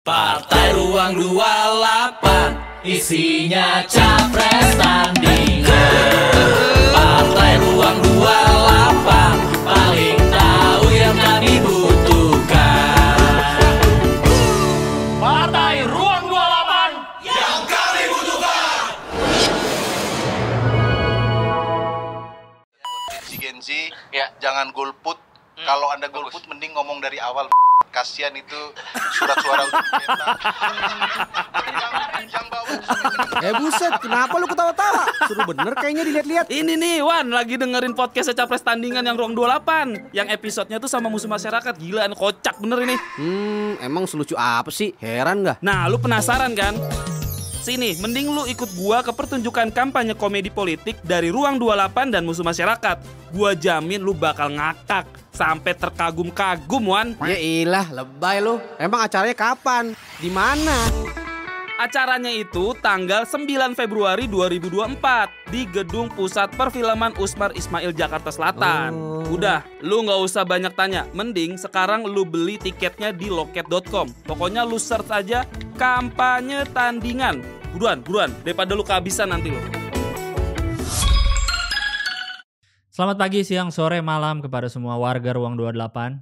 Partai Ruang 28 isinya capres tandingan. Partai Ruang 28 paling tahu yang kami butuhkan. Partai Ruang 28 yang kami butuhkan. Genzi, Ya. jangan golput. Kalau Anda golput mending ngomong dari awal. Kasihan itu surat suara untuk pemerintah. Yang bawa Buset, kenapa lu ketawa-tawa? Suruh bener kayaknya dilihat-lihat. Ini nih Wan, lagi dengerin podcast Capres Tandingan yang Ruang 28. Yang episodenya tuh sama musuh masyarakat. Gila, kocak bener ini. Emang selucu apa sih? Heran gak? Nah, lu penasaran kan? Sini, mending lu ikut gua ke pertunjukan kampanye komedi politik dari Ruang 28 dan musuh masyarakat. Gua jamin lu bakal ngakak sampai terkagum-kagum, Wan. Ya ilah, lebay lu. Emang acaranya kapan? Di mana? Acaranya itu tanggal 9 Februari 2024 di Gedung Pusat Perfilman Usmar Ismail Jakarta Selatan. Udah, lu nggak usah banyak tanya. Mending sekarang lu beli tiketnya di loket.com. Pokoknya lu search aja kampanye tandingan. Buruan, daripada lu kehabisan nanti lu. Selamat pagi, siang, sore, malam kepada semua warga Ruang 28.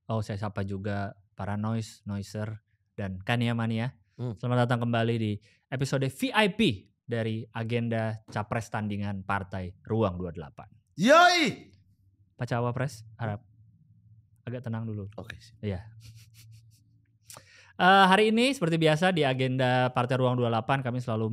Oh, saya sapa juga para noiser, dan Kania Mania. Selamat datang kembali di episode VIP dari agenda Capres Tandingan Partai Ruang 28. Yoi. Pak Cawapres, harap agak tenang dulu. Oke. Iya. Hari ini seperti biasa di agenda Partai Ruang 28 kami selalu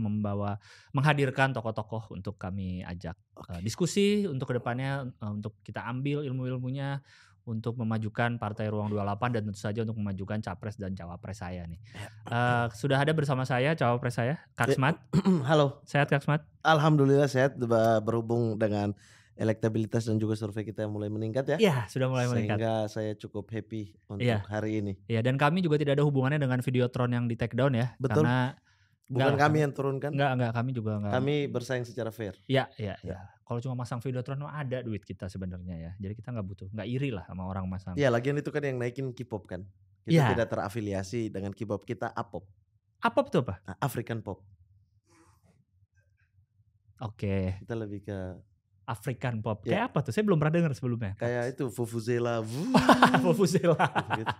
menghadirkan tokoh-tokoh untuk kami ajak diskusi untuk kedepannya, untuk kita ambil ilmu-ilmunya untuk memajukan Partai Ruang 28 dan tentu saja untuk memajukan Capres dan Cawapres saya nih. Sudah ada bersama saya Cawapres saya, Kak Smat. Halo. Sehat Kak Smat? Alhamdulillah sehat, berhubung dengan elektabilitas dan juga survei kita mulai meningkat ya. Iya, sudah mulai meningkat. Sehingga saya cukup happy untuk hari ini. Iya, dan kami juga tidak ada hubungannya dengan Videotron yang di take down ya. Betul. Karena Bukan kami yang turunkan. Enggak, kami juga enggak. Kami bersaing secara fair. Iya. Kalau cuma masang Videotron ada duit kita sebenarnya ya. Jadi kita enggak iri lah sama orang masang. Iya, lagian itu kan yang naikin K-pop kan. Kita tidak terafiliasi dengan K-pop, kita A-pop. A-pop itu apa? African pop. Oke. Kita lebih ke African pop. Ya. Kayak apa tuh? Saya belum pernah dengar sebelumnya. kayak itu Vuvuzela. Vuvuzela. Gitu.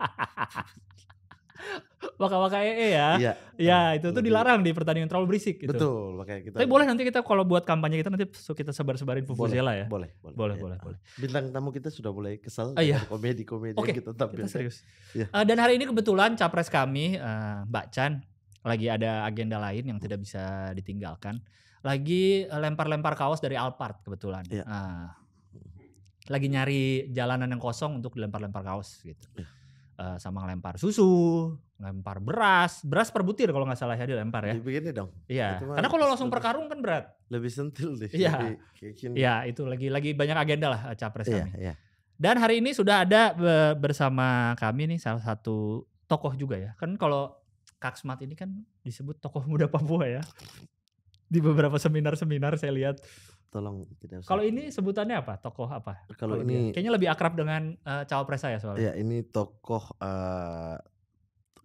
Waka-waka ya. Iya. Ya, itu tuh Lebih- dilarang di pertandingan terlalu berisik gitu. Betul, makanya kita. Tapi boleh nanti kita kalau buat kampanye kita nanti kita sebar-sebarin Vuvuzela ya. Boleh. Boleh. Bintang tamu kita sudah mulai kesal Iya. dengan komedi-komedi Oke, yang kita tampilkan. Kita serius. Iya. Dan hari ini kebetulan capres kami Mbak Chan lagi ada agenda lain yang tidak bisa ditinggalkan. Lagi lempar-lempar kaos dari Alphard kebetulan. Iya. Lagi nyari jalanan yang kosong untuk dilempar-lempar kaos gitu. Iya. Sama ngelempar susu, ngelempar beras per butir kalau nggak salah ya dilempar ya. Begini dong. Iya. Itu mah Karena kalau langsung lebih- per karung kan berat. Lebih sentil deh. Iya. lebih kayak gini. Iya, itu lagi banyak agenda lah capres Iya, kami. iya. Dan hari ini sudah ada bersama kami nih salah satu tokoh juga ya. Kan kalau Kak Smat ini kan disebut tokoh muda Papua ya. Di beberapa seminar-seminar saya lihat. Tolong tidak usah. Kalau ini sebutannya apa? Tokoh apa? Kalau dia? ini Kayaknya lebih akrab dengan cawapres saya soalnya. ya ini tokoh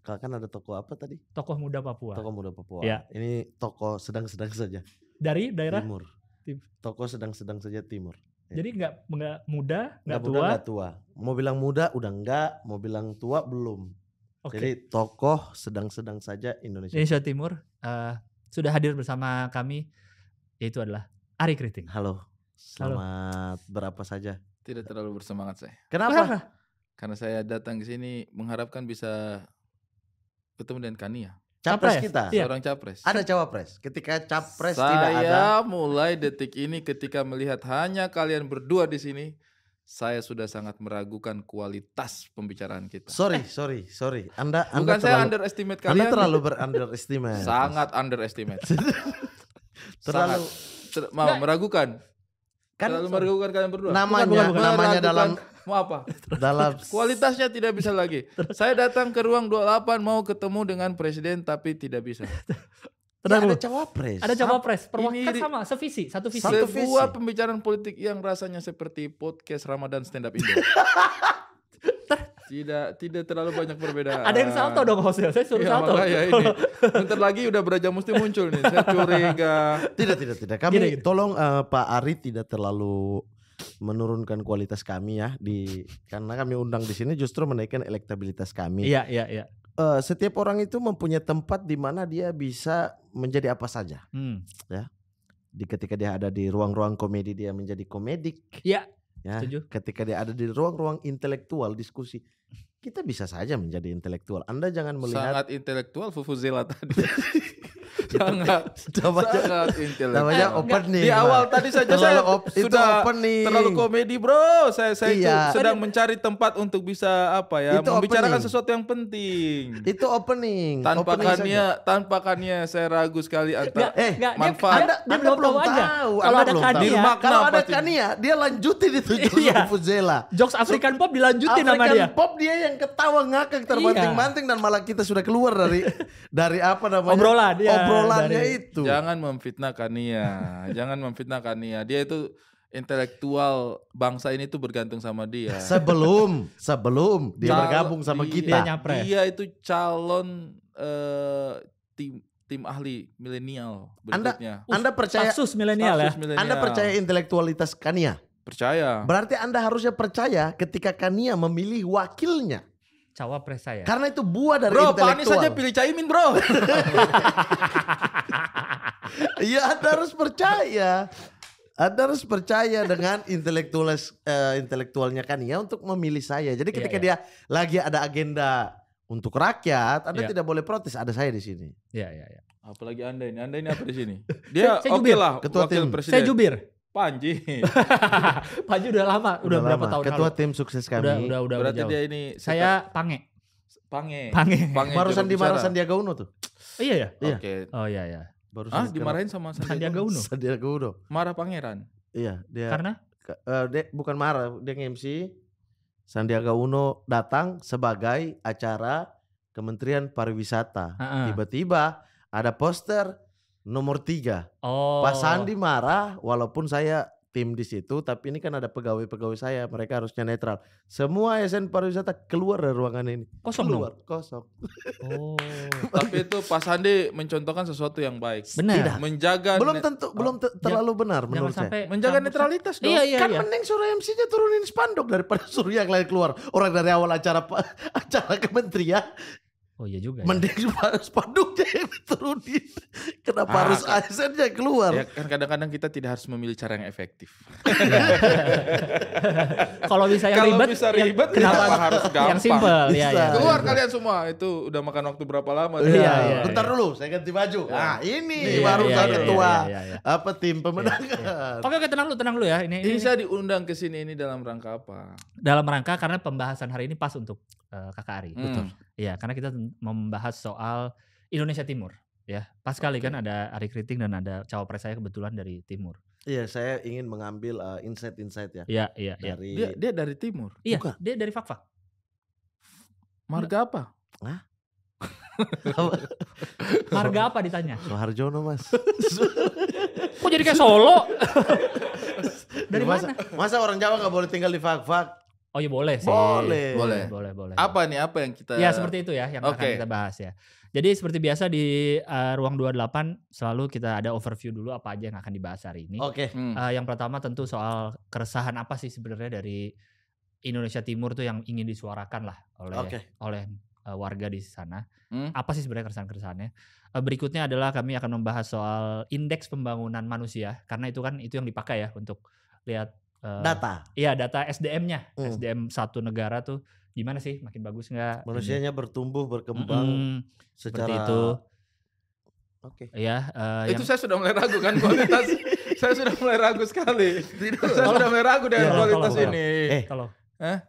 kan ada tokoh apa tadi? Tokoh muda Papua. Tokoh muda Papua. Iya. Ini tokoh sedang-sedang saja. Dari daerah? Timur. Tokoh sedang-sedang saja timur. Ya. Jadi nggak muda, nggak muda, tua. nggak tua. Mau bilang muda udah enggak, mau bilang tua belum. Oke. Jadi tokoh sedang-sedang saja Indonesia. Indonesia Timur sudah hadir bersama kami, yaitu adalah Ari Kriting. Halo. Selamat berapa saja. Tidak terlalu bersemangat saya. Kenapa? Karena saya datang ke sini mengharapkan bisa ketemu dengan Kania. Capres Capres? kita. Iya. Seorang capres. Ada cawapres. Ketika capres tidak ada. Saya mulai detik ini ketika melihat hanya kalian berdua di sini, saya sudah sangat meragukan kualitas pembicaraan kita. Sorry. Anda Bukan saya terlalu, underestimate Anda kalian. terlalu underestimate. Sangat underestimate. Terlalu Meragukan. kan Terlalu meragukan kalian berdua. namanya Meragukan. dalam Mau apa? dalam Kualitasnya tidak bisa lagi. Saya datang ke Ruang 28 mau ketemu dengan presiden tapi tidak bisa. Ya, ada cawapres. Ada cawapres, Ini kan sama, satu visi. Sebuah pembicaraan politik yang rasanya seperti podcast Ramadan Stand Up Indo. Tidak terlalu banyak perbedaan. Ada yang salto dong hostnya, saya suruh Iya, salto. makanya ini. Bentar lagi udah Braja Musti muncul nih. Saya curiga. Tidak. Kami Gini. tolong Pak Ari tidak terlalu menurunkan kualitas kami ya karena kami undang di sini justru menaikkan elektabilitas kami. Iya. Setiap orang itu mempunyai tempat di mana dia bisa menjadi apa saja. Ketika dia ada di ruang-ruang komedi dia menjadi komedik. Iya. Ya, Setuju. ketika dia ada di ruang-ruang intelektual diskusi, kita bisa saja menjadi intelektual. Anda jangan melihat Sangat intelektual Vuvuzela tadi. sangat intelektual. namanya opening. Di awal tadi saja saya itu sudah opening. terlalu komedi bro. Saya Iya. itu sedang mencari tempat untuk bisa Itu membicarakan opening. sesuatu yang penting. Itu opening. Tanpa Kania saya ragu sekali antara Nggak, manfaat. dia belum tahu aja. tahu. Kalau Anda ada belum Kania, tahu. Makna Kalau ada pasti. Kania, dia lanjutin itu Iya. Vuvuzela. jokes African Pop dilanjutin sama dia. African Pop dia yang ketawa ngakak terbanting-banting dan malah kita sudah keluar dari apa namanya obrolannya dari- itu. Jangan memfitnah Kania. Dia itu intelektual bangsa ini tuh bergantung sama dia. Sebelum dia bergabung sama kita. Dia nyapres. Dia itu calon tim ahli milenial berikutnya. Anda percaya Kasus milenial ya. Status milenial. Anda percaya intelektualitas Kania? Percaya. Berarti Anda harusnya percaya ketika Kania memilih wakilnya. Cawapres saya. Karena itu buah dari Bro, Pak Anies intelektual. saja pilih Caimin bro. Iya, Anda harus percaya. Anda harus percaya dengan intelektualnya Kania untuk memilih saya. Jadi ketika dia lagi ada agenda untuk rakyat, Anda tidak boleh protes. Ada saya di sini. Iya. Apalagi Anda ini apa di sini? Dia Saya oke jubir. lah Ketua wakil tim. presiden. Saya jubir. Panji. Panji udah lama, udah berapa lama. tahun Ketua lalu? tim sukses kami. Udah Berarti jauh. dia ini Saya Pange. Pange. Barusan juru dimarah bicara. Sandiaga Uno tuh. Oh, iya ya. Iya. Oke. Oh iya. Barusan Dimarahin sama Sandiaga Uno. Sandiaga Uno. Marah pangeran. Iya, dia Karena dia bukan marah, dia nge-MC. Sandiaga Uno datang sebagai acara Kementerian Pariwisata. Tiba-tiba ada poster nomor 3. oh. Pak Sandi marah walaupun saya tim di situ, tapi ini kan ada pegawai-pegawai saya, mereka harusnya netral. Semua ASN pariwisata keluar dari ruangan ini. Kosong keluar, kosong. Oh. Tapi itu Pak Sandi mencontohkan sesuatu yang baik. Benar. Menjaga Belum tentu, terlalu benar menurut Jangan sampai saya. menjaga campur- netralitas dong. Iya. Kan mending suruh MC-nya turunin spanduk daripada suruh yang lain keluar. Orang dari awal acara kementerian, Oh iya juga. Ya. mending spanduknya yang diturunin. Kenapa harus ASN-nya keluar? Ya kan kadang-kadang kita tidak harus memilih cara yang efektif. Kalau bisa yang Kalau ribet, bisa ribet, kenapa harus gampang? Yang simple, Bisa. ya. Keluar kalian semua, itu udah makan waktu berapa lama? Iya. Bentar dulu, saya ganti baju. Nah, ini Iya, baru iya, saya iya, ketua iya, iya. apa tim pemenangan. Oke, tenang dulu ya. Ini saya diundang ke sini ini dalam rangka apa? Dalam rangka karena pembahasan hari ini pas untuk Kakak Ari. Betul. Iya, karena kita mau membahas soal Indonesia Timur. Ya, pas sekali kan ada Ari Kriting dan ada cawapres saya kebetulan dari Timur. Iya, saya ingin mengambil insight-insight ya Iya. dari Dia dari timur. Iya, Bukan. dia dari Fakfak. Marga apa? Marga apa ditanya? Soeharjono, Mas. Kok jadi kayak Solo? Dari masa, mana? masa orang Jawa nggak boleh tinggal di Fak-Fak? Oh iya boleh sih. Boleh. Boleh. Apa nih? Apa yang kita? Ya seperti itu ya yang akan Oke. kita bahas ya. Jadi seperti biasa di Ruang 28 selalu kita ada overview dulu apa aja yang akan dibahas hari ini. Oke. Yang pertama tentu soal keresahan apa sih sebenarnya dari Indonesia Timur tuh yang ingin disuarakan lah oleh warga di sana. Apa sih sebenarnya keresahan-keresahannya? Berikutnya adalah kami akan membahas soal indeks pembangunan manusia karena itu yang dipakai ya untuk lihat Data. Iya, data SDM-nya. SDM satu negara tuh gimana sih? Makin bagus nggak? Manusianya bertumbuh, berkembang secara seperti itu. Oke. Ya, Itu saya sudah mulai ragu kan kualitas. Saya sudah mulai ragu sekali. Saya sudah mulai ragu dengan kualitas tolong. ini. kalau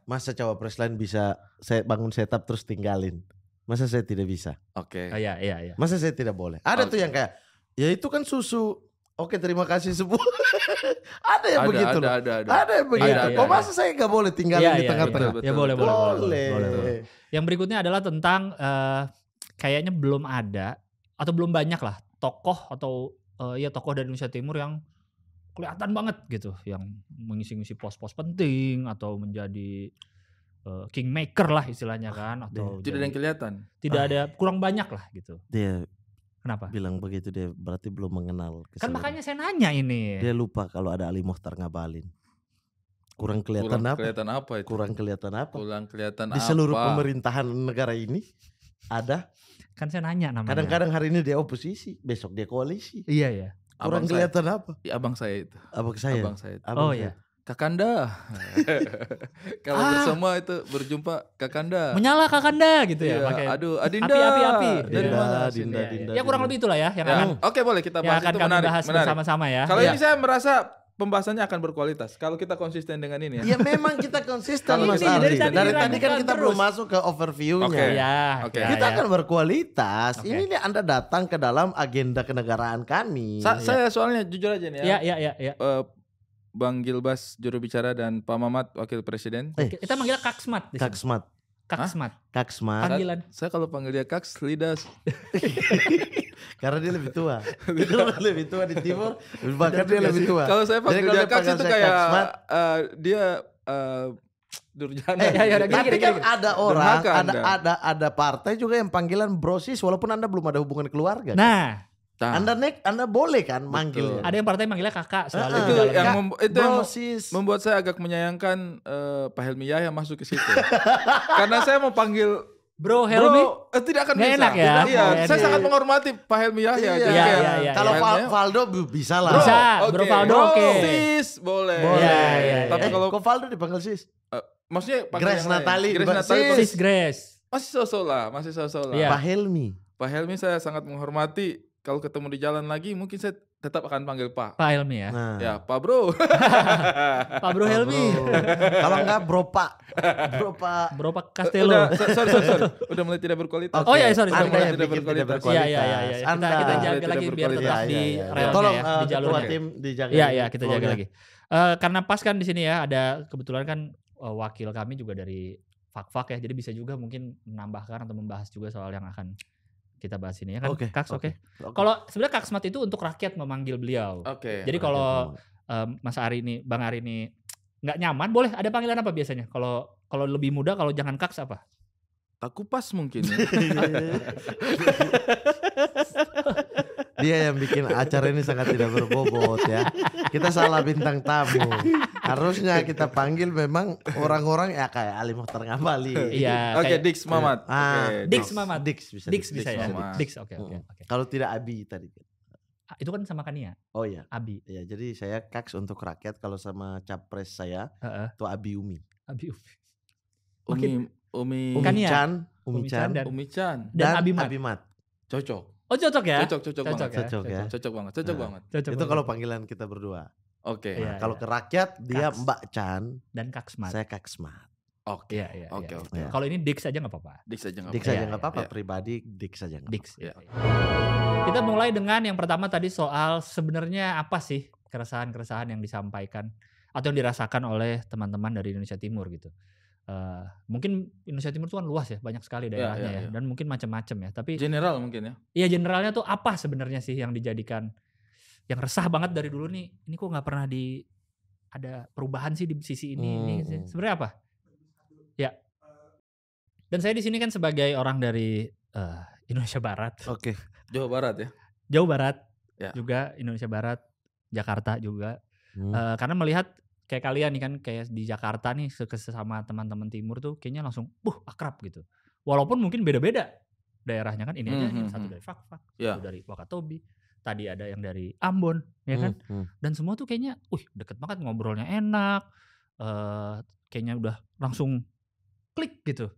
Masa cawapres lain bisa saya bangun setup terus tinggalin? Masa saya tidak bisa? Oke. iya. Masa saya tidak boleh? Ada tuh yang kayak, ya itu kan susu. Oke, terima kasih semua. Ada yang begitu loh. Ada yang begitu. Ada. Kok masa saya nggak boleh tinggalin di tengah-tengah? betul. Ya boleh. Boleh. Yang berikutnya adalah tentang kayaknya belum ada atau belum banyak lah tokoh atau tokoh dari Indonesia Timur yang kelihatan banget gitu, yang mengisi-ngisi pos-pos penting atau menjadi kingmaker lah istilahnya kan, atau Tidak ada yang kelihatan. tidak ada, kurang banyak lah gitu. Dia Kenapa? bilang begitu, dia berarti belum mengenal Kan keseluruhan. makanya saya nanya ini. Dia lupa kalau ada Ali Mokhtar Ngabalin. Kurang kelihatan Kurang apa? kelihatan apa itu? Kurang kelihatan apa? Kurang kelihatan Di seluruh apa? pemerintahan negara ini ada. Kan saya nanya namanya. Kadang-kadang hari ini dia oposisi, besok dia koalisi. Iya ya. Kurang Abang saya. kelihatan apa? Ya, abang saya itu. Abang saya. Abang saya itu. Abang Oh saya. ya. Kakanda. Kalau bersama itu berjumpa Kakanda. Menyala Kakanda gitu ya. Iya, pakai aduh, Adinda. api. Dari Dinda, mana sini? Dinda, Dinda, Ya kurang Dinda. lebih itulah ya yang Ya, akan oke boleh kita yang bahas akan itu kami menarik. bahas menarik. bersama-sama ya. Kalau Ya. ini saya merasa pembahasannya akan berkualitas. Kalau kita konsisten dengan ini ya. Ya memang kita konsisten Kalau Mas ini Ardi. dari tadi Dari tadi kan diragukan kita terus. belum masuk ke overview-nya. Oke. Ya, Oke. ya, Kita ya. akan berkualitas. Oke. Ini nih Anda datang ke dalam agenda kenegaraan kami. Saya soalnya jujur aja nih ya. Ya. Bang Gilbas juru bicara dan Pak Mamat wakil presiden. Kita manggil Kaksmat di sini. Kaksmat. Kaksmat. Kaksmat. Panggilan. Saya kalau panggil dia Kaks lidah Karena dia lebih tua. Dia lebih tua di timur. Bahkan dia lebih tua. Kalau saya panggil Jadi kalau dia dia Kaks panggil itu saya kayak Kaksmat. dia durjana. Ya, gitu. gini, Tapi kan gini. ada orang, Durhaka ada partai juga yang panggilan brosis walaupun Anda belum ada hubungan keluarga. Nah, Nah, Anda boleh kan manggilnya. ada yang partai manggilnya kakak selalu Ah, di itu dalam. yang Kak, itu yang brosis. membuat saya agak menyayangkan Pak Helmi Yahya masuk ke situ. Karena saya mau panggil Bro Helmi. tidak akan Nggak bisa. enak ya? Iya, Nggak saya enak. sangat menghormati Pak Helmi Yahya. Iya. Jadi kayak Iya. Kalau Pak Helmi Yahya, Valdo bisa lah. Bisa. oke. Bro Valdo oke. Sis boleh. Iya. Tapi kalau Kok Valdo dipanggil sis? maksudnya panggil Grace yang lain. Natali, Grace Mbak Natali Sis. Sis Grace. masih sosok lah. Iya. Pak Helmi. Pak Helmi saya sangat menghormati. Kalau ketemu di jalan lagi mungkin saya tetap akan panggil Pak. Pak Helmi ya. Nah. Ya, Pak Bro. Pak Bro Helmi. Bro. Kalau enggak Bro Pak. Bro Pak. Bro Pak Castello. Udah, sorry. Udah mulai tidak berkualitas. Oh iya, sorry. Anda yang Tidak bikin berkualitas. tidak berkualitas. Iya. Anda. Kita jaga Tidak lagi biar berkualitas. tetap di relnya Tolong ya, di ketua jalurnya. tim dijaga. Iya, kita jaga flow-nya. lagi. Karena pas kan di sini ya ada kebetulan kan wakil kami juga dari Fak-Fak ya. Jadi bisa juga mungkin menambahkan atau membahas juga soal yang akan kita bahas ini ya kan. Oke, Kaks oke. oke. Kalau sebenarnya Kaksmat itu untuk rakyat memanggil beliau. Oke. Jadi kalau Mas Ari ini, Bang Ari ini nggak nyaman, boleh ada panggilan apa biasanya? Kalau lebih muda, kalau jangan Kaks apa? Takupas mungkin ya. Dia yang bikin acara ini sangat tidak berbobot ya. Kita salah bintang tamu. Harusnya kita panggil memang orang-orang ya kayak Ali Mokhtar Ngabalin. Iya. Oke, kayak- Dix Mamat. Ah, Oke, Dix Mamat. Dix bisa. Dix bisa ya. Mamat. Dix oke. Kalau tidak Abi tadi. Itu kan sama Kania, Oh iya. Abi. Ya, jadi saya Kaks untuk rakyat, kalau sama capres saya Heeh. itu Abi Umi. Abi. Umi Umi Kania. Chan, Umi Chan dan Umi Chan. dan Abimat. Abimat. Cocok. Oh cocok ya? Cocok Cocok banget. ya? Cocok ya. Cocok banget. Cocok Nah. banget. Cocok Itu banget. kalau panggilan kita berdua. Oke. Iya. Nah, kalau ke rakyat dia Kaks. Mbak Chan, Dan Kaksmat. saya Kaksmat. Oke. Iya. Oke, oke. Iya. Kalau ini Dix aja nggak apa-apa. Dix aja nggak Dix apa-apa. saja Iya, nggak apa-apa, iya. pribadi Dix saja nggak Dix. apa-apa. Iya. Kita mulai dengan yang pertama tadi soal sebenarnya apa sih keresahan-keresahan yang disampaikan atau yang dirasakan oleh teman-teman dari Indonesia Timur gitu. Mungkin Indonesia Timur itu kan luas ya, banyak sekali daerahnya ya, iya. dan mungkin macam-macam ya. Tapi General mungkin ya. iya generalnya tuh apa sebenarnya sih yang dijadikan yang resah banget dari dulu nih? Ini kok nggak pernah ada perubahan sih di sisi ini sih. Sebenarnya apa? Ya. Dan saya di sini kan sebagai orang dari Indonesia Barat, Oke. Jawa Barat ya. Jawa Barat Ya. juga, Indonesia Barat, Jakarta juga. Hmm. Karena melihat kayak kalian nih kan kayak di Jakarta nih sesama teman-teman timur tuh kayaknya langsung akrab gitu. Walaupun mungkin beda-beda daerahnya kan, ini aja Hmm, satu hmm. dari Fak-Fak, Ya. satu dari Wakatobi, tadi ada yang dari Ambon ya kan. Dan semua tuh kayaknya deket banget, ngobrolnya enak. Kayaknya udah langsung klik gitu.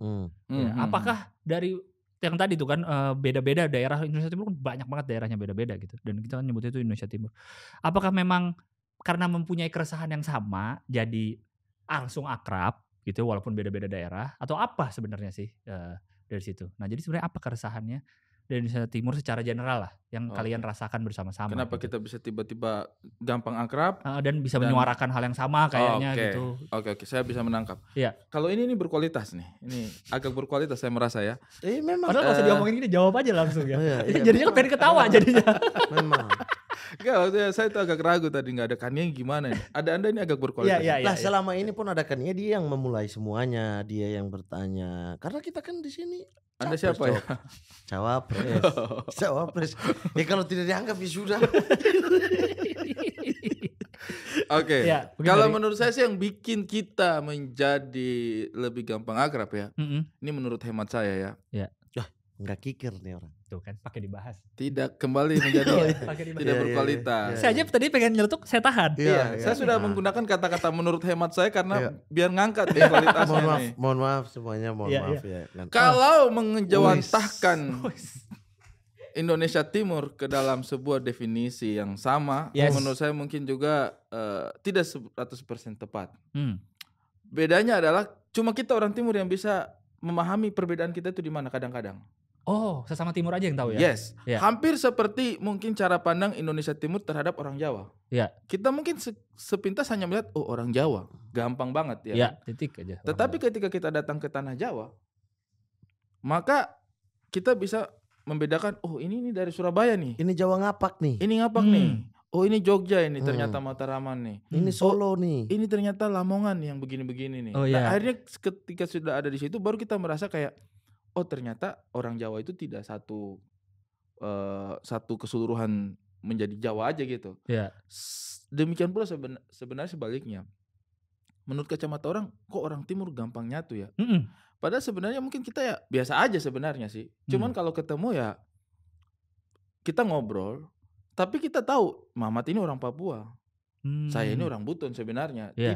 Ya, apakah dari yang tadi tuh kan beda-beda daerah Indonesia Timur kan banyak banget daerahnya beda-beda gitu. Dan kita kan nyebutnya itu Indonesia Timur. Apakah memang karena mempunyai keresahan yang sama jadi langsung akrab gitu walaupun beda-beda daerah, atau apa sebenarnya sih dari situ? Nah, jadi sebenarnya apa keresahannya dari Indonesia Timur secara general lah yang Oke. kalian rasakan bersama-sama. Kenapa gitu. kita bisa tiba-tiba gampang akrab? Dan bisa Dan- menyuarakan hal yang sama kayaknya Oke. gitu. Oke, saya bisa menangkap. Iya. Kalau ini berkualitas nih. Ini agak berkualitas saya merasa ya. Memang. Padahal nggak usah diomongin gini, jawab aja langsung ya. Oh, iya, iya, Jadinya pengen ketawa jadinya. Memang. Enggak, maksudnya saya tuh agak ragu tadi nggak ada Kanye gimana nih. Ada Anda ini agak berkualitas. Iya, iya. Lah selama ini pun ada Kania, dia yang memulai semuanya, dia yang bertanya. Karena kita kan di sini. Anda capres, siapa ya? Cok. Cawapres. Cawapres. Ya kalau tidak dianggap ya sudah. Oke. Ya, mungkin Kalau dari- menurut saya sih yang bikin kita menjadi lebih gampang akrab ya. Mm-mm. Ini menurut hemat saya ya. Enggak kikir nih orang. Tuh kan pakai dibahas. Tidak kembali menjadi Pakai dibahas. tidak Iya, iya, berkualitas. iya. Saya aja tadi pengen nyeletuk, saya tahan. Iya, saya sudah Nah. menggunakan kata-kata menurut hemat saya karena Iya. biar ngangkat nih kualitasnya nih. Mohon maaf semuanya, mohon Iya, maaf ya. Kalau mengejawantahkan Indonesia Timur ke dalam sebuah definisi yang sama, Yes. menurut saya mungkin juga tidak 100% tepat. Hmm. Bedanya adalah cuma kita orang Timur yang bisa memahami perbedaan kita itu di mana kadang-kadang. Oh, sesama Timur aja yang tahu ya? Yes, Iya. hampir seperti mungkin cara pandang Indonesia Timur terhadap orang Jawa. Iya. Kita mungkin sepintas hanya melihat oh orang Jawa, gampang banget ya. Iya, titik aja. Tetapi ketika kita datang ke tanah Jawa, maka kita bisa membedakan oh ini dari Surabaya nih. Ini Jawa ngapak nih. Ini ngapak Hmm. nih. Oh ini Jogja ini ternyata Mataraman nih. Ini Solo nih. Ini ternyata Lamongan yang begini-begini nih. Oh, Nah, iya. akhirnya ketika sudah ada di situ baru kita merasa kayak oh ternyata orang Jawa itu tidak satu keseluruhan menjadi Jawa aja gitu. Iya. Demikian pula sebenarnya sebaliknya. Menurut kacamata orang, kok orang Timur gampang nyatu ya? Mm-mm. Padahal sebenarnya mungkin kita ya biasa aja sebenarnya sih. Cuman kalau ketemu ya kita ngobrol, tapi kita tahu Mamat ini orang Papua, saya ini orang Buton sebenarnya. Iya.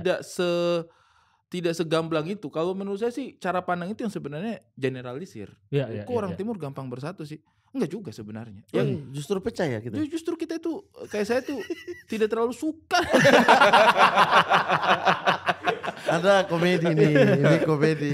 Tidak segamblang itu. Kalau menurut saya sih cara pandang itu yang sebenarnya generalisir. Iya, iya, Kok iya, orang iya. Timur gampang bersatu sih? Enggak juga sebenarnya. Oh, Yang justru pecah ya kita. justru kita itu kayak saya tuh tidak terlalu suka. Ada komedi nih, ini komedi.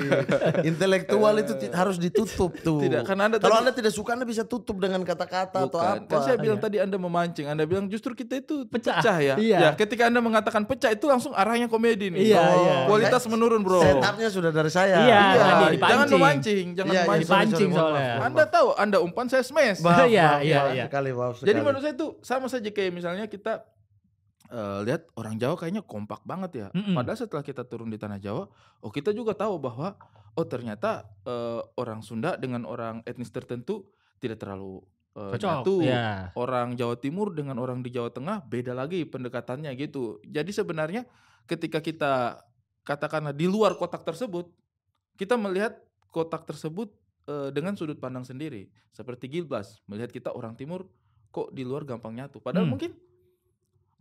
Intelektual itu harus ditutup tuh. Tidak, karena Anda Kalau tadi- Anda tidak suka Anda bisa tutup dengan kata-kata atau Bukan. apa. Kan saya bilang Iya. tadi Anda memancing. Anda bilang justru kita itu Pecah. ya. Iya. Ya, ketika Anda mengatakan pecah itu langsung arahnya komedi nih. Iya, iya. Kualitas menurun, Bro. Setupnya sudah dari saya. Iya, Iya, dipancing. jangan memancing, jangan Iya, iya, memancing. sorry, Dipancing mohon soalnya. maaf. Anda tahu, Anda umpan saya smash. Maaf, Iya, maaf, iya, maaf iya. sekali, maaf Jadi sekali. menurut saya itu sama saja kayak misalnya kita lihat orang Jawa kayaknya kompak banget ya. Mm-mm. Padahal setelah kita turun di tanah Jawa, oh kita juga tahu bahwa oh ternyata orang Sunda dengan orang etnis tertentu tidak terlalu Cocok. nyatu. Iya. Orang Jawa Timur dengan orang di Jawa Tengah beda lagi pendekatannya gitu. Jadi sebenarnya ketika kita katakanlah di luar kotak tersebut, kita melihat kotak tersebut dengan sudut pandang sendiri. Seperti Gilbas, melihat kita orang Timur kok di luar gampang nyatu. Padahal mungkin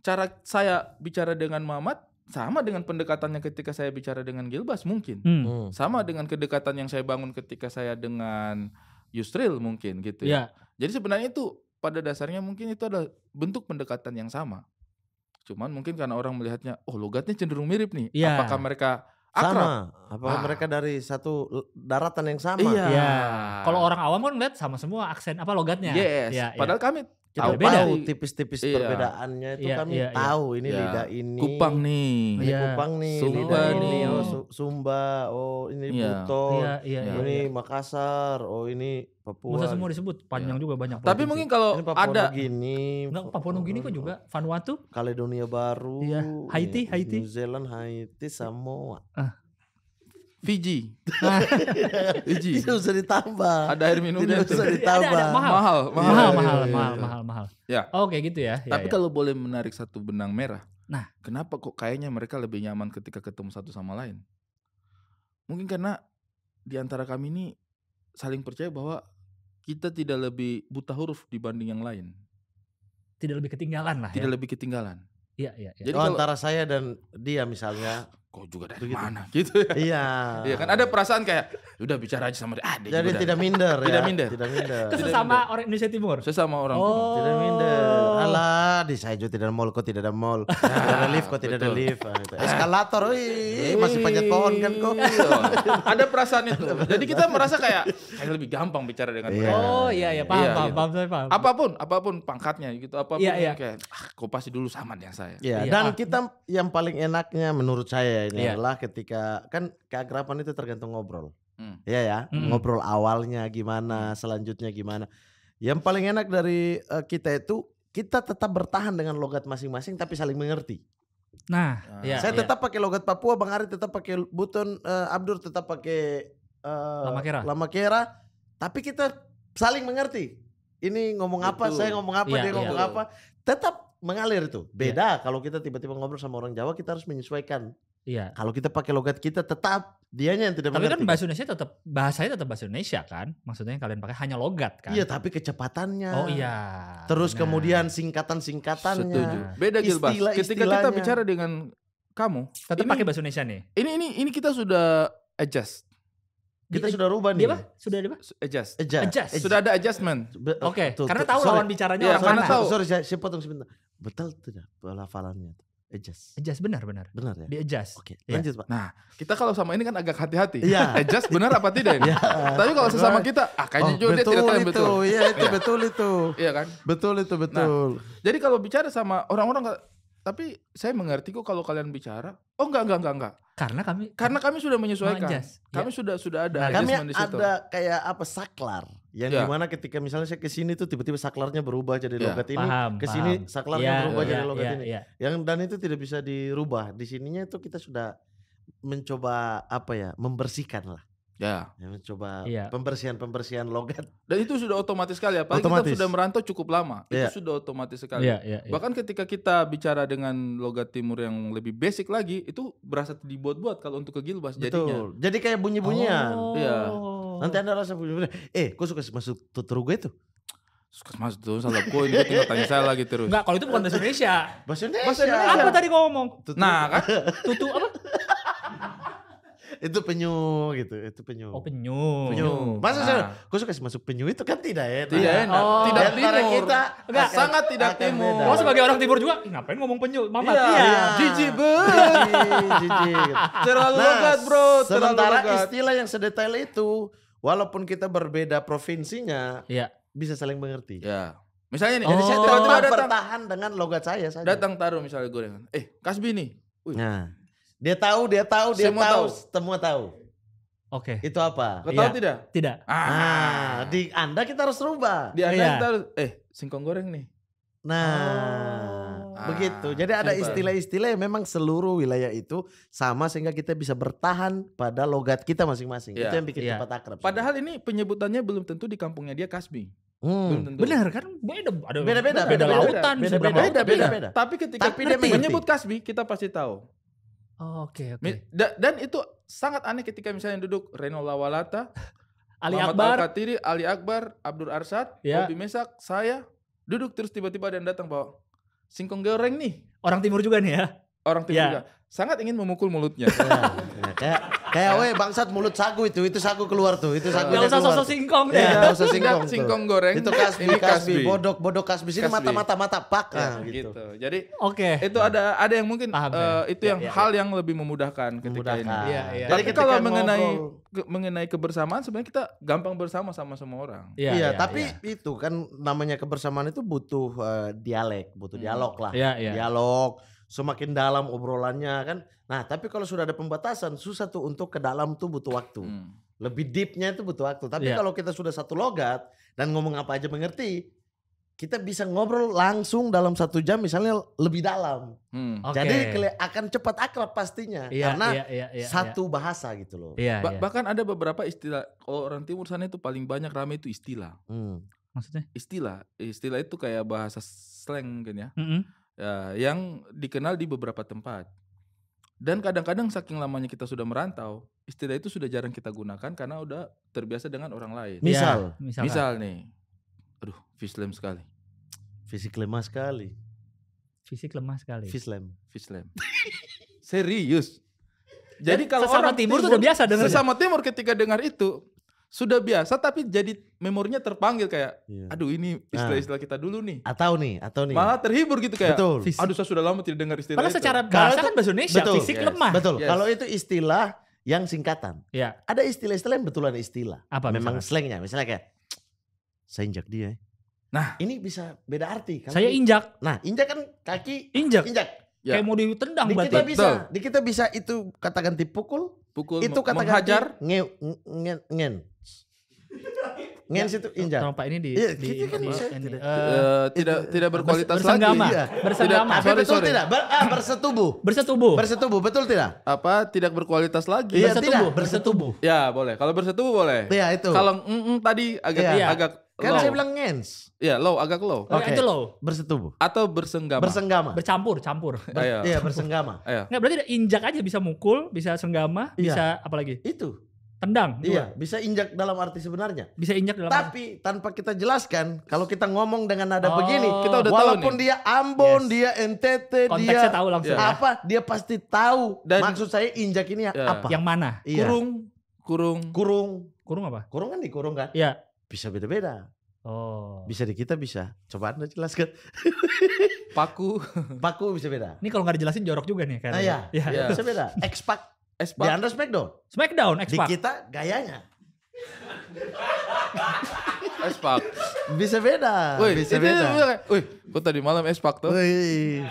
cara saya bicara dengan Mamat sama dengan pendekatannya ketika saya bicara dengan Gilbas mungkin. Hmm. Sama dengan kedekatan yang saya bangun ketika saya dengan Yusril mungkin gitu ya. Iya. Jadi sebenarnya itu pada dasarnya mungkin itu adalah bentuk pendekatan yang sama. Cuman mungkin karena orang melihatnya, oh logatnya cenderung mirip nih. Iya. Apakah mereka akrab? sama. Apakah Ah. mereka dari satu daratan yang sama? Iya. Iya. Kalau orang awam kan ngeliat sama semua aksen apa logatnya. Yes. Iya, iya. Padahal kami Kita tahu beda. tahu pasti. tipis-tipis Iya. perbedaannya itu Iya, kami iya, iya. tahu ini Iya. lidah ini. Kupang nih. Ini Iya. Kupang nih, Sumba lidah ini, nih. oh Sumba, oh ini Iya. Buton, Iya, iya, Ya. iya. ini iya. Makassar, oh ini Papua. Nggak usah semua disebut, panjang juga banyak. Tapi provinsi. mungkin kalau Ini Papua ada Nugini, Nggak, Papua Nugini kok juga, Vanuatu. Kaledonia Baru, Iya. Haiti, iya, Haiti. New Zealand, Haiti, Samoa. Fiji. Fiji. Tidak usah ditambah. Ada air minumnya. Tidak usah tuh. ditambah. Ada, mahal. Mahal, Mahal, Iya, mahal, iya, mahal, iya. mahal. Ya. Oh, kayak gitu ya. Ya, Tapi ya. kalau boleh menarik satu benang merah. Nah. Kenapa kok kayaknya mereka lebih nyaman ketika ketemu satu sama lain? Mungkin karena di antara kami ini saling percaya bahwa kita tidak lebih buta huruf dibanding yang lain. tidak lebih ketinggalan lah Tidak ya. lebih ketinggalan. Iya, iya, iya. Jadi Oh, kalau antara saya dan dia misalnya, kok juga dari Begitu. mana gitu ya. Iya. Iya kan ada perasaan kayak udah bicara aja sama dia. Dia Jadi juga tidak minder ya. Tidak minder. Tidak minder. Itu sesama orang Indonesia Timur. sesama orang timur. Tidak minder. Alah, di saya juga tidak ada mall, kok tidak ada mall. Tidak ada lift, kok tidak ada Betul. lift. Ah, gitu. Eskalator, wih, masih panjat pohon kan kok. Iya. Ada perasaan itu. Jadi kita merasa kayak lebih gampang bicara dengan Iya. mereka. Oh iya paham, Iya, paham, gitu. paham, saya paham. Apapun pangkatnya gitu, apapun Iya. kayak kok pasti dulu sama dengan saya. Ya, Iya. dan kita yang paling enaknya menurut saya ini Iya. adalah ketika kan keakraban itu tergantung ngobrol. Iya ya, Hmm. ngobrol awalnya gimana, selanjutnya gimana. Yang paling enak dari kita itu kita tetap bertahan dengan logat masing-masing tapi saling mengerti. Nah, iya. Saya tetap pakai logat Papua, Bang Ari tetap pakai Buton, Abdur tetap pakai Lamakera, tapi kita saling mengerti. Ini ngomong apa, Betul. saya ngomong apa, Iya, dia ngomong iya. apa. Tetap mengalir itu. Beda kalau kita tiba-tiba ngobrol sama orang Jawa, kita harus menyesuaikan. Iya. Kalau kita pakai logat kita tetap dianya yang tidak Tapi kan mengerti. bahasanya tetap bahasa Indonesia kan? Maksudnya yang kalian pakai hanya logat kan? Iya, tapi kecepatannya. Oh iya. Terus Benar. kemudian singkatan-singkatannya. Setuju. Beda Gilbas. Ketika kita Istilah-istilahnya. bicara dengan kamu, Tetap ini- pakai bahasa Indonesia nih. ini kita sudah adjust. Kita sudah rubah nih. Dia apa? Sudah ada apa? Adjust. Adjust. Sudah ada adjustment. Oke, Tuh, karena tuh, tahu sorry. lawan bicaranya Iya, orang karena mana. tahu. Sorry, saya potong sebentar. Betul tidak pelafalannya? Adjust. Adjust benar. Benar ya? Di adjust. Oke, Iya. lanjut Pak. Nah, kita kalau sama ini kan agak hati-hati. Iya. Adjust benar apa tidak ini? Iya. Tapi kalau sesama kita, kayaknya juga dia tidak tahu yang betul. Iya, itu betul itu. Iya kan? Betul itu betul. Jadi kalau bicara sama orang-orang, tapi saya mengerti kok kalau kalian bicara. Oh enggak. Karena Kami sudah menyesuaikan. Adjust. Kami sudah ada Kami adjustment di situ. ada kayak apa saklar yang Iya. dimana ketika misalnya saya ke sini tuh tiba-tiba saklarnya berubah jadi Iya. logat ini, paham. ke sini paham. saklarnya Iya, berubah jadi iya, logat iya, ini. iya. Yang dan itu tidak bisa dirubah. Di sininya itu kita sudah mencoba apa ya, membersihkan lah. Ya. Ya, mencoba Iya. pembersihan logat. Dan itu sudah otomatis sekali. Apalagi Otomatis. kita sudah merantau cukup lama. Iya. Itu sudah otomatis sekali. Iya. Bahkan ketika kita bicara dengan logat timur yang lebih basic lagi, itu berasa dibuat-buat kalau untuk ke Gilbas jadinya. Betul. Jadi kayak bunyi-bunyian. Oh. Iya. Nanti Anda rasa bunyi-bunyian. Kok suka masuk tuturuga itu? Suka masuk tuh salah koin, gue tinggal tanya saya lagi terus. Enggak, kalau itu bukan bahasa Indonesia. Bahasa Indonesia. Bahasa Indonesia. Apa tadi kau ngomong? Nah kan, Tutu apa? Itu penyu gitu. Itu penyu. Oh, penyu. Penyu. Masa Nah. saya, kok suka masuk penyu itu kan tidak enak. tidak enak, Oh. tidak Di antara timur. kita Enggak. Sangat tidak akan timur. beda. Oh, sebagai orang timur juga, "Ih, ngapain ngomong penyu? Mama. Iya. Jijik banget. Jijik. Terlalu logat bro, terlalu Sementara logat. istilah yang sedetail itu, walaupun kita berbeda provinsinya, Iya. bisa saling mengerti. Ya, misalnya nih, Jadi saya Oh. tiba-tiba tetap datang, bertahan dengan logat saya saja. datang taruh misalnya gue dengan, Kasbi nih. Wih, Nah, dia tahu, Semua tahu. semua tahu. Oke. Itu apa? kau tahu Iya. tidak? Tidak. Di Anda kita harus rubah. Di Anda Iya. kita harus, singkong goreng nih. Nah, Oh. begitu. Jadi ada Hebat. istilah-istilah yang memang seluruh wilayah itu sama sehingga kita bisa bertahan pada logat kita masing-masing. Iya. Itu yang bikin Iya. cepat akrab. Padahal ini penyebutannya belum tentu di kampungnya dia Kasbi. Belum tentu. Benar kan? Beda. Ada Beda-beda, beda beda-beda. lautan, Beda-beda. seberang lautan. Beda-beda. Tapi ketika Tapi dia ngerti. mengerti. menyebut Kasbi, kita pasti tahu. Oh, oke. Dan itu sangat aneh ketika misalnya duduk Reno Lawalata, Ali Muhammad Akbar. Al-Katiri, Ali Akbar, Abdur Arsyad, Ya. Robi Mesak, saya duduk terus tiba-tiba ada yang datang bawa singkong goreng nih. Orang timur juga nih ya. Orang timur Ya. juga sangat ingin memukul mulutnya. Kayak weh bangsat mulut sagu itu sagu keluar tuh. Itu sagu Enggak usah sosok singkong deh. Iya, nggak usah singkong. tuh. Singkong goreng. Itu kasbi, ini kasbi, bodok kasbi. Sini Kasbi. mata pak. Ya, Nah, gitu. gitu. Jadi Oke. itu ada yang mungkin Paham saya. itu yang Ya, ya, hal yang lebih memudahkan ketika ini. Memudahkan. Iya, iya. Tapi Jadi kalau ketika mengenai kebersamaan sebenarnya kita gampang bersama sama semua orang. Iya, tapi itu kan namanya kebersamaan itu butuh dialek, butuh dialog lah. Iya, iya. Dialog, semakin dalam obrolannya kan. Nah, tapi kalau sudah ada pembatasan, susah tuh untuk ke dalam tuh butuh waktu. Lebih deepnya itu butuh waktu. Tapi Iya. kalau kita sudah satu logat dan ngomong apa aja mengerti, kita bisa ngobrol langsung dalam 1 jam misalnya lebih dalam. Oke. Jadi akan cepat akrab pastinya Iya, karena iya, satu bahasa gitu loh. Iya, iya. Bahkan ada beberapa istilah, kalau orang timur sana itu paling banyak rame itu istilah. Maksudnya? Istilah itu kayak bahasa slang mungkin ya. Mm-mm. Ya, yang dikenal di beberapa tempat. Dan kadang-kadang saking lamanya kita sudah merantau, istilah itu sudah jarang kita gunakan karena udah terbiasa dengan orang lain. Misal, Ya, misalkan. Misal nih, aduh, Fislam sekali. fisik lemah sekali. Fisik lemah sekali. Fislam. Fislam. Serius. Jadi kalau sesama orang timur tuh udah biasa dengar. Sesama timur ketika dengar itu sudah biasa, tapi jadi memorinya terpanggil kayak, Iya. aduh ini istilah-istilah kita dulu nih. Atau nih. Malah terhibur gitu kayak, Betul. aduh saya sudah lama tidak dengar istilah Padahal itu. secara Kalau bahasa itu- kan bahasa Indonesia, betul, fisik yes. lemah. Betul. Yes. Kalau itu istilah yang singkatan. Ya. Ada istilah-istilah yang betulan istilah. Apa Memang misalkan? slangnya. Misalnya kayak, saya injak dia. Nah. Ini bisa beda arti. Kalau Saya injak, Nah, injak kan kaki. Injak. Ya. kayak mau ditendang Di berarti. kita bisa. Di kita bisa itu kata ganti pukul. Pukul, Itu kata menghajar. ganti ngen. Ngens itu injak. Tolong Pak ini di, Iya, di, kita kan di- bisa ini, tidak berkualitas bersenggama. lagi. Iya. Bersenggama. Tapi Sorry, betul sorry. tidak? Bersetubuh. Bersetubuh. Bersetubuh, betul tidak? Apa tidak berkualitas lagi? Iya, Bersetubuh. tidak. Bersetubuh. Ya boleh. Kalau bersetubuh boleh. Iya, itu. Kalau tadi agak Iya. agak Kan low. saya bilang ngens. Iya low, agak low. Oh, Oke. itu loh. Bersetubuh. Atau bersenggama. Bersenggama. Campur. Ayo. Iya, bersenggama. Ayo. Nggak berarti injak aja bisa mukul, bisa senggama, Iya. bisa apa lagi? Itu. Tendang. Iya, bisa injak dalam arti sebenarnya. Bisa injak dalam. Tapi tanpa kita jelaskan, kalau kita ngomong dengan nada Oh. begini, Kita udah tahu walaupun nih. dia Ambon, Yes. dia NTT, konteksnya dia tahu langsung. Iya. Ya. apa, dia pasti tahu. Dan- Maksud saya injak ini Iya. apa? Yang mana? Iya. Kurung. Kurung apa? Kurung kan dikurung kan? Iya. Bisa beda-beda. Oh. Bisa di kita bisa. Coba Anda jelaskan. Paku. Paku bisa beda. Ini kalau nggak dijelasin jorok juga nih kan. Ah, iya. Iya. Bisa beda. X-Pac. Di Espak. Anda Smackdown. Smackdown, Di X-Pac. kita gayanya. Espak. Bisa beda. Wih, Bisa itu beda. Wih, kok tadi malam espak tuh? Wih.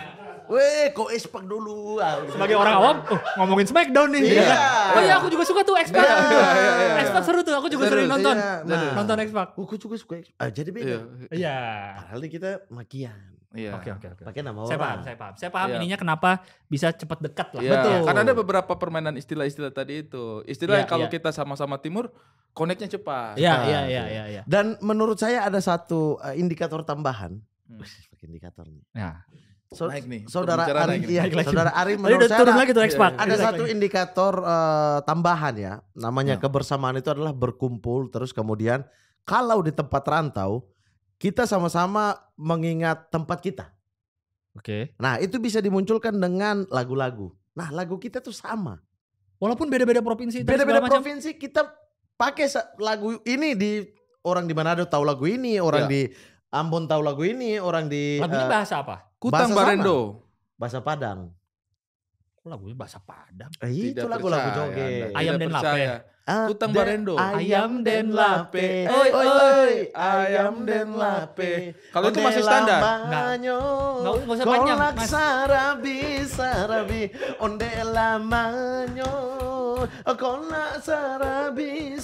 Wih, kok X-Pac dulu. Ah, Sebagai orang awam, ngomongin Smackdown nih. Iya. ya kan? Oh iya, aku juga suka tuh X-Pac. X-Pac seru tuh, aku juga Seru, sering nonton. iya. Nah. Nonton X-Pac. Aku juga suka X-Pac. Jadi beda. Iya. Iya. Padahal nih kita makian. Iya. Oke. Pakai nama Saya orang. paham. Saya paham Iya. ininya kenapa bisa cepat dekat lah. Iya, Betul. Karena ada beberapa permainan istilah-istilah tadi itu. Istilah Iya, yang kalau iya. kita sama-sama timur, connect-nya cepat. Iya. Dan menurut saya ada satu indikator tambahan. Hmm. Pakai indikator nih. Nah, Naik nih, Saudara pembicaraan Ari, naik nih. iya, Naik lagi. saudara Ari tadi menurut udah saya turun ada, lagi tuh X-Pac. ada satu indikator tambahan ya. Namanya Ya. kebersamaan itu adalah berkumpul terus kemudian kalau di tempat rantau kita sama-sama mengingat tempat kita. Oke. Nah, itu bisa dimunculkan dengan lagu-lagu. Nah, lagu kita tuh sama. Walaupun beda-beda provinsi. tadi Beda-beda segala macam. provinsi kita pakai lagu ini di orang di Manado tahu lagu ini, orang Ya. di Ambon tahu lagu ini, orang di Lagunya bahasa apa? Kutang bahasa sama. Barendo. bahasa Padang. Kok lagunya bahasa Padang? Itu lagu-lagu percaya joget. Anda, Ayam tidak dan percaya. Ah, Kutang den- Barendo. Ayam den lape. Oi, Oi, oi. oi. Ayam den lape. Kalau itu masih standar. Nggak usah panjang, Kolak Mas. sarabi. Onde lamanyo. Kolak sarabi.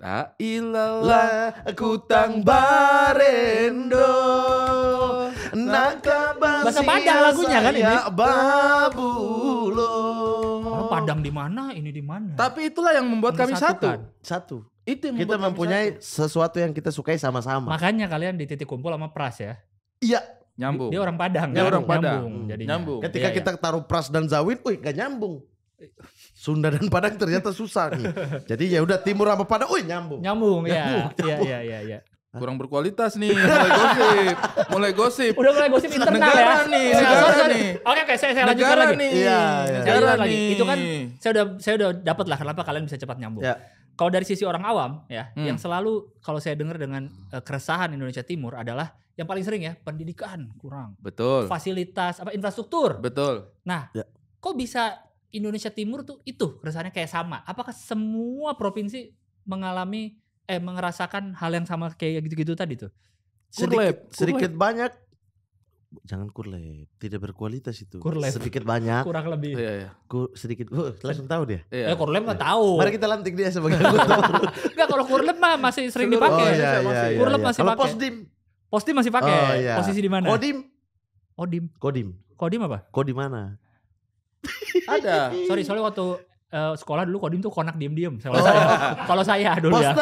Tak ilallah Lah kutang barendo. Bahasa Padang lagunya kan ini? Babulo. Orang Padang di mana? Ini di mana? Tapi itulah yang membuat kami satu. Mempersatukan. Satu. Itu yang Kita membuat kami mempunyai satu. sesuatu yang kita sukai sama-sama. Makanya kalian di titik kumpul sama Pras ya. Iya. Nyambung. Dia orang Padang. Dia kan? orang Padang. Nyambung jadinya. Nyambung. Ketika Iya, kita taruh Pras dan Zawin, gak nyambung. Sunda dan Padang ternyata susah nih. Jadi ya udah Timur sama Padang, nyambung. Nyambung ya. Nyambung. Iya. Kurang berkualitas nih. Mulai gosip. Udah mulai gosip internal Negara ya. nih, Sorry, negara sorry. nih. Oke, saya lanjutkan Negara lagi. nih. Iya, iya. Saya Negara lanjutkan lagi. nih. Itu kan saya udah dapat lah kenapa kalian bisa cepat nyambung. Ya. Kalau dari sisi orang awam ya, Hmm. yang selalu kalau saya dengar dengan keresahan Indonesia Timur adalah yang paling sering ya pendidikan kurang, Betul. fasilitas infrastruktur. Betul. Nah, Ya. kok bisa Indonesia Timur tuh itu keresahannya kayak sama? Apakah semua provinsi mengalami merasakan hal yang sama kayak gitu-gitu tadi tuh? Sedikit banyak. Jangan kurlep, tidak berkualitas itu. Kurlep. Sedikit banyak. Kurang lebih. Iya. Sedikit. Langsung tahu dia. Iya. Kurlep mah tahu. Mari kita lantik dia sebagai anggota. Enggak, kalau kurlep mah masih sering Seluruh- dipakai. iya. Kurlep masih Kalau pakai. Posdim. Postim masih pakai. Oh, iya. Posisi di mana? Kodim. Kodim apa? Kodim mana? Ada. Sorry, soalnya waktu sekolah dulu Kodim tuh konak diem-diem. Oh. Kalau saya dulu ya.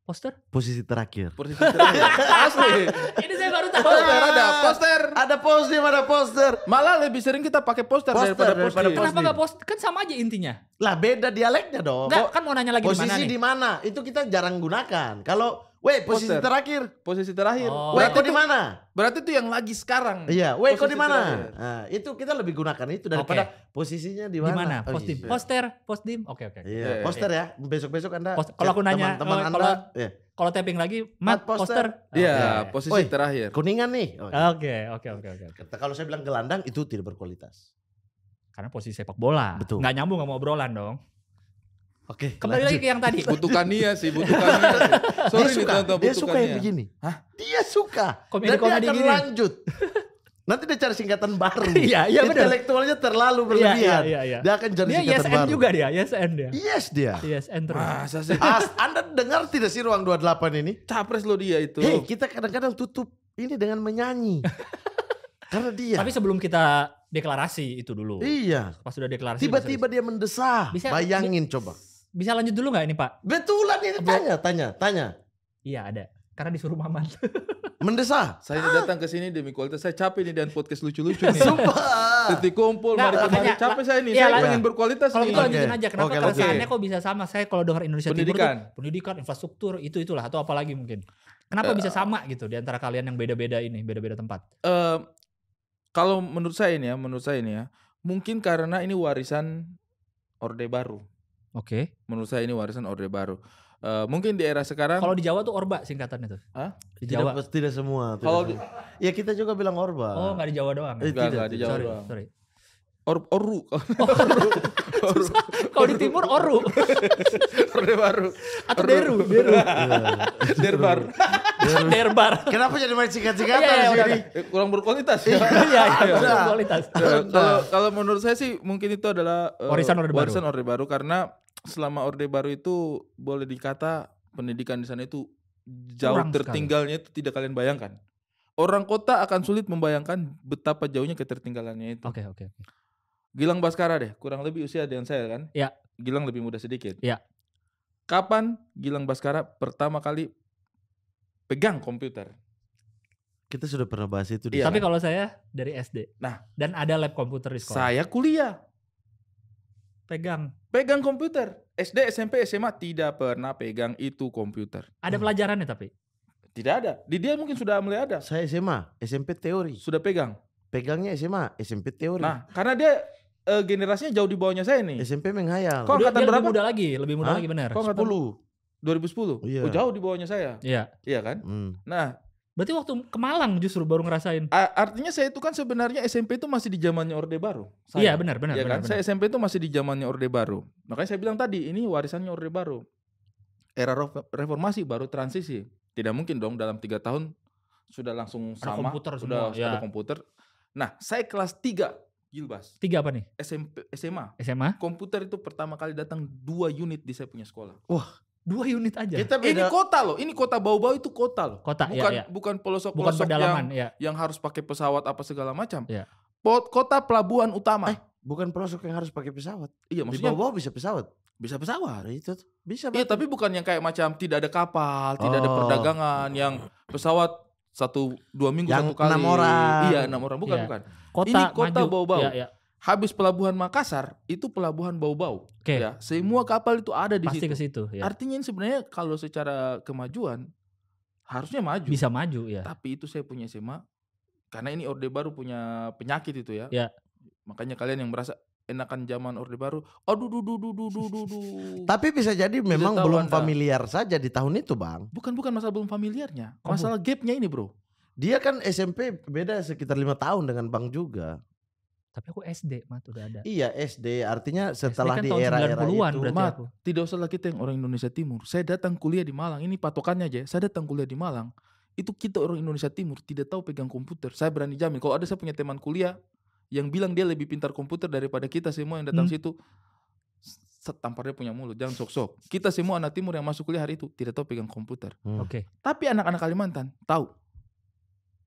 Poster? Posisi terakhir. Posisi terakhir. Asli. Ini saya baru tahu. Poster ada. Poster. Ada Posdim, ada poster. Malah lebih sering kita pakai poster daripada daripada posting. Kenapa nggak poster? Kan sama aja intinya. Lah beda dialeknya dong. Enggak, kan mau nanya lagi di mana Posisi nih? di mana? Itu kita jarang gunakan. Kalau Weh, posisi Poster. terakhir. Posisi terakhir. Oh. Weh, Berarti kau di itu- mana? Berarti itu yang lagi sekarang. Iya, weh, kau di Posisi mana? terakhir. Nah, itu kita lebih gunakan itu daripada posisinya di Di mana. mana? Oh, Postim. iya. Postim. Oke. Iya, Iya, poster ya. Besok-besok Anda. Kalau aku nanya, teman-teman Anda, kalau ya. kalau tapping lagi, Mat, Mat poster. Iya, Oke. posisi Woi. terakhir. Kuningan nih. Oh, Oke. Kalau saya bilang gelandang itu tidak berkualitas. Karena posisi sepak bola. Betul. Nggak nyambung sama obrolan dong. Oke, Kembali lagi ke yang tadi. Butuhkan Nia sih, butuhkan Nia sih. Sorry nih teman-teman, dia butuhkan suka yang Nia. begini. Hah? Dia suka. Komedi-komedi Dan dia akan gini. lanjut. Nanti dia cari singkatan baru. Iya, benar. Intelektualnya terlalu berlebihan. Iya. Dia akan cari Dia singkatan YSN baru. juga dia, YSN dia. Yes dia. YSN terus. Masa sih? Anda dengar tidak sih Ruang 28 ini? Capres lo dia itu. Hei, kita kadang-kadang tutup ini dengan menyanyi. Karena dia. Tapi sebelum kita deklarasi itu dulu. Iya. Pas sudah deklarasi. Tiba-tiba dia mendesah. Bisa- Bayangin coba. Bisa lanjut dulu nggak ini Pak? Betulan ini tanya. Iya ada. Karena disuruh Maman. Mendesah. Saya ini datang ke sini demi kualitas. Saya capek nih dan podcast lucu-lucu nih. Sumpah. Titik kumpul, Nggak, mari kemari. makanya- Capek saya nih. iya, Saya lah. ingin berkualitas Kalau nih. gitu lanjutin aja. Kenapa Oke, keresahannya kok bisa sama? Saya kalau dengar Indonesia Pendidikan. Timur tuh pendidikan, infrastruktur, itulah atau apa lagi mungkin. Kenapa bisa sama gitu di antara kalian yang beda-beda ini, beda-beda tempat? Kalau menurut saya ini ya, mungkin karena ini warisan Orde Baru. Oke. Menurut saya ini warisan Orde Baru. Mungkin di era sekarang. Kalau di Jawa tuh Orba singkatannya tuh. Hah? Di Jawa. Tidak semua. Kalau di- Ya kita juga bilang Orba. Oh nggak di Jawa doang. Eh, Ya? Enggak, di Jawa Sorry, doang. sorry. Oru. Kalau di Timur Oru Orde Baru. atau Deru. Derbar. Derbar. Kenapa jadi main singkat-singkatan Iya, di udah, sini? Kurang berkualitas ya. Iya, Udah. kualitas. Kalau menurut saya sih mungkin itu adalah Warisan Orde Baru. warisan Orde Baru karena selama Orde Baru itu boleh dikata pendidikan di sana itu jauh Kurang tertinggalnya itu tidak kalian bayangkan. Orang kota akan sulit membayangkan betapa jauhnya ketertinggalannya itu. Oke. Gilang Baskara deh, kurang lebih usia dengan saya kan? Iya. Gilang lebih muda sedikit. Iya. Kapan Gilang Baskara pertama kali pegang komputer? Kita sudah pernah bahas itu di Iya. Tapi kalau saya dari SD. Nah. Dan ada lab komputer di sekolah. Saya kuliah Pegang. pegang komputer. SD, SMP, SMA tidak pernah pegang itu komputer. Ada pelajarannya tapi. Tidak ada. Di dia mungkin sudah mulai ada. Saya SMA, SMP teori. Sudah pegang. Pegangnya SMA, SMP teori. Nah, karena dia generasinya jauh di bawahnya saya nih. SMP menghayal. Kok angkatan Dia berapa? lebih muda Hah? lagi benar. Kok angkatan 10. 2010. Iya. Oh, jauh di bawahnya saya. Iya. Iya kan? Nah, Berarti waktu ke Malang justru baru ngerasain. artinya saya itu kan sebenarnya SMP itu masih di zamannya Orde Baru. Iya benar. Iya kan? benar. Saya SMP itu masih di zamannya Orde Baru. Makanya saya bilang tadi, ini warisannya Orde Baru. Era reformasi baru transisi. Tidak mungkin dong dalam 3 tahun sudah langsung Ada sama, komputer sudah semua, ya. ada komputer. Nah, saya kelas 3 Gilbas, 3 apa nih? SMA. SMA? Komputer itu pertama kali datang 2 unit di saya punya sekolah. 2 unit aja. Kita Ini beda. kota loh, ini kota bau-bau itu kota loh. Kota, bukan iya. bukan Bukan pelosok-pelosok pedalaman, ya. yang harus pakai pesawat apa segala macam. Iya. Kota pelabuhan utama. Bukan pelosok yang harus pakai pesawat. Iya, Di maksudnya bawah bisa pesawat. bisa pesawat. Nah, itu tuh. Bisa. Iya, Bang. tapi bukan yang kayak macam tidak ada kapal, tidak ada Oh. perdagangan, yang pesawat 1-2 minggu Yang satu kali. 6 orang. Iya, 6 orang, bukan Iya. bukan. Kota Ini kota maju. bau-bau. Iya. Habis pelabuhan Makassar, itu pelabuhan bau-bau. Oke. Ya, semua kapal itu ada di Pasti situ. ke situ, ya. Artinya ini sebenarnya kalau secara kemajuan harusnya maju. Bisa maju ya. Tapi itu saya punya SMA karena ini Orde Baru punya penyakit itu ya. Ya. Makanya kalian yang merasa enakan zaman Orde Baru, aduh Tapi bisa jadi memang tahu belum Anda. familiar saja di tahun itu, Bang. bukan masalah belum familiarnya, Oh, masalah gapnya ini bro. Dia kan SMP beda sekitar 5 tahun dengan Bang juga. Tapi aku SD, Mat, udah ada. Iya, SD. Artinya setelah kan di tahun era-era 90-an itu. berarti Mat, aku. tidak usah lagi kita yang orang Indonesia Timur. Saya datang kuliah di Malang, ini patokannya aja. Saya datang kuliah di Malang, itu kita orang Indonesia Timur tidak tahu pegang komputer. Saya berani jamin, kalau ada saya punya teman kuliah yang bilang dia lebih pintar komputer daripada kita semua yang datang situ, tampar dia punya mulut, jangan sok-sok. Kita semua anak Timur yang masuk kuliah hari itu tidak tahu pegang komputer. Oke. Tapi anak-anak Kalimantan tahu.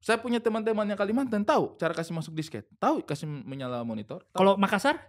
Saya punya teman-teman yang Kalimantan tahu cara kasih masuk disket, tahu kasih menyala monitor. Tahu. Kalau Makassar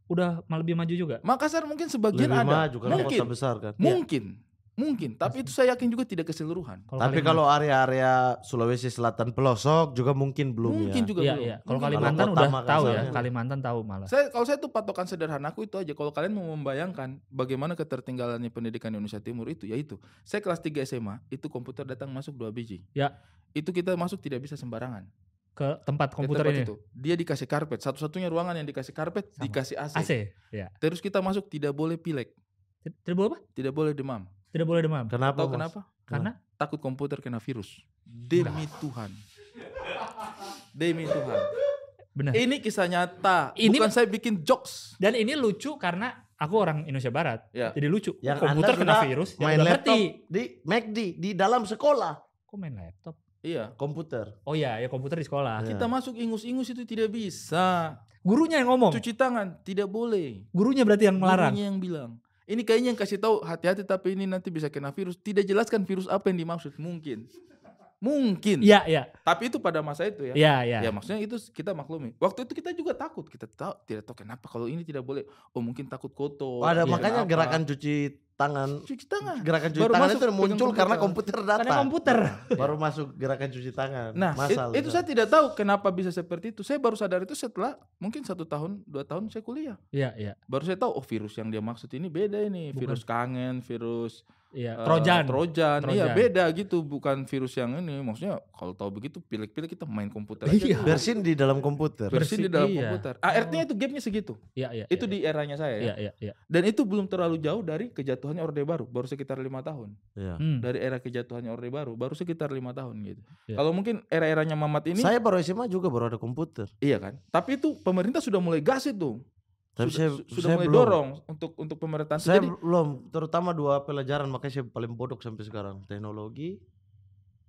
udah lebih maju juga. Makassar mungkin sebagian Lebih ada, maju karena mungkin, kota besar kan. mungkin. Mungkin, tapi itu saya yakin juga tidak keseluruhan. Tapi kalau area-area Sulawesi Selatan pelosok juga mungkin belum Mungkin ya. juga Iya, belum. iya. Kalau Mungkin Kalimantan Kalau udah kota tahu ya. Makassar. Kalimantan tahu malah. Kalau saya tuh patokan sederhana aku itu aja. Kalau kalian mau membayangkan bagaimana ketertinggalannya pendidikan Indonesia Timur itu, yaitu saya kelas 3 SMA itu komputer datang masuk 2 biji. Ya. Itu kita masuk tidak bisa sembarangan. Ke tempat Ke komputer tempat ini. itu. Dia dikasih karpet. Satu-satunya ruangan yang dikasih karpet Sama. dikasih AC. AC. Ya. Terus kita masuk tidak boleh pilek, Tidak boleh apa? tidak boleh demam. Tidak boleh demam. Kenapa? Tahu Mas? kenapa? Karena Takut komputer kena virus. Demi Tuhan. Demi Tuhan. benar. Ini kisah nyata. Ini- Bukan saya bikin jokes. Dan ini lucu karena aku orang Indonesia Barat. Ya. Jadi lucu. Yang Komputer Anda kena sudah virus. main Yang udah laptop ngerti. di McD di dalam sekolah Kok main laptop? Iya. komputer. Oh iya, ya komputer di sekolah. Ya. Kita masuk ingus-ingus itu tidak bisa. Gurunya yang ngomong. Cuci tangan tidak boleh. Gurunya berarti yang melarang. Gurunya yang bilang. Ini kayaknya yang kasih tahu hati-hati tapi ini nanti bisa kena virus. Tidak jelaskan virus apa yang dimaksud. Mungkin. Iya, iya. Tapi itu pada masa itu ya. Iya, iya. Ya maksudnya itu kita maklumi. Waktu itu kita juga takut. Kita tidak tahu kenapa kalau ini tidak boleh. Oh mungkin takut kotor. Ada Iya, makanya kenapa. gerakan cuci tangan. Cuci tangan. Gerakan cuci Baru tangan masuk itu pegang muncul komputer. karena komputer Karena datang. komputer. Baru masuk gerakan cuci tangan. Nah, Masal itu saya tidak tahu kenapa bisa seperti itu. Saya baru sadar itu setelah mungkin 1 tahun, 2 tahun saya kuliah. Iya, iya. Baru saya tahu, oh virus yang dia maksud ini beda ini. Bukan. Virus kangen, virus Iya, Trojan. Trojan. Iya Trojan. beda gitu. Bukan virus yang ini. Maksudnya kalau tahu begitu pilek-pilek kita main komputer aja. Iya. Bersin di dalam komputer. Bersin di Bersih, dalam iya. komputer. ART-nya itu gapnya segitu. Iya, iya. Itu iya, di eranya saya ya. Iya, iya, iya. Dan itu belum terlalu jauh dari kejatuhannya Orde Baru. Baru sekitar 5 tahun. Ya. Dari era kejatuhannya Orde Baru. Baru sekitar 5 tahun gitu. Iya. Kalau mungkin era-eranya Mamat ini. Saya baru SMA juga baru ada komputer. Iya kan. Tapi itu pemerintah sudah mulai gas itu. Tapi sudah saya mulai belum. dorong untuk pemerintahan. Saya Jadi belum, terutama 2 pelajaran makanya saya paling bodoh sampai sekarang, teknologi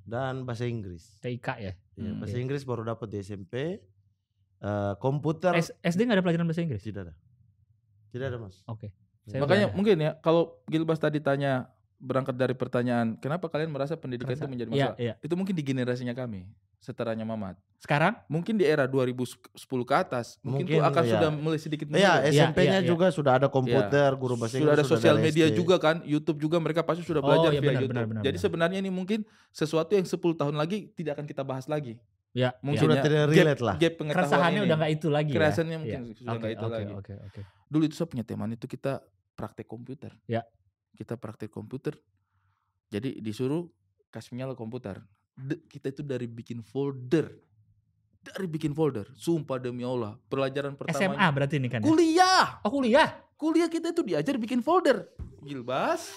dan bahasa Inggris. TIK ya. Ya, bahasa Iya. Inggris baru dapat di SMP. Komputer SD nggak ada pelajaran bahasa Inggris? tidak ada. Tidak ada, Mas. Oke. Ya. Saya makanya udah- mungkin ya kalau Gilbas tadi tanya berangkat dari pertanyaan kenapa kalian merasa pendidikan itu Kerasa. menjadi Iya, masalah? iya. Itu mungkin di generasinya kami, setaranya Mamat. Sekarang? Mungkin di era 2010 ke atas, mungkin itu Mungkin, akan ya. sudah mulai sedikit Iya, menurun. SMP-nya iya. juga sudah ada komputer, guru bahasa Sudah Inggris ada sosial dari media SD. juga kan, YouTube juga mereka pasti sudah Oh, belajar iya, via benar, YouTube. benar, Jadi benar. sebenarnya ini mungkin sesuatu yang 10 tahun lagi tidak akan kita bahas lagi. Ya. Mungkin Sudah ya, tidak gap- relate lah. Gap pengetahuan Keresahannya ini. udah nggak itu lagi ya. Keresahannya mungkin Iya. sudah nggak itu lagi. Oke. Dulu itu saya punya teman itu kita praktek komputer. Ya. Kita praktek komputer. Jadi disuruh kasih nyala komputer. Kita itu dari bikin folder. Sumpah demi Allah. Pelajaran pertama. SMA berarti ini kan ya? Kuliah. Oh kuliah? Kuliah kita itu diajar bikin folder. Gilbas.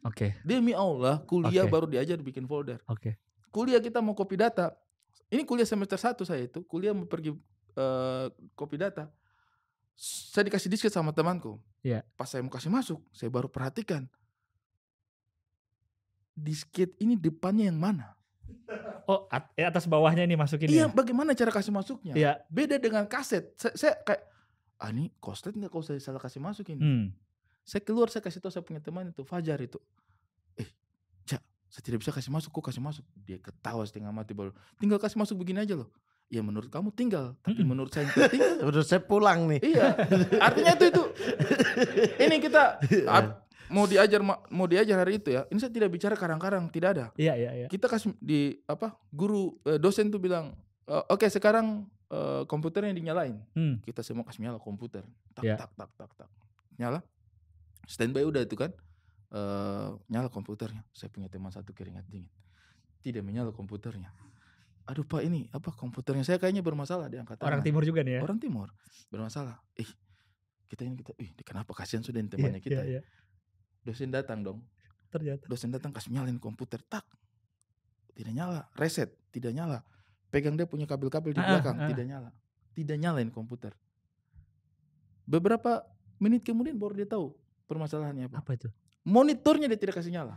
Oke. Demi Allah. Kuliah Oke. baru diajar bikin folder. Oke. Kuliah kita mau copy data. Ini kuliah semester 1 saya itu. Kuliah mau pergi copy data. Saya dikasih disket sama temanku. Iya. Pas saya mau kasih masuk, saya baru perhatikan. Disket ini depannya yang mana? Oh atas bawahnya nih masukin Iya, ya? bagaimana cara kasih masuknya? Iya. Beda dengan kaset. Saya kayak, ini koslet nggak kalau saya salah kasih masuk ini? Saya keluar, saya kasih tahu saya punya teman itu, Fajar itu. Cak, saya tidak bisa kasih masuk, kok kasih masuk? Dia ketawa setengah mati baru. Tinggal kasih masuk begini aja loh. Ya menurut kamu tinggal, tapi menurut saya tidak tinggal. Udah saya pulang nih. Iya, artinya itu. Ini kita mau diajar hari itu ya. Ini saya tidak bicara karang-karang, tidak ada. Iya. Kita kasih di guru dosen tuh bilang, oke sekarang komputernya dinyalain. Kita semua kasih nyala komputer. Tak Ya. tak. Nyala. Standby udah itu kan. Nyala komputernya. Saya punya teman satu keringat dingin. Tidak menyala komputernya. Aduh Pak, ini komputernya saya kayaknya bermasalah di angkatan. Orang timur juga nih ya? Orang timur bermasalah. Kita kenapa kasihan sudah temannya kita. Iya. Dosen datang dong. Ternyata. Dosen datang kasih nyalain komputer, tak. Tidak nyala, reset, tidak nyala. Pegang dia punya kabel-kabel di belakang, tidak nyala. Tidak nyalain komputer. Beberapa menit kemudian baru dia tahu permasalahannya apa. Apa itu? Monitornya dia tidak kasih nyala.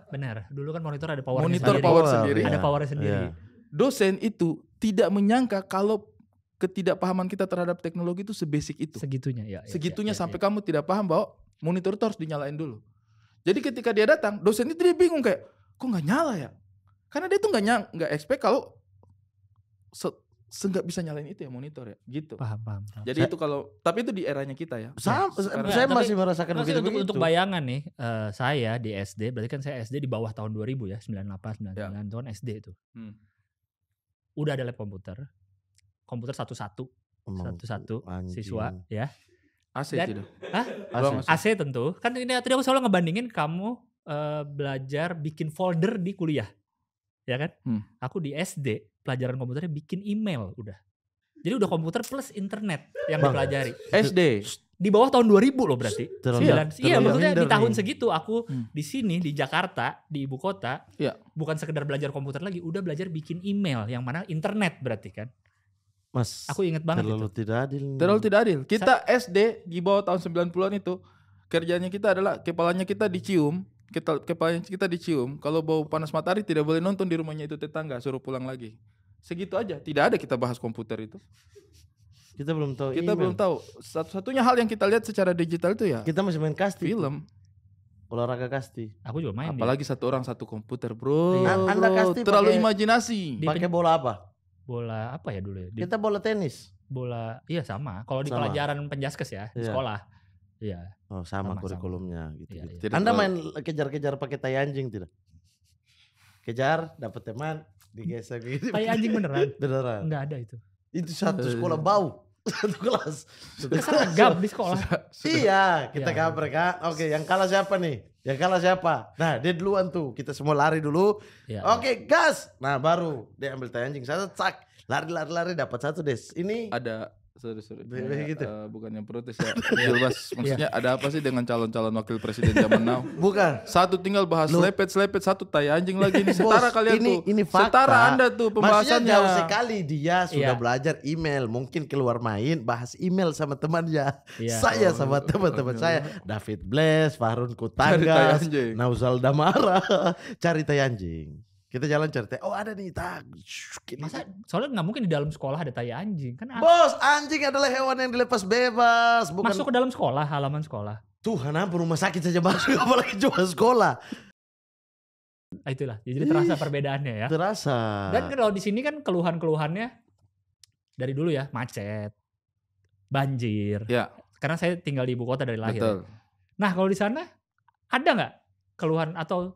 Benar. Dulu kan monitor ada powernya Monitor sendiri. power sendiri. Ada Ya. powernya sendiri. Ya. Dosen itu tidak menyangka kalau ketidakpahaman kita terhadap teknologi itu sebasic itu. Segitunya ya. Segitunya sampai kamu tidak paham bahwa monitor itu harus dinyalain dulu. Jadi ketika dia datang, dosen itu dia bingung kayak, kok nggak nyala ya? Karena dia tuh nggak expect kalau nggak bisa nyalain itu ya monitor ya, gitu. Paham. Jadi itu kalau, tapi itu di eranya kita ya. Saya Tapi- masih merasakan Maksudnya begitu. untuk bayangan nih, saya di SD, berarti kan saya SD di bawah tahun 2000 ya, 98, 99 Ya. itu kan SD itu. Hmm. Udah ada lab komputer satu-satu siswa ya. AC Dan- tidak. Hah? Ruang AC. AC tentu. Kan ini tadi aku selalu ngebandingin kamu belajar bikin folder di kuliah. Ya kan? Aku di SD pelajaran komputernya bikin email udah. Jadi udah komputer plus internet yang Bang. dipelajari. SD. Di bawah tahun 2000 loh berarti. Terlalu- Iya terlalu maksudnya di minder tahun nih. segitu aku di sini di Jakarta, di ibu kota. Iya. Bukan sekedar belajar komputer lagi, udah belajar bikin email yang mana internet berarti kan. Mas, Aku inget banget terlalu itu. tidak adil. Terlalu tidak adil. Kita SD di bawah tahun 90-an itu kerjanya kita adalah kepalanya kita dicium, kepalanya kita dicium. Kalau bau panas matahari tidak boleh nonton di rumahnya itu tetangga, suruh pulang lagi. Segitu aja. Tidak ada kita bahas komputer itu. Kita belum tahu. Kita belum tahu. Satu-satunya hal yang kita lihat secara digital itu ya Kita masih main kasti. film. Olahraga kasti. Aku juga main. Apalagi satu orang satu komputer, bro. Iya. Anda kasti terlalu pakai- imajinasi. Pakai bola apa? Bola apa ya dulu ya? Kita bola tenis. Bola iya sama. Kalau di Sama. pelajaran penjaskes ya, di Iya. sekolah. Iya. Oh, sama Sama. kurikulumnya gitu. Iya, iya. Jadi Anda kalau- main kejar-kejar pakai tai anjing tidak? Kejar, dapat teman, digesek gitu. Tai anjing beneran? Beneran. Enggak ada itu. Itu satu sekolah bau. Satu kelas. Seragam di sekolah. Iya, kita Iya. kabar kan. Oke, yang kalah siapa nih? Yang kalah siapa? Nah, dia duluan tuh. Kita semua lari dulu. Iya. Oke, gas. Nah, baru dia ambil tai anjing. Satu cak. Lari dapat satu des. Ini ada sorry Gitu. bukannya protes ya. Bebas. Maksudnya ada apa sih dengan calon-calon wakil presiden zaman now? bukan. Satu tinggal bahas Lu- lepet, satu tai anjing lagi nih. Bos, Setara kalian tuh. ini fakta. Setara Anda tuh Maksudnya pembahasannya. jauh sekali dia sudah Iya. belajar email, mungkin keluar main bahas email sama temannya. Iya. Saya sama teman-teman saya, David Bless, Fahrun Cari tai Kutanggas, anjing. Nauzal Damara, cari tai anjing. Kita jalan cari tai. Oh, ada nih tak. Masa soalnya nggak mungkin di dalam sekolah ada tai anjing kan Bos, anjing adalah hewan yang dilepas bebas, bukan masuk ke dalam sekolah, halaman sekolah. Tuhan ampun, rumah sakit saja masuk apalagi cuma sekolah. Ah, itulah. Jadi terasa perbedaannya ya. Terasa. Dan kalau di sini kan keluhan-keluhannya dari dulu ya, macet, banjir. Ya, Karena saya tinggal di ibu kota dari lahir. betul. Nah, kalau di sana ada nggak keluhan atau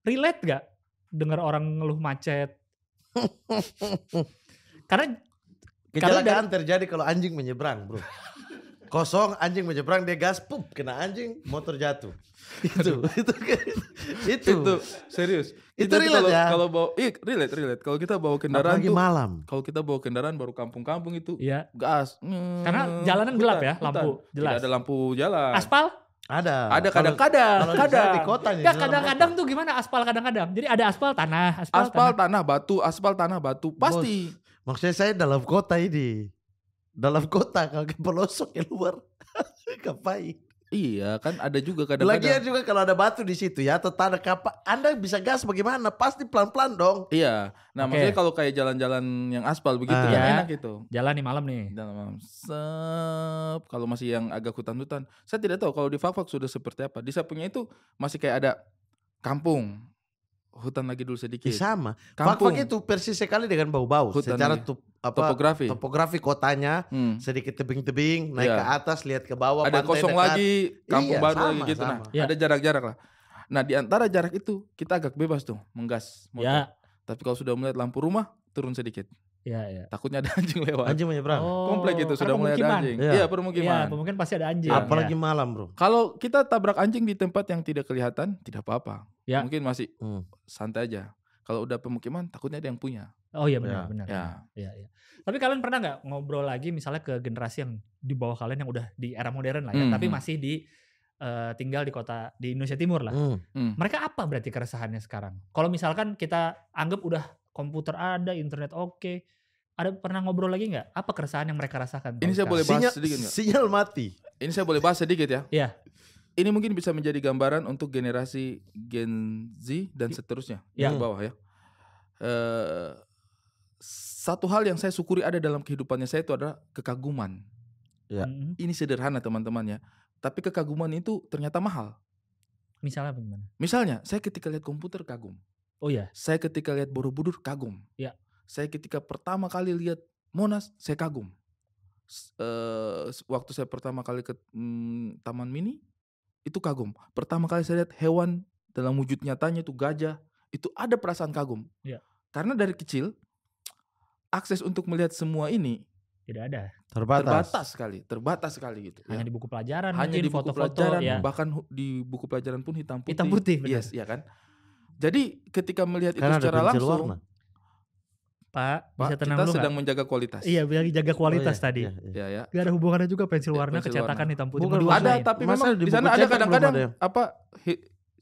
relate nggak dengar orang ngeluh macet? Karena Kecelakaan terjadi kalau anjing menyeberang, bro. Kosong, anjing menyeberang, dia gas, pup, kena anjing, motor jatuh. Itu. Itu serius. Itu Kita tuh relate ya? Kalau bawa, relate. Kalau kita bawa kendaraan Apalagi tuh, malam. kalau kita bawa kendaraan baru kampung-kampung itu ya gas. Karena jalanan gelap ya, lampu jelas. Tidak ada lampu jalan. aspal Ada. Ada kadang-kadang. Kalau di sana di kota nih. nggak di dalam kadang-kadang kota. tuh gimana aspal kadang-kadang. Jadi ada aspal tanah, Aspal tanah batu, aspal tanah batu. Pasti. Maksudnya saya dalam kota ini. Dalam kota, kalau ke pelosok keluar. Ngapain? Iya, kan ada juga Lagian kadang-kadang. juga kalau ada batu di situ ya, atau tanah kapal, Anda bisa gas bagaimana? Pasti pelan-pelan dong. Iya. Nah, Oke. maksudnya kalau kayak jalan-jalan yang aspal begitu kan Ya. enak itu. jalan nih malam nih. Dalam kalau masih yang agak hutan-hutan. Saya tidak tahu kalau di Fakfak sudah seperti apa. Di Sapunya itu masih kayak ada kampung. Hutan lagi dulu sedikit. Sama. Kampung. Fakfak itu persis sekali dengan bau-bau. Hutan Secara lagi. Topografi. kotanya Hmm. sedikit tebing-tebing, naik Iya. ke atas, lihat ke bawah, Ada pantai kosong dekat. lagi, kampung Iya, baru sama, lagi gitu. Nah, sama. Iya. ada jarak-jarak lah. Nah, di antara jarak itu kita agak bebas tuh menggas motor. Ya, Tapi kalau sudah melihat lampu rumah, turun sedikit. ya. Takutnya ada anjing lewat. Anjing menyeberang. Komplek itu karena sudah mulai ada pemukiman. anjing. Iya. Iya, Iya, permukiman. pemukiman pasti ada anjing. Apalagi Ya. malam, bro. Kalau kita tabrak anjing di tempat yang tidak kelihatan, tidak apa-apa. Ya. Mungkin masih Hmm. santai aja. Kalau udah pemukiman, takutnya ada yang punya. Oh iya benar. Ya. Iya. Tapi kalian pernah nggak ngobrol lagi misalnya ke generasi yang di bawah kalian yang udah di era modern lah ya, Hmm, tapi hmm. masih di tinggal di kota di Indonesia Timur lah. Hmm. Mereka apa berarti keresahannya sekarang? Kalau misalkan kita anggap udah komputer ada, internet oke, ada pernah ngobrol lagi nggak? Apa keresahan yang mereka rasakan? Ini saya boleh bahas Sinyal, sedikit nggak? sinyal mati. Ini saya boleh bahas sedikit ya. Iya. Ini mungkin bisa menjadi gambaran untuk generasi Gen Z dan seterusnya Ya. di bawah ya. Satu hal yang saya syukuri ada dalam kehidupannya saya itu adalah kekaguman. Ya. Mm-mm. Ini sederhana teman-teman ya. Tapi kekaguman itu ternyata mahal. Misalnya bagaimana? Misalnya, saya ketika lihat komputer kagum. Oh iya. Saya ketika lihat Borobudur kagum. Ya. Saya ketika pertama kali lihat Monas, saya kagum. Waktu saya pertama kali ke Taman Mini, itu kagum. Pertama kali saya lihat hewan dalam wujud nyatanya itu gajah, itu ada perasaan kagum. Iya. Karena dari kecil akses untuk melihat semua ini Tidak ada. terbatas sekali gitu. Hanya ya. di buku pelajaran, Hanya mungkin di buku foto-foto, pelajaran, ya. bahkan di buku pelajaran pun hitam putih. Hitam putih, benar. Yes, ya kan. Jadi ketika melihat itu Karena ada secara pensil langsung, warna. Pak, Pak, bisa tenang kita dulu sedang nggak? menjaga kualitas. Iya, bilang jaga kualitas Oh, iya, tadi. iya, iya. Ya, ya. Gak ada hubungannya juga pensil warna, Pensil kecetakan warna. hitam putih. Bukan, Mau Ada, diwarnain. tapi Masa memang di di buku sana ada cetak kadang-kadang belum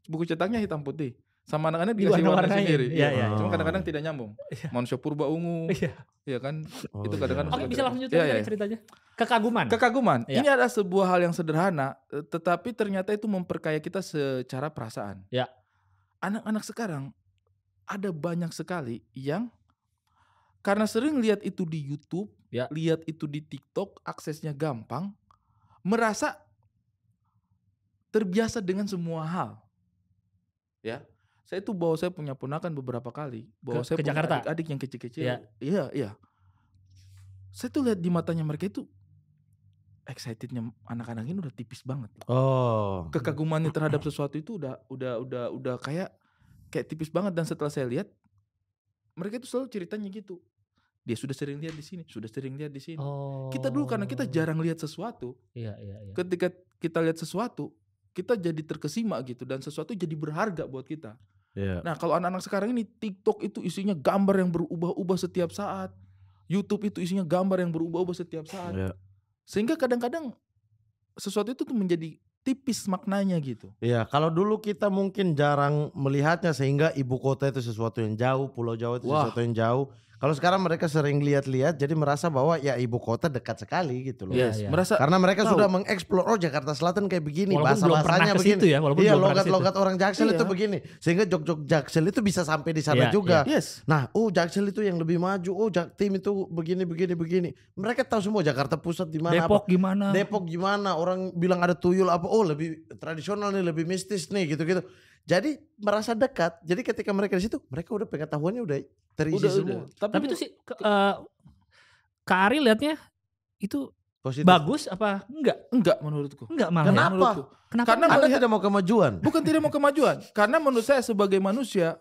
buku cetaknya hitam putih. Sama anak-anak dikasih warna Diwarna-warnain. sendiri. Iya, iya. Cuma kadang-kadang tidak nyambung. Iya. Manusia purba ungu. Iya. Iya kan? Oh, Itu iya. kadang-kadang Oke, sudah bisa tidak- langsung Iya, tadi iya. ceritanya. Kekaguman. Kekaguman. Iya. Ini adalah sebuah hal yang sederhana, tetapi ternyata itu memperkaya kita secara perasaan. Ya. Anak-anak sekarang ada banyak sekali yang karena sering lihat itu di YouTube, Ya. lihat itu di TikTok, aksesnya gampang, merasa terbiasa dengan semua hal. Ya. Saya itu bawa saya punya ponakan beberapa kali, bawa Ke saya punya Jakarta? adik-adik yang kecil-kecil. Iya. Iya. Saya tuh lihat di matanya mereka itu excitednya anak-anak ini udah tipis banget. Oh. Kekagumannya terhadap sesuatu itu udah kayak tipis banget, dan setelah saya lihat mereka itu selalu ceritanya gitu. Dia sudah sering lihat di sini, sudah sering lihat di sini. Oh. Kita dulu karena kita jarang lihat sesuatu, Iya. ketika kita lihat sesuatu, kita jadi terkesima gitu, dan sesuatu jadi berharga buat kita. Iya. Nah, kalau anak-anak sekarang ini TikTok itu isinya gambar yang berubah-ubah setiap saat. YouTube itu isinya gambar yang berubah-ubah setiap saat. Iya. Sehingga kadang-kadang sesuatu itu tuh menjadi tipis maknanya gitu. Iya, kalau dulu kita mungkin jarang melihatnya sehingga ibu kota itu sesuatu yang jauh, Pulau Jawa itu Wah. sesuatu yang jauh. Kalau sekarang mereka sering lihat-lihat jadi merasa bahwa ya ibu kota dekat sekali gitu loh. Iya, Yes, iya. merasa Karena mereka tahu. sudah mengeksplor, oh Jakarta Selatan kayak begini, Walaupun belum pernah bahasa-bahasanya ke begini. situ ya, walaupun Iya, belum pernah ke situ. logat-logat orang Jaksel Iya. itu begini. Sehingga jok-jok Jaksel itu bisa sampai di sana Iya, juga. Yes. Nah, Jaksel itu yang lebih maju, tim itu begini. Mereka tahu semua Jakarta Pusat di mana. Depok gimana? Depok gimana, orang bilang ada tuyul apa, lebih tradisional nih, lebih mistis nih gitu-gitu. Jadi merasa dekat. Jadi ketika mereka di situ, mereka udah pengetahuannya udah terisi semua. Tapi itu sih Kak Ari lihatnya itu Positif. bagus apa enggak? menurutku. Enggak malah. Kenapa? Menurutku. Kenapa? Karena Anda melihat- tidak mau kemajuan. Bukan tidak mau kemajuan, karena menurut saya sebagai manusia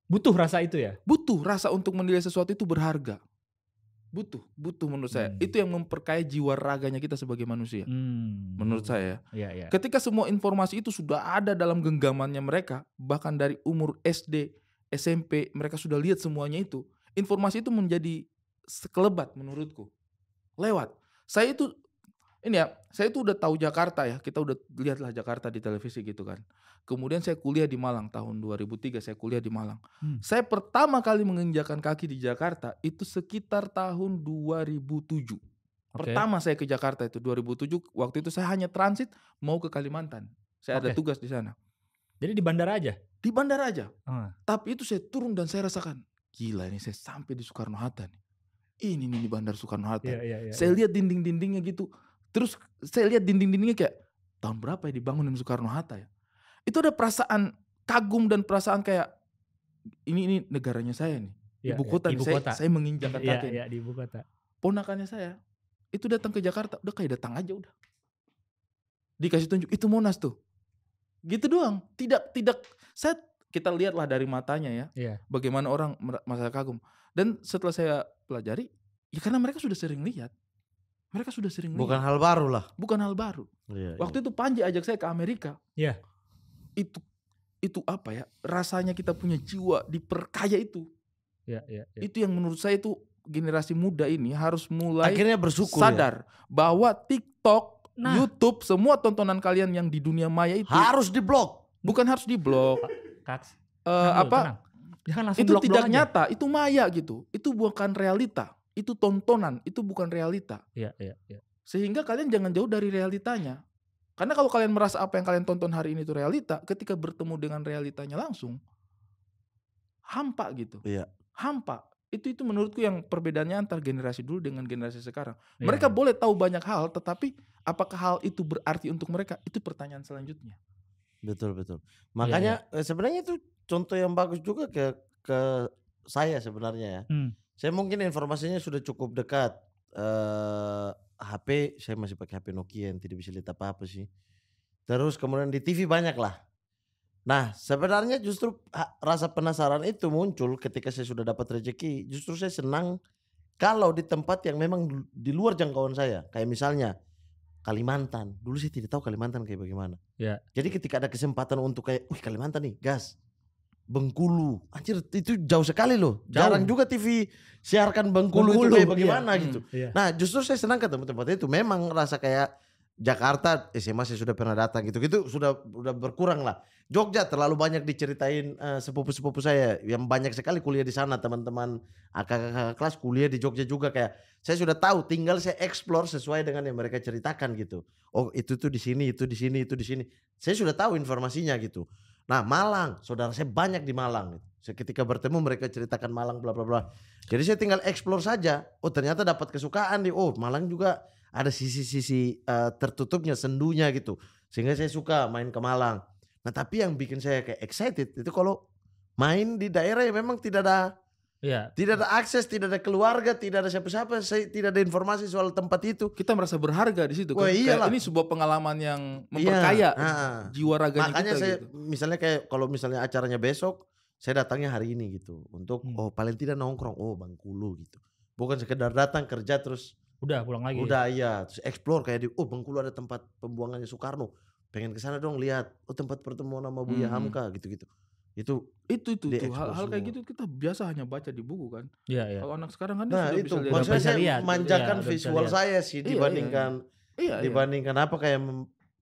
Butuh rasa itu ya? butuh rasa untuk menilai sesuatu itu berharga. Butuh menurut saya. Itu yang memperkaya jiwa raganya kita sebagai manusia. Menurut saya. Iya. Ketika semua informasi itu sudah ada dalam genggamannya mereka, bahkan dari umur SD, SMP, mereka sudah lihat semuanya itu. Informasi itu menjadi sekelebat menurutku. Lewat. Saya itu udah tahu Jakarta ya. Kita udah lihatlah Jakarta di televisi gitu kan. Kemudian saya kuliah di Malang tahun 2003, saya kuliah di Malang. Saya pertama kali menginjakan kaki di Jakarta itu sekitar tahun 2007. Pertama saya ke Jakarta itu 2007, waktu itu saya hanya transit mau ke Kalimantan. Saya ada Oke. tugas di sana. Jadi di bandara aja? Di bandara aja. Ah. Tapi itu saya turun dan saya rasakan, gila ini saya sampai di Soekarno-Hatta nih. Ini nih di Bandara Soekarno-Hatta. Iya. Saya lihat dinding-dindingnya gitu. Terus saya lihat dinding-dindingnya kayak tahun berapa ya dibangun di Soekarno-Hatta ya. Itu ada perasaan kagum dan perasaan kayak ini negaranya saya nih. Iya, Ibu kota nih. ibu kota. Saya menginjakan kaki. Iya, di ibu kota. Ponakannya saya itu datang ke Jakarta, udah kayak datang aja udah. Dikasih tunjuk, itu Monas tuh. Gitu doang. Tidak kita lihatlah dari matanya ya. Iya. Bagaimana orang merasa kagum. Dan setelah saya pelajari, ya karena mereka sudah sering lihat. Mereka sudah sering Bukan lihat. hal baru lah. Bukan hal baru. Iya, Waktu itu Panji ajak saya ke Amerika. Iya. Itu apa ya? Rasanya kita punya jiwa diperkaya itu. Iya. Itu yang menurut saya itu generasi muda ini harus mulai akhirnya bersyukur ya. sadar bahwa TikTok, Nah. YouTube, semua tontonan kalian yang di dunia maya itu Harus diblok. bukan harus diblok. Kaks. Apa? Jangan langsung Itu blok-blok tidak aja. nyata, itu maya gitu. Itu bukan realita, itu tontonan, itu bukan realita. Iya. Sehingga kalian jangan jauh dari realitanya. Karena kalau kalian merasa apa yang kalian tonton hari ini itu realita, ketika bertemu dengan realitanya langsung, hampa gitu. Iya. Hampa. Itu menurutku yang perbedaannya antar generasi dulu dengan generasi sekarang. Iya. Mereka boleh tahu banyak hal, tetapi apakah hal itu berarti untuk mereka? Itu pertanyaan selanjutnya. Betul. Makanya sebenarnya itu contoh yang bagus juga ke saya sebenarnya ya. Saya mungkin informasinya sudah cukup dekat. HP saya masih pakai HP Nokia yang tidak bisa lihat apa-apa sih. Terus kemudian di TV banyak lah. Nah sebenarnya justru rasa penasaran itu muncul ketika saya sudah dapat rezeki. Justru saya senang kalau di tempat yang memang di luar jangkauan saya. Kayak misalnya Kalimantan. Dulu saya tidak tahu Kalimantan kayak bagaimana. Ya. Jadi ketika ada kesempatan untuk kayak, wih Kalimantan nih gas. Bengkulu. Anjir itu jauh sekali loh. Jarang juga TV siarkan Bengkulu itu kayak bagaimana gitu. Iya. Nah justru saya senang ke tempat-tempat itu. Memang rasa kayak Jakarta SMA saya sudah pernah datang gitu-gitu sudah berkurang lah. Jogja terlalu banyak diceritain sepupu-sepupu saya yang banyak sekali kuliah di sana, teman-teman kakak kelas kuliah di Jogja juga, kayak saya sudah tahu, tinggal saya explore sesuai dengan yang mereka ceritakan gitu. Oh itu tuh di sini, itu di sini, itu di sini. Saya sudah tahu informasinya gitu. Nah Malang, saudara saya banyak di Malang. Ketika bertemu mereka ceritakan Malang bla bla bla. Jadi saya tinggal explore saja. Oh ternyata dapat kesukaan di. Oh Malang juga ada sisi-sisi tertutupnya, sendunya gitu. Sehingga saya suka main ke Malang. Nah tapi yang bikin saya kayak excited itu kalau main di daerah yang memang tidak ada akses, tidak ada keluarga, tidak ada siapa-siapa, saya tidak ada informasi soal tempat itu. Kita merasa berharga di situ. Wah, Kayak ini sebuah pengalaman yang memperkaya jiwa raganya makanya kita. Saya gitu. misalnya kayak kalau misalnya acaranya besok, saya datangnya hari ini gitu untuk paling tidak nongkrong, Bengkulu gitu. Bukan sekedar datang kerja terus udah pulang lagi. Udah iya, terus explore kayak di Bengkulu ada tempat pembuangannya Soekarno. Pengen ke sana dong lihat. Tempat pertemuan sama Buya Hamka gitu-gitu. Itu hal kayak gitu kita biasa hanya baca di buku kan. Iya. Kalau anak sekarang kan nah dia itu sudah bisa maksudnya bisa saya lihat. manjakan Iya, visual saya sih dibandingkan dibandingkan apa kayak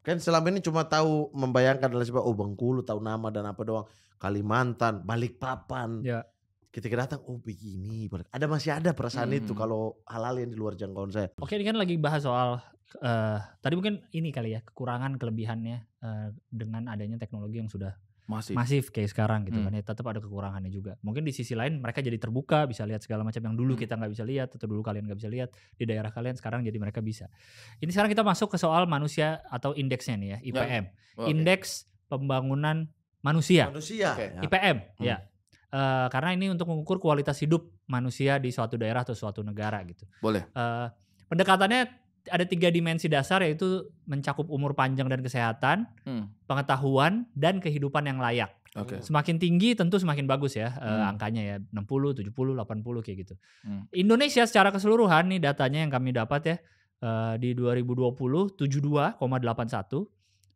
kan selama ini cuma tahu membayangkan adalah sebab Bengkulu tahu nama dan apa doang. Kalimantan, Balikpapan. Ya. Ketika datang begini, masih ada perasaan itu kalau hal-hal yang di luar jangkauan saya. Oke, ini kan lagi bahas soal tadi mungkin ini kali ya kekurangan kelebihannya dengan adanya teknologi yang sudah masif kayak sekarang gitu kan ya, tetap ada kekurangannya juga. Mungkin di sisi lain mereka jadi terbuka, bisa lihat segala macam yang dulu kita nggak bisa lihat atau dulu kalian nggak bisa lihat di daerah kalian, sekarang jadi mereka bisa. Ini sekarang kita masuk ke soal manusia atau indeksnya nih ya, IPM, Indeks Pembangunan Manusia. Okay. IPM ya. Karena ini untuk mengukur kualitas hidup manusia di suatu daerah atau suatu negara gitu. Boleh. Pendekatannya ada 3 dimensi dasar, yaitu mencakup umur panjang dan kesehatan, pengetahuan, dan kehidupan yang layak. Okay. Semakin tinggi tentu semakin bagus ya angkanya ya, 60, 70, 80 kayak gitu. Indonesia secara keseluruhan nih datanya yang kami dapat ya, di 2020 72,81.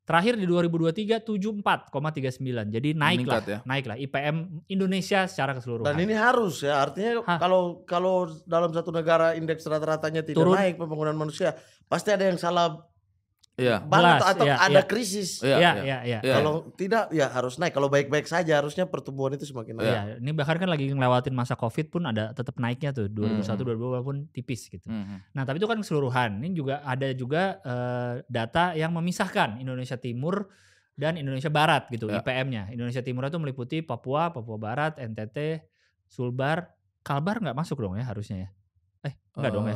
Terakhir di 2023 74,39. Jadi naik lah IPM Indonesia secara keseluruhan. Dan ini harus ya, artinya kalau dalam satu negara indeks rata-ratanya tidak turun, naik pembangunan manusia, pasti ada yang salah banget atau ada krisis. Iya. Kalau tidak ya harus naik. Kalau baik-baik saja harusnya pertumbuhan itu semakin naik. Iya, ini bahkan kan lagi ngelewatin masa Covid pun ada tetap naiknya tuh 2001 2022 walaupun tipis gitu. Nah, tapi itu kan keseluruhan. Ini juga ada data yang memisahkan Indonesia Timur dan Indonesia Barat gitu IPM-nya. Indonesia Timur itu meliputi Papua, Papua Barat, NTT, Sulbar, Kalbar nggak masuk dong ya harusnya ya. Enggak dong ya.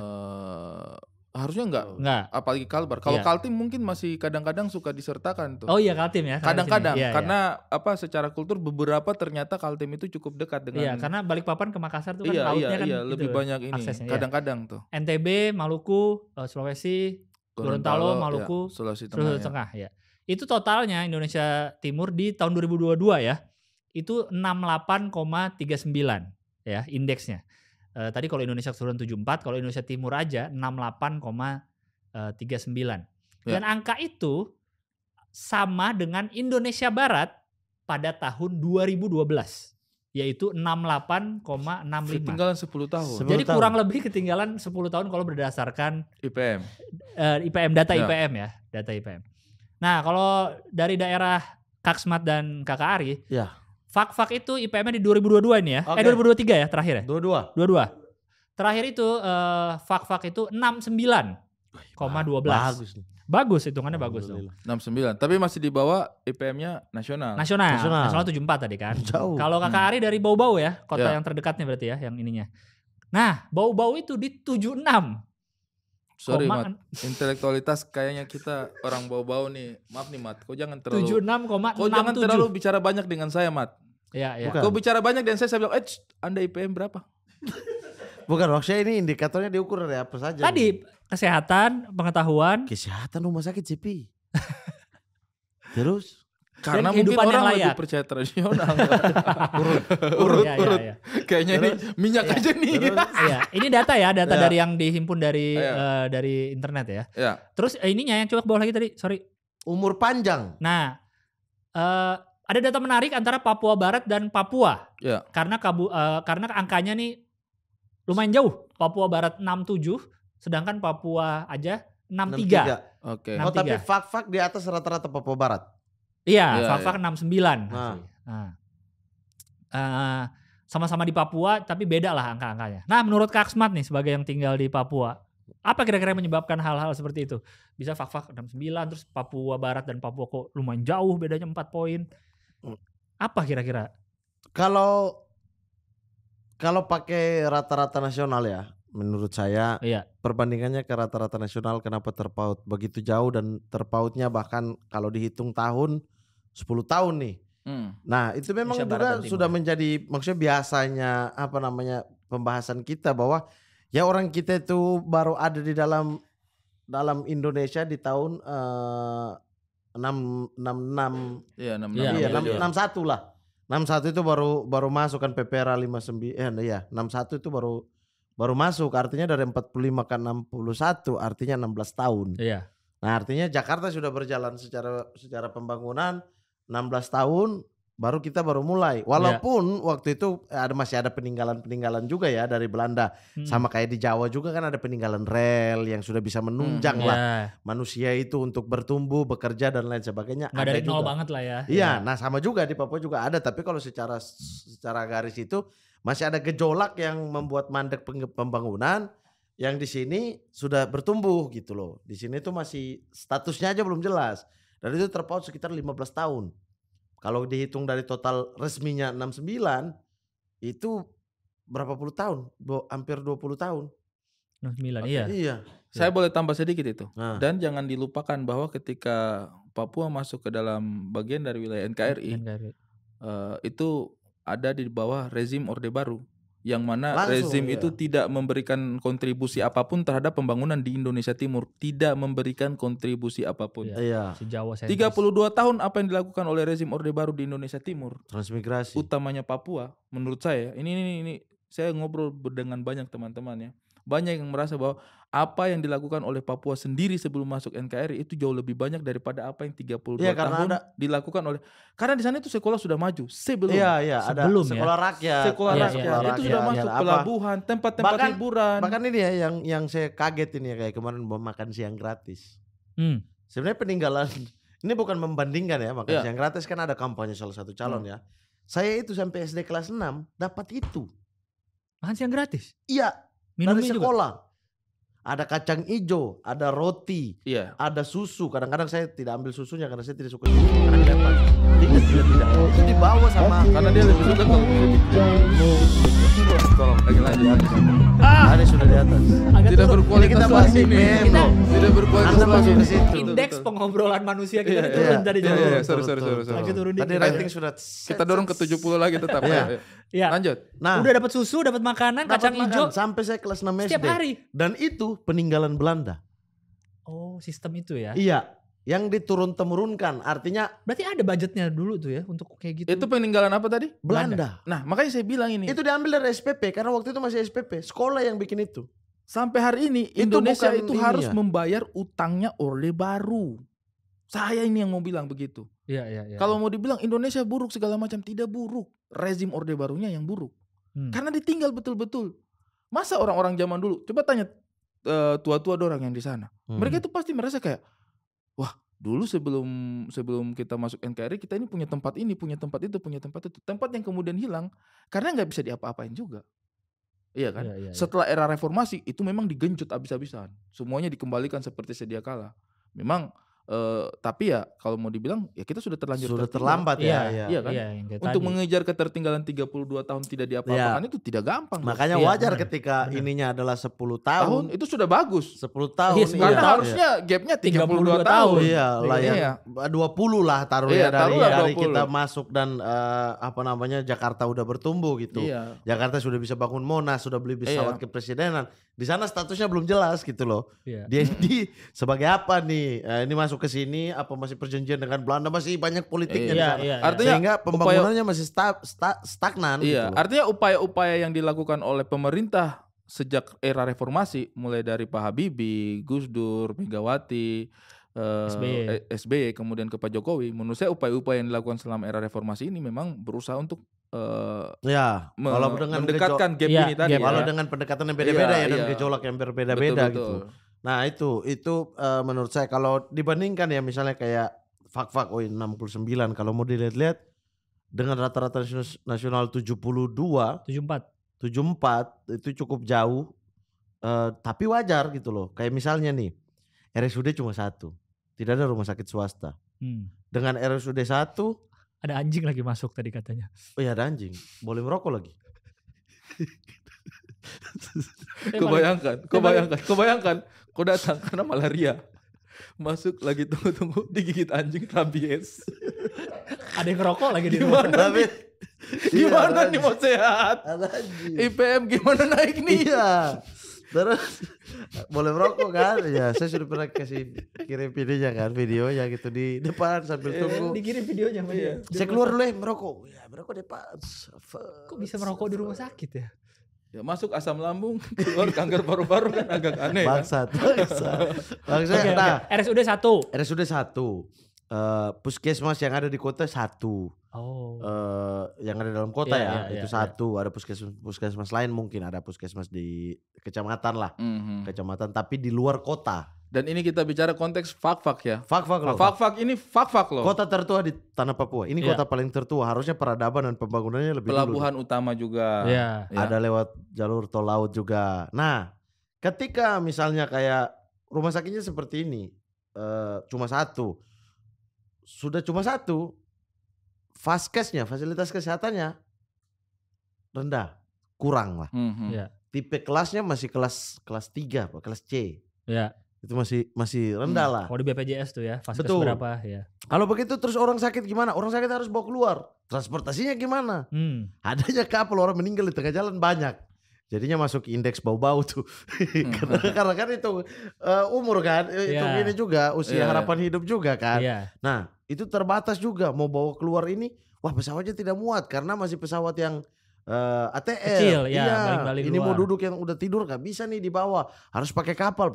Harusnya enggak. Apalagi Kalbar. Kalau Kaltim mungkin masih kadang-kadang suka disertakan tuh. Oh iya Kaltim ya. Kadang-kadang karena secara kultur beberapa ternyata Kaltim itu cukup dekat dengan. Iya, karena Balikpapan ke Makassar tuh kan lautnya kan lebih banyak ini. Aksesnya, kadang-kadang tuh. NTB, Maluku, Sulawesi, Gorontalo, Maluku, Sulawesi Tengah ya. Itu totalnya Indonesia Timur di tahun 2022 ya. Itu 68,39 ya indeksnya. Tadi kalau Indonesia keseluruhan 74, kalau Indonesia Timur aja 68,39. Dan angka itu sama dengan Indonesia Barat pada tahun 2012, yaitu 68,65. Ketinggalan 10 tahun. Jadi kurang lebih ketinggalan 10 tahun kalau berdasarkan IPM. Data IPM ya, data IPM. Nah, kalau dari daerah Kaksmat dan Kakak Ari, Fak itu IPM-nya di 2022 ini ya. 2023 ya terakhir ya? 22. Terakhir itu Fak itu 69,12. Bagus hitungannya bagus dong. 69. Tapi masih di bawah IPM-nya nasional. Nasional 74 tadi kan. Jauh. Kalau Kakak Ari dari Bau-Bau ya, kota yang terdekatnya berarti ya yang ininya. Nah, Bau-Bau itu di 76. Sorry Mat, intelektualitas kayaknya kita orang Bau-Bau nih. Maaf nih Mat, kau jangan terlalu 76,67. Kau jangan terlalu bicara banyak dengan saya Mat. Iya, iya. Bukan. Kau bicara banyak dan saya bilang, Anda IPM berapa? Bukan, maksudnya ini indikatornya diukur dari apa saja. Tadi kesehatan, pengetahuan, Kesehatan rumah sakit CP. Terus Karena Dan mungkin kehidupan yang orang layak. lebih percaya tradisional. urut. Iya, iya, iya. Kayaknya ini minyak Iya. aja nih. Iya, ini data ya, data Iya. dari yang dihimpun dari Iya. dari internet ya. Ya. Terus ininya yang coba ke bawah lagi tadi, sorry. umur panjang. Nah, ada data menarik antara Papua Barat dan Papua. Ya. Karena karena angkanya nih lumayan jauh. Papua Barat 67, sedangkan Papua aja 63. 63. Oke. Nah. Oh, tapi 63. fak-fak di atas rata-rata Papua Barat. Iya, Iya, Fak-Fak 69. Nah. Sama-sama di Papua tapi beda lah angka-angkanya. Nah, menurut Kak Aksmat nih sebagai yang tinggal di Papua, apa kira-kira yang menyebabkan hal-hal seperti itu? Bisa Fak-Fak 69 terus Papua Barat dan Papua kok lumayan jauh bedanya 4 poin. Apa kira-kira? Kalau pakai rata-rata nasional ya, menurut saya Iya. perbandingannya ke rata-rata nasional kenapa terpaut begitu jauh, dan terpautnya bahkan kalau dihitung tahun 10 tahun nih. Nah, itu memang Indonesia Barat juga dan Timur sudah ya. menjadi, maksudnya biasanya pembahasan kita bahwa ya orang kita itu baru ada di dalam Indonesia di tahun 66. Iya, 66. Iya, Iya, iya. 61 lah. 61 itu baru masuk kan PPRA 59. Iya, 61 itu baru masuk, artinya dari 45 ke 61 artinya 16 tahun. Iya. Nah, artinya Jakarta sudah berjalan secara pembangunan 16 tahun, baru kita mulai. Walaupun waktu itu masih ada peninggalan juga ya dari Belanda. Sama kayak di Jawa juga kan ada peninggalan rel yang sudah bisa menunjang lah Iya. manusia itu untuk bertumbuh, bekerja dan lain sebagainya. Nggak ada dari nol juga. banget lah ya. Iya, nah sama juga di Papua juga ada, tapi kalau secara garis itu masih ada gejolak yang membuat mandek pembangunan, yang di sini sudah bertumbuh gitu loh. Di sini tuh masih statusnya aja belum jelas. Dan itu terpaut sekitar 15 tahun. Kalau dihitung dari total resminya 69, itu berapa puluh tahun? Hampir 20 tahun. 69, iya. Iya. Saya boleh tambah sedikit itu. Nah. Dan jangan dilupakan bahwa ketika Papua masuk ke dalam bagian dari wilayah NKRI, itu ada di bawah rezim Orde Baru, yang mana Langsung, rezim iya. itu tidak memberikan kontribusi apapun terhadap pembangunan di Indonesia Timur, tidak memberikan kontribusi apapun. Iya. Iya. Sejawa 32 tahun apa yang dilakukan oleh rezim Orde Baru di Indonesia Timur, Transmigrasi. utamanya Papua, menurut saya ini saya ngobrol dengan banyak teman-teman ya. Banyak yang merasa bahwa apa yang dilakukan oleh Papua sendiri sebelum masuk NKRI itu jauh lebih banyak daripada apa yang 32 Iya, karena tahun dilakukan oleh, karena di sana itu sekolah sudah maju sebelum Iya, ada Sebelum ya. sekolah rakyat. sekolah Iya, rakyat iya, itu sudah rakyat, masuk apa. pelabuhan, tempat-tempat Bahkan- hiburan. Bahkan ini ya yang saya kaget ini ya, kayak kemarin mau makan siang gratis. Hmm. Sebenarnya peninggalan ini bukan membandingkan ya, makan Iya. siang gratis kan ada kampanye salah satu calon ya. Saya itu sampai SD kelas 6 dapat itu. Makan siang gratis. Iya, Minumnya dari juga. sekolah. Ada kacang hijau, ada roti, Iya. ada susu. Kadang-kadang saya tidak ambil susunya karena saya tidak suka susu karena dilempar. Tidak. Itu dibawa sama Karena dia lebih suka kalau tolong lagi lanjut. ada sudah di atas. Agak Tidak turun. berkualitas Ini kita lagi bahas ini. IPM, Kita- loh. Tidak berkualitas Anda lagi. masuk ke situ. Indeks pengobrolan manusia kita Iya, ini turun tadi iya, jauh. iya, Betul, sorry. betul. Lagi turun Tadi dikit. rating sudah Kita dorong ke 70 lagi tetap. Iya. Ayo. Iya. Lanjut. Nah, Udah dapat susu, dapat makanan, dapat kacang makan hijau sampai saya kelas 6 SD. setiap hari. Dan itu peninggalan Belanda. Oh, sistem itu ya. Iya, yang diturun-temurunkan. Artinya Berarti ada budgetnya dulu tuh ya untuk kayak gitu. Itu peninggalan apa tadi? Belanda. Nah, makanya saya bilang ini. Itu diambil dari SPP karena waktu itu masih SPP. Sekolah yang bikin itu. Sampai hari ini Itu Indonesia bukan itu ini harus ya. membayar utangnya Orde Baru. Saya ini yang mau bilang begitu. Iya, iya, iya. Kalau mau dibilang Indonesia buruk segala macam, tidak buruk. Rezim Orde Barunya yang buruk. Karena ditinggal betul-betul. Masa orang-orang zaman dulu, coba tanya tua-tua orang yang di sana. Mereka itu pasti merasa kayak, wah dulu sebelum kita masuk NKRI kita ini punya tempat ini, punya tempat itu, punya tempat itu. Tempat yang kemudian hilang karena nggak bisa diapa-apain juga. Iya kan? Iya, iya, iya. Setelah era reformasi itu memang digenjot abis-abisan. Semuanya dikembalikan seperti sedia kala. Memang Tapi ya kalau mau dibilang ya kita sudah terlanjur Sudah tertinggal. terlambat ya. Iya kan? yang kayak Untuk tadi. mengejar ketertinggalan 32 tahun tidak diapa-apakan itu tidak gampang. Bos. Makanya Iya, wajar benar. ketika Benar. ininya adalah 10 tahun tahun. itu sudah bagus. 10 tahun. Iya, 10 Karena tahun. harusnya gapnya 32 32 tahun. Iya lah Iya. yang 20 lah taruh Iya, ya dari, taruhlah dari 20. kita masuk dan Jakarta udah bertumbuh gitu. Iya. Jakarta sudah bisa bangun Monas, sudah beli pesawat Iya. kepresidenan. Di sana statusnya belum jelas gitu loh. Iya. Dia ini sebagai apa nih? Ini masuk ke sini apa masih perjanjian dengan Belanda, masih banyak politiknya di Iya, sana. iya. Artinya Sehingga pembangunannya masih stagnan gitu Iya, loh. artinya upaya-upaya yang dilakukan oleh pemerintah sejak era reformasi, mulai dari Pak Habibie, Gus Dur, Megawati, SBY, kemudian ke Pak Jokowi, menurut saya upaya-upaya yang dilakukan selama era reformasi ini memang berusaha untuk Ya, kalau dengan mendekatkan gap Iya, ini tadi. gap. Walau ya. dengan pendekatan yang beda-beda Iya, dan iya. gejolak yang berbeda-beda Betul, gitu. betul. Nah itu menurut saya kalau dibandingkan ya misalnya kayak fak-fak 69 kalau mau dilihat-lihat dengan rata-rata nasional 72, 74. 74 itu cukup jauh, tapi wajar gitu loh. Kayak misalnya nih RSUD cuma satu, tidak ada rumah sakit swasta. Dengan RSUD 1, Ada anjing lagi masuk tadi katanya. oh ya ada anjing, boleh merokok lagi. Kebayangkan, kau datang karena malaria. Masuk lagi tunggu-tunggu digigit anjing rabies. Ada yang ngerokok lagi di rumah. Tapi Gimana iya, nih mau sehat? ada anjing. IPM gimana naik nih? Iya. Terus boleh merokok kan? Ya, saya sudah pernah kirim videonya gitu di depan sambil tunggu. Dikirim videonya sama dia. Saya keluar dulu merokok. Ya, merokok depan. Kok bisa merokok di rumah sakit ya? Ya, masuk asam lambung, keluar kanker paru-paru kan agak aneh. Kan? Bangsat. Oke, Nah, RSUD 1. RSUD 1. Puskesmas yang ada di kota 1. Oh. Yang ada dalam kota Iya, ya, iya, itu iya. 1. Ada puskesmas lain mungkin, ada puskesmas di kecamatan lah. Mhm. Kecamatan tapi di luar kota. Dan ini kita bicara konteks fak-fak ya. Fak-fak loh. Fak-fak ini fak-fak loh. Kota tertua di tanah Papua. Ini Iya. kota paling tertua. Harusnya peradaban dan pembangunannya lebih dulu. Pelabuhan utama juga. Iya. Ya. Ada lewat jalur tol laut juga. Nah, ketika misalnya kayak rumah sakitnya seperti ini, cuma 1, sudah cuma 1, faskesnya, fasilitas kesehatannya rendah, kurang lah. Mhm. Iya. Tipe kelasnya masih kelas 3, kelas C. Iya. Itu masih rendah lah. Kalau di BPJS tuh ya, fasilitas Betul. berapa ya. Kalau begitu terus orang sakit gimana? Orang sakit harus bawa keluar. Transportasinya gimana? Adanya kapal orang meninggal di tengah jalan banyak. Jadinya masuk indeks bau-bau tuh. karena kan itu umur kan, itu Iya. ini juga usia Iya. harapan hidup juga kan. Iya. Nah itu terbatas juga mau bawa keluar ini. Wah pesawatnya tidak muat karena masih pesawat yang ATR. Kecil, ya, Iya. baling-baling Ini mau luar. duduk yang udah tidur gak bisa nih di bawah. Harus pakai kapal,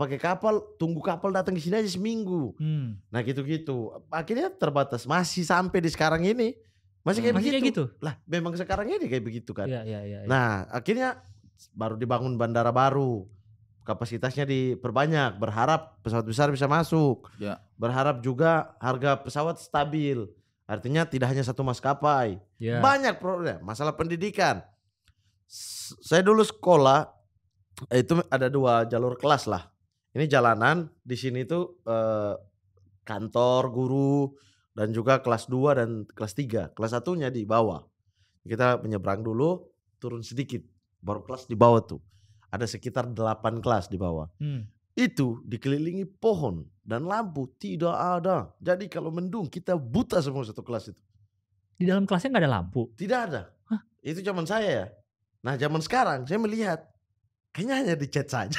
tunggu kapal datang ke sini aja seminggu. Nah gitu-gitu. Akhirnya terbatas. Masih sampai di sekarang ini masih kayak Masih begitu. kayak gitu. Lah memang sekarang ini kayak begitu kan. Iya, iya, iya. Nah akhirnya baru dibangun bandara baru, kapasitasnya diperbanyak, berharap pesawat besar bisa masuk, Ya. berharap juga harga pesawat stabil, artinya tidak hanya satu maskapai. Iya. Banyak problem, masalah pendidikan. Saya dulu sekolah itu ada 2 jalur kelas lah. Ini jalanan, di sini tuh kantor guru dan juga kelas 2 dan kelas 3. Kelas 1-nya di bawah. Kita menyeberang dulu, turun sedikit. Baru kelas di bawah tuh. Ada sekitar 8 kelas di bawah. Itu dikelilingi pohon dan lampu tidak ada. Jadi kalau mendung kita buta semua satu kelas itu. Di dalam kelasnya nggak ada lampu. Tidak ada. Itu zaman saya ya. Nah zaman sekarang saya melihat kayaknya hanya dicat saja.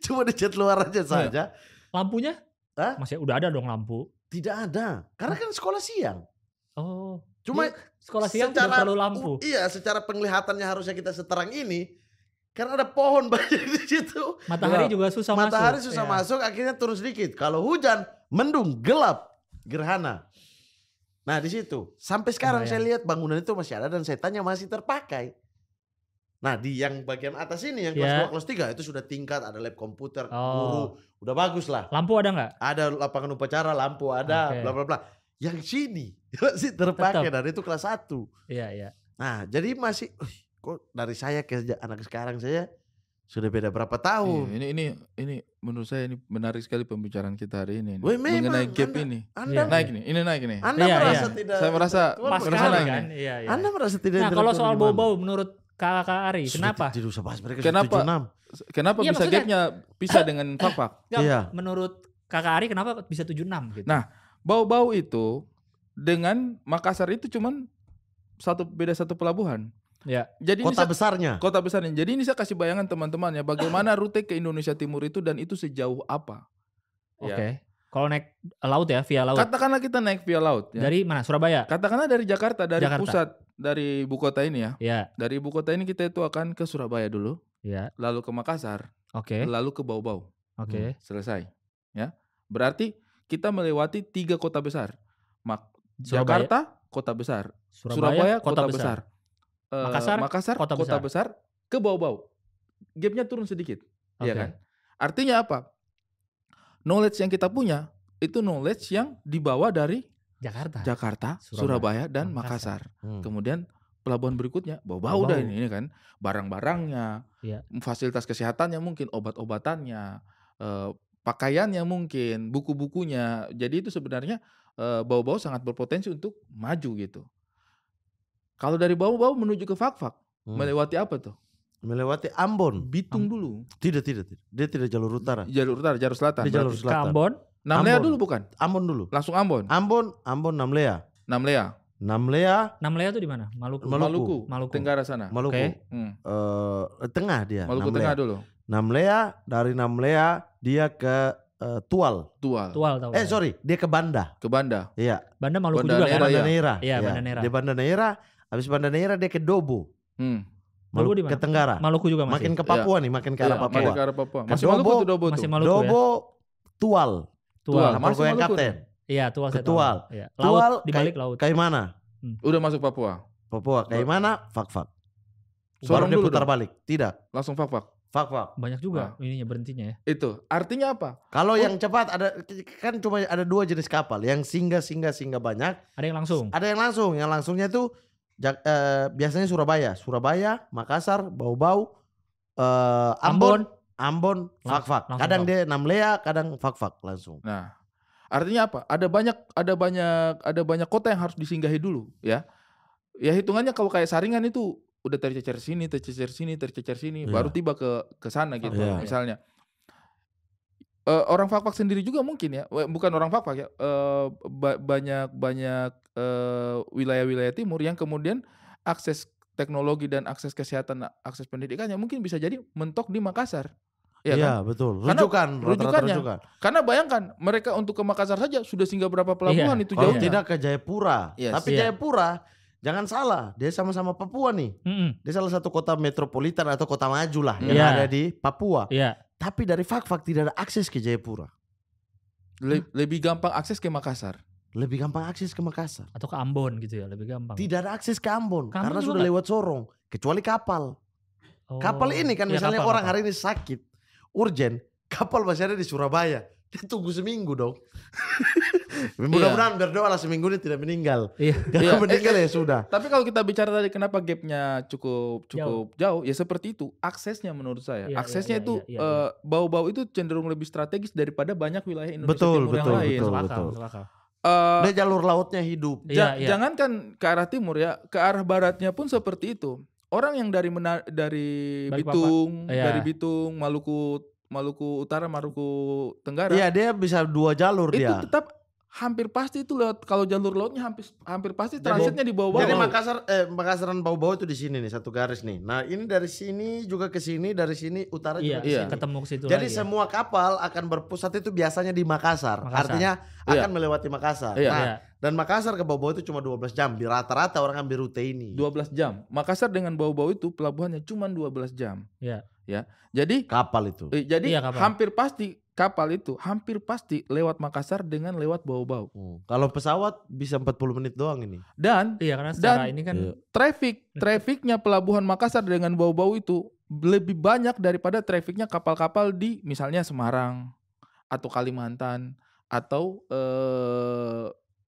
Cuma dicat luar aja saja. Lampunya? Hah? Masih udah ada dong lampu. Tidak ada. Karena kan sekolah siang. Oh. Cuma Iya, sekolah siang tidak terlalu lampu. Iya, secara penglihatannya harusnya kita seterang ini. Karena ada pohon banyak di situ. Matahari juga susah masuk. Matahari susah Iya. masuk, akhirnya turun sedikit. Kalau hujan, mendung, gelap, gerhana. Nah di situ, sampai sekarang saya lihat bangunan itu masih ada dan saya tanya masih terpakai. Nah di yang bagian atas ini, yang kelas 2, kelas 3 itu sudah tingkat, ada lab komputer, guru, udah bagus lah. Lampu ada nggak? Ada lapangan upacara, lampu ada, Oke. bla bla bla. Yang sini masih terpakai Tetap. dan itu kelas 1. Iya, iya. Nah jadi masih, kok dari saya ke anak sekarang saya Sudah beda berapa Iya, tahun? ini menurut saya ini menarik sekali pembicaraan kita hari ini. Weh, memang, mengenai gap Anda- ini. Anda, Naik nih, ini naik nih. Anda Iya, merasa iya. tidak. Saya merasa Pas merasa sekali naik kan? nih. Iya, iya. Anda merasa tidak. Nah, kalau intelektual soal gimana? bau-bau menurut Kakak Ari, Sudah kenapa? Tidak usah bahas mereka. Kenapa? 76. Kenapa Iya, bisa maksudnya- gapnya pisah dengan fak-fak? Nggak, Iya. menurut Kakak Ari kenapa bisa 76 gitu? Nah, bau-bau itu dengan Makassar itu cuman beda satu pelabuhan. Ya. Jadi ini Kota saya- besarnya. kota besarnya. Jadi ini saya kasih bayangan teman-teman ya, bagaimana rute ke Indonesia Timur itu dan itu sejauh apa. Oke. Ya. Kalau naik laut ya, via laut. Katakanlah kita naik via laut. Ya. Dari mana? Surabaya. Katakanlah dari Jakarta, dari Jakarta. pusat, dari ibu kota ini ya. Ya, Dari ibu kota ini kita itu akan ke Surabaya dulu, ya. lalu ke Makassar, Oke. lalu ke Bau-Bau. Oke. Selesai. Ya. Berarti kita melewati 3 kota besar. Surabaya. Jakarta, kota besar. Surabaya, kota besar. Makassar, kota besar. Ke Bau-Bau. Gapnya turun sedikit. Oke. Ya kan? Artinya apa? Knowledge yang kita punya itu knowledge yang dibawa dari Jakarta. Jakarta, Surabaya, Surabaya, dan Makassar. Makassar. Kemudian pelabuhan berikutnya Bau-Bau dah ini kan. Barang-barangnya, Iya. fasilitas kesehatannya mungkin, obat-obatannya, pakaiannya mungkin, buku-bukunya. Jadi itu sebenarnya Bau-Bau sangat berpotensi untuk maju gitu. Kalau dari Bau-Bau menuju ke Fak-Fak, melewati apa tuh? Melewati Ambon. Bitung dulu. Tidak. Dia tidak jalur utara. Jalur utara, jalur selatan. Di jalur berarti. Ke selatan. Ambon. Namlea Ambon. dulu bukan? Ambon dulu. Langsung Ambon. Ambon Namlea. Namlea. Namlea itu di mana? Maluku. Maluku. Maluku. Tenggara sana. Maluku. Oke. Tengah dia. Maluku Namlea. Tengah dulu. Namlea, dari Namlea dia ke Tual. Tual. Tahu. Sorry, dia ke Banda. Ke Banda. Iya. Banda Maluku Banda juga Neira, kan? iya. Banda Neira. Iya, Banda Neira. Dia Banda Neira, habis Banda Neira dia ke Dobo. Dobo di mana? Ke Tenggara. Maluku juga masih. Makin ke Papua nih, makin ke arah Iya, Papua. makin ke arah Papua. Ke Masih Maluku Dobo, tuh Dobo masih tuh. Maluku ya. Dobo, Tual. Tual. Tual. Kapal Masih goyang Maluku kapten. Iya, Tual saya tahu. Tual. Iya. Tual, Laut di balik laut. Kayak mana? Udah masuk Papua. Papua. Kayak mana? Fak-fak. Baru Sorong dia dulu putar dong. balik. Tidak. Langsung Fak-Fak. Fak-fak. Banyak juga ininya berhentinya ya. Itu. Artinya apa? Kalau yang cepat kan cuma ada 2 jenis kapal. Yang singgah banyak. Ada yang langsung. Ada yang langsung. Yang langsungnya itu biasanya Surabaya, Makassar, Bau-Bau, Ambon, Fak-Fak. Langsung Kadang tahu. dia Namlea, kadang Fak-Fak langsung. Nah, artinya apa? Ada banyak kota yang harus disinggahi dulu, ya. Ya hitungannya kalau kayak Saringan itu udah tercecer sini, Iya. baru tiba ke sana gitu Iya. misalnya. Orang Fak-Fak sendiri juga mungkin ya, bukan orang Fak-Fak ya, banyak wilayah-wilayah timur yang kemudian akses teknologi dan akses kesehatan, akses pendidikannya mungkin bisa jadi mentok di Makassar. Ya Iya, kan? betul. Karena Rujukan, rata-rata rujukannya. rujukan. Karena bayangkan mereka untuk ke Makassar saja sudah singgah berapa pelabuhan Iya. itu Kalau jauhnya. tidak ke Jayapura. Yes. Tapi Iya. Jayapura jangan salah, dia sama-sama Papua nih. Dia salah satu kota metropolitan atau kota maju lah yang Iya. ada di Papua. Iya. Tapi dari Fak-Fak tidak ada akses ke Jayapura. Lebih gampang akses ke Makassar. Lebih gampang akses ke Makassar. Atau ke Ambon gitu ya, lebih gampang. Tidak ada akses ke Ambon Ke Ambon karena juga sudah nggak? lewat Sorong. Kecuali kapal. Oh. Kapal ini kan Iya, misalnya kapal, orang kapal. hari ini sakit, urgen, kapal masih ada di Surabaya. Dia tunggu seminggu dong. Mudah-mudahan berdoa lah seminggu ini tidak meninggal. Iya. Kalau Iya. meninggal ya sudah. Tapi kalau kita bicara tadi kenapa gapnya cukup jauh, ya seperti itu aksesnya menurut saya. Iya, Aksesnya iya, itu iya, iya. Bau-Bau itu cenderung lebih strategis daripada banyak wilayah Indonesia Betul, Timur yang betul, lain. betul. Masuk akal, masuk akal. Dia jalur lautnya hidup. Iya, iya. Jangankan ke arah timur ya, ke arah baratnya pun seperti itu. Orang yang dari Balikpapan. Bitung, Iya. dari Bitung, Maluku Utara, Maluku Tenggara, Iya, dia bisa 2 jalur itu dia. tetap hampir pasti itu lewat, kalau jalur lautnya hampir pasti Jadi- transitnya di bawah-bawah. Jadi Makassar dan Bau-Bau itu di sini nih, satu garis nih. Nah, ini dari sini juga ke sini, dari sini utara Iya, juga ke iya. sini. ketemu ke situ Jadi lagi ya. semua kapal akan berpusat itu biasanya di Makassar. Makassar. Artinya Iya. akan melewati Makassar. Iya. Nah, Iya. dan Makassar ke Bau-Bau itu cuma 12 jam. Di rata-rata orang ambil rute ini. 12 jam. Makassar dengan Bau-Bau itu pelabuhannya cuma 12 jam. Iya. Ya. Jadi Kapal itu. jadi Iya, kapal. hampir pasti kapal itu hampir pasti lewat Makassar dengan lewat Bau-Bau. Kalau pesawat bisa 40 menit doang ini. Dan Iya, karena secara Dan- ini kan Iya. trafficnya pelabuhan Makassar dengan Bau-Bau itu lebih banyak daripada trafficnya kapal-kapal di misalnya Semarang atau Kalimantan atau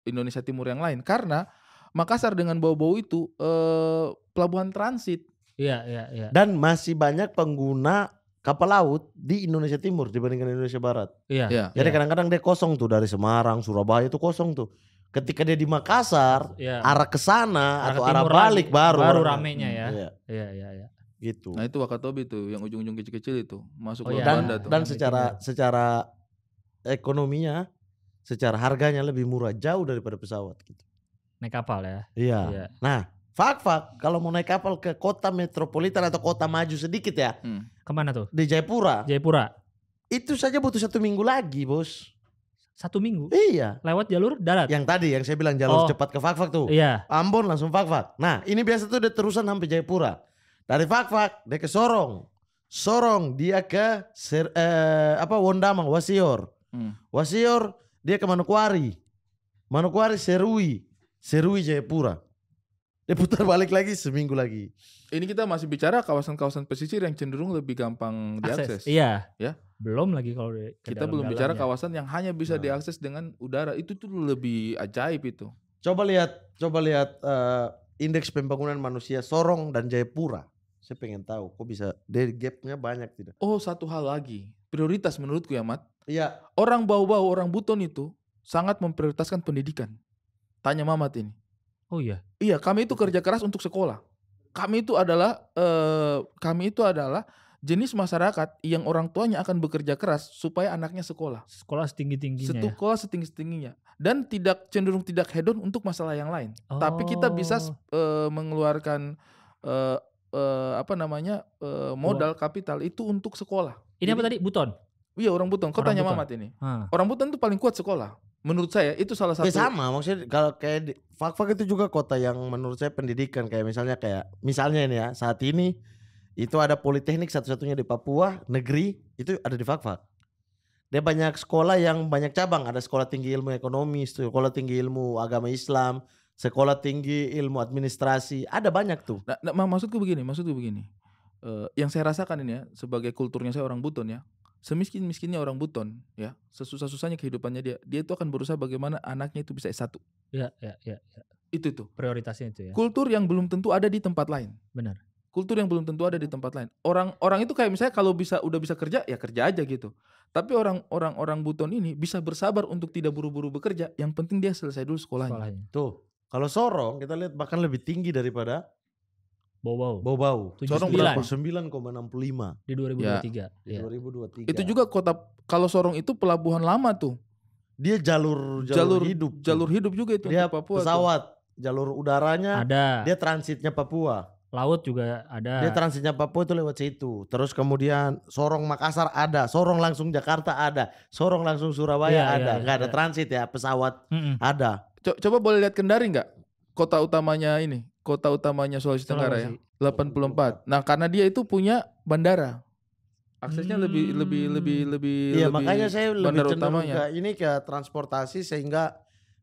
Indonesia Timur yang lain, karena Makassar dengan Bau-Bau itu pelabuhan transit. iya. Dan masih banyak pengguna kapal laut di Indonesia Timur dibandingkan Indonesia Barat. Iya. Iya. Jadi kadang-kadang dia kosong tuh dari Semarang, Surabaya itu kosong tuh. Ketika dia di Makassar, Iya. arah ke sana Arah atau ke arah timur balik lagi, baru baru orang- ramenya ya. Iya, Iya. gitu. Nah itu Wakatobi tuh yang ujung-ujung kecil-kecil itu masuk Oh, ke iya. Banda tuh. Dan Yang secara ekonominya, secara harganya lebih murah jauh daripada pesawat gitu. Naik kapal ya. Iya. Iya. Nah, fak kalau mau naik kapal ke kota metropolitan atau kota maju sedikit ya, Kemana tuh? di Jayapura, Jayapura. itu saja butuh 1 minggu lagi, Bos. 1 minggu Iya. lewat jalur darat. Yang tadi yang saya bilang jalur Oh. cepat ke Fak tuh. Iya. Ambon langsung Fak. Nah, ini biasa tuh dia terusan sampai Jayapura. Dari Fak dia ke Sorong. Sorong dia ke Wondamang, Wasior. Wasior dia ke Manokwari. Manokwari Serui Jayapura. Dia putar balik lagi seminggu lagi. Ini kita masih bicara kawasan-kawasan pesisir yang cenderung lebih gampang diakses. Iya. Ya. Belum lagi kalau ke Kita belum bicara dalam-dalamnya. kawasan yang hanya bisa diakses dengan udara. Itu tuh lebih ajaib itu. Coba lihat indeks pembangunan manusia Sorong dan Jayapura. Saya pengen tahu kok bisa dari gapnya banyak tidak? Oh, satu hal lagi. Prioritas menurutku ya, Mat. Iya. Orang bau-bau, orang buton itu sangat memprioritaskan pendidikan. Tanya Mamat ini. Oh iya. Iya, kami itu kerja keras untuk sekolah. Kami itu adalah jenis masyarakat yang orang tuanya akan bekerja keras supaya anaknya sekolah. Sekolah setinggi-tingginya ya. Sekolah setinggi-tingginya dan cenderung tidak hedon untuk masalah yang lain. Tapi kita bisa mengeluarkan modal kapital itu untuk sekolah. Ini apa tadi? Buton? Iya, orang buton. Kau Orang tanya buton. Mamat ini. Hah. Orang buton itu paling kuat sekolah. Menurut saya itu salah satu. Sama maksudnya kalau kayak Fak itu juga kota yang menurut saya pendidikan kayak misalnya ini ya saat ini itu ada politeknik satu-satunya di Papua negeri itu ada di Fak. Dia banyak sekolah yang banyak cabang, ada sekolah tinggi ilmu ekonomi, sekolah tinggi ilmu agama Islam, sekolah tinggi ilmu administrasi, ada banyak tuh. Nah, maksudku begini. Yang saya rasakan ini ya sebagai kulturnya saya orang buton ya. Semiskin-miskinnya orang buton ya, sesusah-susahnya kehidupannya dia itu akan berusaha bagaimana anaknya itu bisa S1. Iya. Itu tuh. Prioritasnya itu ya. Kultur yang belum tentu ada di tempat lain. Benar. Kultur yang belum tentu ada di tempat lain. Orang itu kayak misalnya kalau udah bisa kerja ya kerja aja gitu. Tapi orang buton ini bisa bersabar untuk tidak buru-buru bekerja. Yang penting dia selesai dulu sekolahnya. Tuh, kalau Sorong kita lihat bahkan lebih tinggi daripada Bau-bau. 79. 9,65 Di 2023. di Iya. 2023. Itu juga kalau Sorong itu pelabuhan lama tuh. Dia jalur hidup. tuh. Jalur hidup juga itu Dia untuk Papua. pesawat, jalur udaranya, Ada. dia transitnya Papua. Laut juga ada. Dia transitnya Papua itu lewat situ. Terus kemudian Sorong Makassar ada, Sorong langsung Jakarta ada, Sorong langsung Surabaya ada. Nggak ada transit ya, pesawat ada. Coba boleh lihat Kendari nggak? Kota utamanya Sulawesi Tenggara ya. 84. Nah, karena dia itu punya bandara. Aksesnya lebih Iya, makanya saya lebih bandara cenderung utamanya. ke transportasi sehingga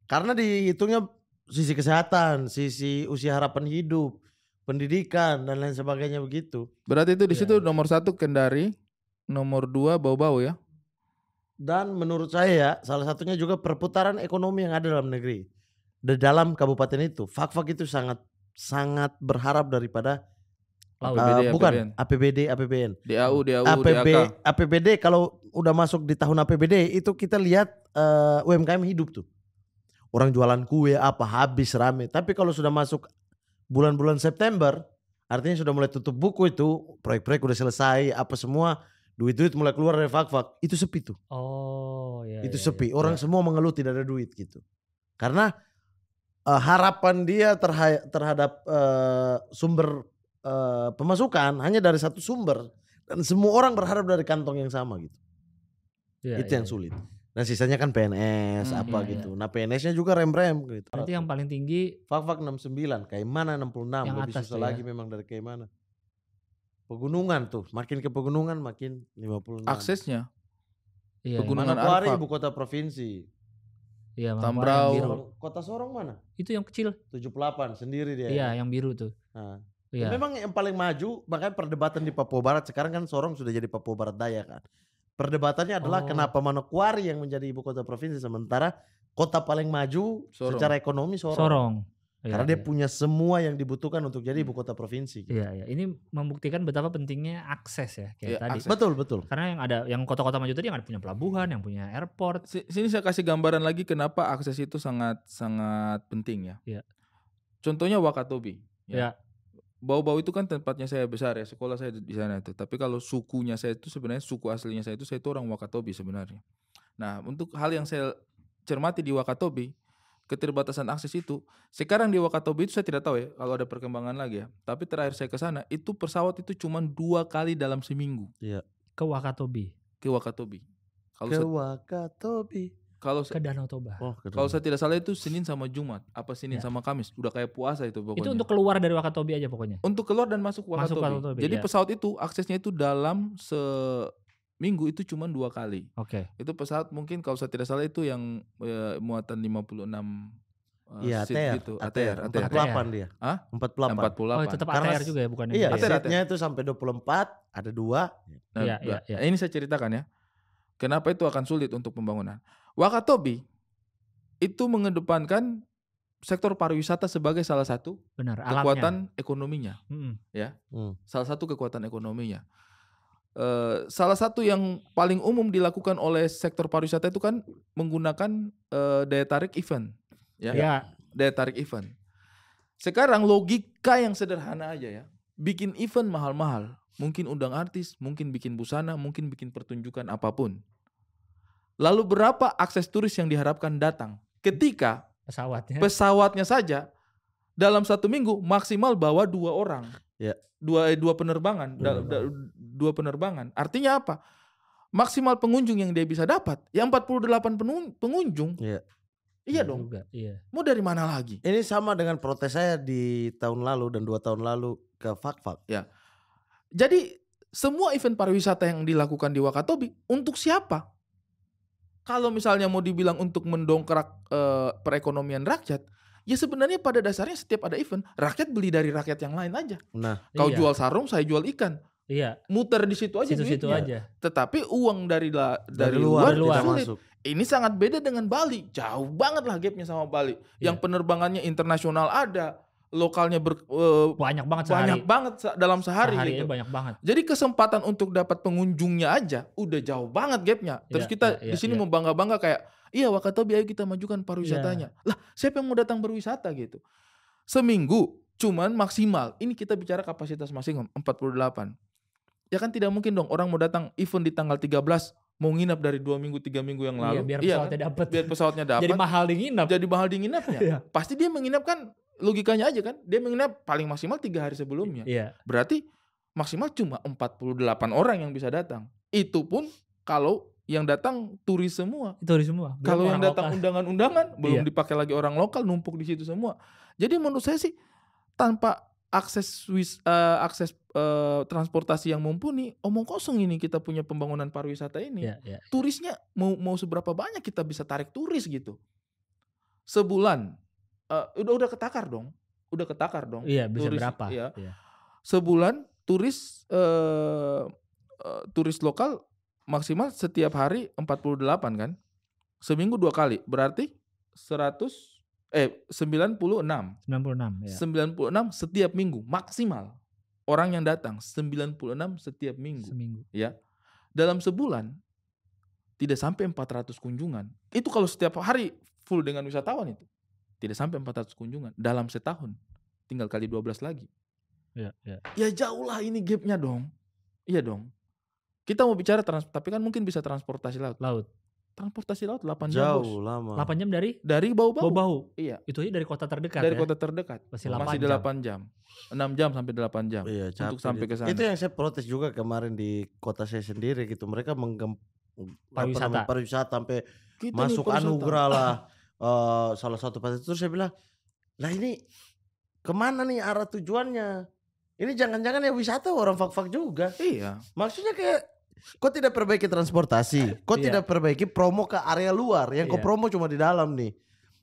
karena dihitungnya sisi kesehatan, sisi usia harapan hidup, pendidikan dan lain sebagainya begitu. Berarti itu di situ nomor 1 Kendari, nomor 2 Bau-Bau ya. Dan menurut saya salah satunya juga perputaran ekonomi yang ada dalam negeri. Di dalam kabupaten itu, Fak itu sangat berharap daripada APBD, APBD, APBN. DAU, DAK. APBD kalau udah masuk di tahun APBD itu kita lihat UMKM hidup tuh. Orang jualan kue apa habis rame. Tapi kalau sudah masuk bulan-bulan September, artinya sudah mulai tutup buku itu, proyek-proyek udah selesai, apa semua, duit-duit mulai keluar dari Fak. Itu sepi tuh. Oh, iya. Itu sepi. Orang semua mengeluh tidak ada duit gitu. Karena harapan dia terhadap sumber pemasukan hanya dari satu sumber dan semua orang berharap dari kantong yang sama gitu. Itu yang sulit. Nah sisanya kan PNS gitu. Nah PNS-nya juga rem-rem gitu. Berarti yang paling tinggi Fak 69, Kaimana 66, yang lebih atas susah lagi memang dari Kaimana. Pegunungan tuh, makin ke pegunungan makin 56. Aksesnya. Iya, Pegunungan Manokwari Arfak. ibu kota provinsi. Iya, Tambrau. yang biru. Kota Sorong mana? Itu yang kecil. 78 sendiri dia. Iya, yang biru tuh. Nah, Iya. memang yang paling maju, makanya perdebatan di Papua Barat sekarang kan Sorong sudah jadi Papua Barat Daya kan. Perdebatannya adalah kenapa Manokwari yang menjadi ibu kota provinsi sementara kota paling maju Sorong. secara ekonomi Sorong. Sorong. Iya, Karena dia iya. punya semua yang dibutuhkan untuk jadi ibu kota provinsi. gitu. Iya, iya. Ini membuktikan betapa pentingnya akses ya kayak Iya, tadi. akses. Betul. Karena yang kota-kota maju tadi yang ada punya pelabuhan, yang punya airport. Sini saya kasih gambaran lagi kenapa akses itu sangat penting ya. Iya. Contohnya Wakatobi. Ya. Bau-bau itu kan tempatnya saya besar ya, sekolah saya di sana itu. Tapi kalau sukunya saya itu sebenarnya suku aslinya saya itu orang Wakatobi sebenarnya. Nah, untuk hal yang saya cermati di Wakatobi, keterbatasan akses itu. Sekarang di Wakatobi itu saya tidak tahu ya kalau ada perkembangan lagi ya. Tapi terakhir saya ke sana itu pesawat itu cuma 2 kali dalam seminggu Ke Wakatobi, ke Wakatobi. Wakatobi. ke Danau Toba. Kalau saya tidak salah itu Senin sama Jumat, apa Senin Ya. sama Kamis, udah kayak puasa itu pokoknya. Itu untuk keluar dari Wakatobi aja pokoknya. Untuk keluar dan masuk Wakatobi. Wakatobi, Jadi ya. pesawat itu aksesnya itu dalam seminggu itu cuma 2 kali. Oke. Itu pesawat mungkin kalau saya tidak salah itu yang muatan 56 Iya, seat ATR. gitu. ATR. ATR. 48 dia. Hah? 48. 48. Oh, tetap Karena ATR juga ya bukan Iya, yang ATR. seatnya itu sampai 24, ada 2. Nah, Iya. ini saya ceritakan ya. Kenapa itu akan sulit untuk pembangunan. Wakatobi itu mengedepankan sektor pariwisata sebagai salah satu benar alamnya. kekuatan ekonominya. Mm-mm. Salah satu kekuatan ekonominya. Salah satu yang paling umum dilakukan oleh sektor pariwisata itu kan menggunakan daya tarik event. Ya. Daya tarik event. Sekarang logika yang sederhana aja ya. Bikin event mahal-mahal. Mungkin undang artis, mungkin bikin busana, mungkin bikin pertunjukan apapun. Lalu berapa akses turis yang diharapkan datang? Ketika pesawatnya saja dalam 1 minggu maksimal bawa 2 orang. Ya. Dua penerbangan. Dua penerbangan. Artinya apa? Maksimal pengunjung yang dia bisa dapat ya 48 pengunjung. Iya dong. Juga, iya. Mau dari mana lagi? Ini sama dengan protes saya di tahun lalu dan 2 tahun lalu ke Fakfak. Ya. Jadi semua event pariwisata yang dilakukan di Wakatobi untuk siapa? Kalau misalnya mau dibilang untuk mendongkrak perekonomian rakyat, ya sebenarnya pada dasarnya setiap ada event, rakyat beli dari rakyat yang lain aja. Nah, Kau Iya. jual sarung, saya jual ikan. Iya. Muter di situ aja Situ-situ duitnya. aja. Tetapi uang dari luar luar tidak sulit. masuk. Ini sangat beda dengan Bali. Jauh banget lah gapnya sama Bali. Iya. Yang penerbangannya internasional ada, lokalnya Banyak banget sehari. banyak banget dalam sehari Sehari gitu. banyak banget. Jadi kesempatan untuk dapat pengunjungnya aja udah jauh banget gapnya. Terus Iya, kita iya, di sini iya. mau bangga-bangga kayak, iya Wakatobi ayo kita majukan pariwisatanya. Lah siapa yang mau datang berwisata gitu? Seminggu cuman maksimal. Ini kita bicara kapasitas masing 48. Ya kan tidak mungkin dong orang mau datang event di tanggal 13 mau nginap dari 2 minggu 3 minggu yang lalu. Iya, biar Iya pesawatnya kan? dapat. Biar pesawatnya dapat. Jadi mahal di nginap. Jadi mahal di nginapnya. Iya. Pasti dia menginap kan logikanya aja kan. Dia menginap paling maksimal 3 hari sebelumnya. Iya. Berarti maksimal cuma 48 orang yang bisa datang. Itu pun kalau yang datang turis semua. Itu semua. Belum Kalau yang orang datang lokal. undangan-undangan belum Iya. dipakai lagi orang lokal numpuk di situ semua. Jadi menurut saya sih tanpa akses transportasi yang mumpuni, omong kosong ini kita punya pembangunan pariwisata ini. Iya, iya. Turisnya mau seberapa banyak kita bisa tarik turis gitu. Sebulan udah ketakar dong. Udah ketakar dong. Iya, bisa Turis, berapa? iya. Iya. Sebulan turis turis lokal maksimal setiap hari 48 kan. Seminggu 2 kali. Berarti 96. 96 ya. 96 setiap minggu maksimal. Orang yang datang 96 setiap minggu. Seminggu. Ya. Dalam sebulan tidak sampai 400 kunjungan. Itu kalau setiap hari full dengan wisatawan itu. Tidak sampai 400 kunjungan dalam setahun. Tinggal kali 12 lagi. Iya, iya. Ya jauh lah ini gapnya dong. Iya dong. Kita mau bicara tapi kan mungkin bisa transportasi laut. Transportasi laut 8 jam. jauh lama. 8 jam dari Dari Bau-Bau. Bau-Bau. Iya. Itu aja dari kota terdekat Dari ya. kota terdekat. Masih Masih 8 8 jam. 6 jam sampai 8 jam. Iya, untuk capek sampai dia. ke sana. Itu yang saya protes juga kemarin di kota saya sendiri gitu. Mereka pariwisata sampai Kita masuk nih pariwisata. anugerah lah. Salah satu pariwisata itu saya bilang, lah ini kemana nih arah tujuannya? Ini jangan-jangan ya wisata orang fak-fak juga. Iya. Maksudnya kayak kok tidak perbaiki transportasi, kok Iya. tidak perbaiki promo ke area luar, yang kok Iya. promo cuma di dalam nih.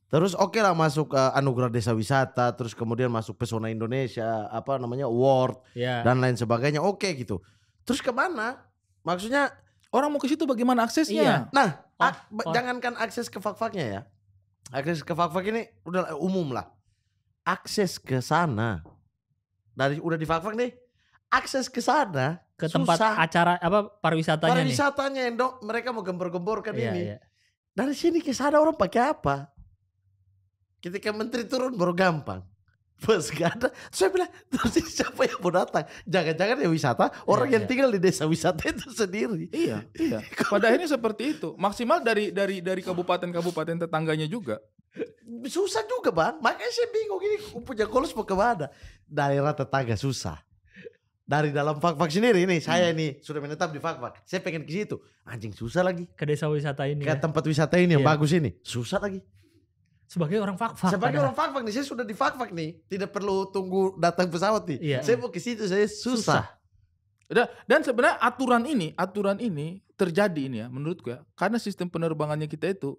Terus oke lah masuk anugerah desa wisata, terus kemudian masuk pesona Indonesia, apa namanya award Iya. dan lain sebagainya, oke gitu. Terus kemana? Maksudnya, Orang mau ke situ bagaimana aksesnya? Iya. nah Oh. jangankan akses ke fak-faknya ya, akses ke fak-fak ini udah umum lah. akses ke sana dari udah di Fak-Fak nih, akses ke sana Ke tempat susah. acara apa pariwisatanya nih. Pariwisatanya yang mereka mau gembor-gemborkan Iya, ini. iya. Dari sini ke sana orang pakai apa? Ketika menteri turun baru gampang. Pas gak ada, saya bilang terus ini siapa yang mau datang? Jangan-jangan ya wisata orang yang tinggal di desa wisata itu sendiri. Iya. Pada akhirnya seperti itu. Maksimal dari kabupaten-kabupaten tetangganya juga. Susah juga bang, makanya saya bingung ini punya goals mau kemana. Daerah tetangga susah. Dari dalam Fak-Fak sendiri ini saya ini sudah menetap di Fak-Fak. Saya pengen ke situ, anjing susah lagi. Ke desa wisata ini. Ke Ya. tempat wisata ini yang Iya. bagus ini, susah lagi. Sebagai orang Fak-Fak. Sebagai padahal. orang Fak-Fak nih, saya sudah di Fak-Fak nih, tidak perlu tunggu datang pesawat nih. Iya. Saya mau ke situ saya susah. Dan sebenarnya aturan ini terjadi ini ya menurutku ya. Karena sistem penerbangannya kita itu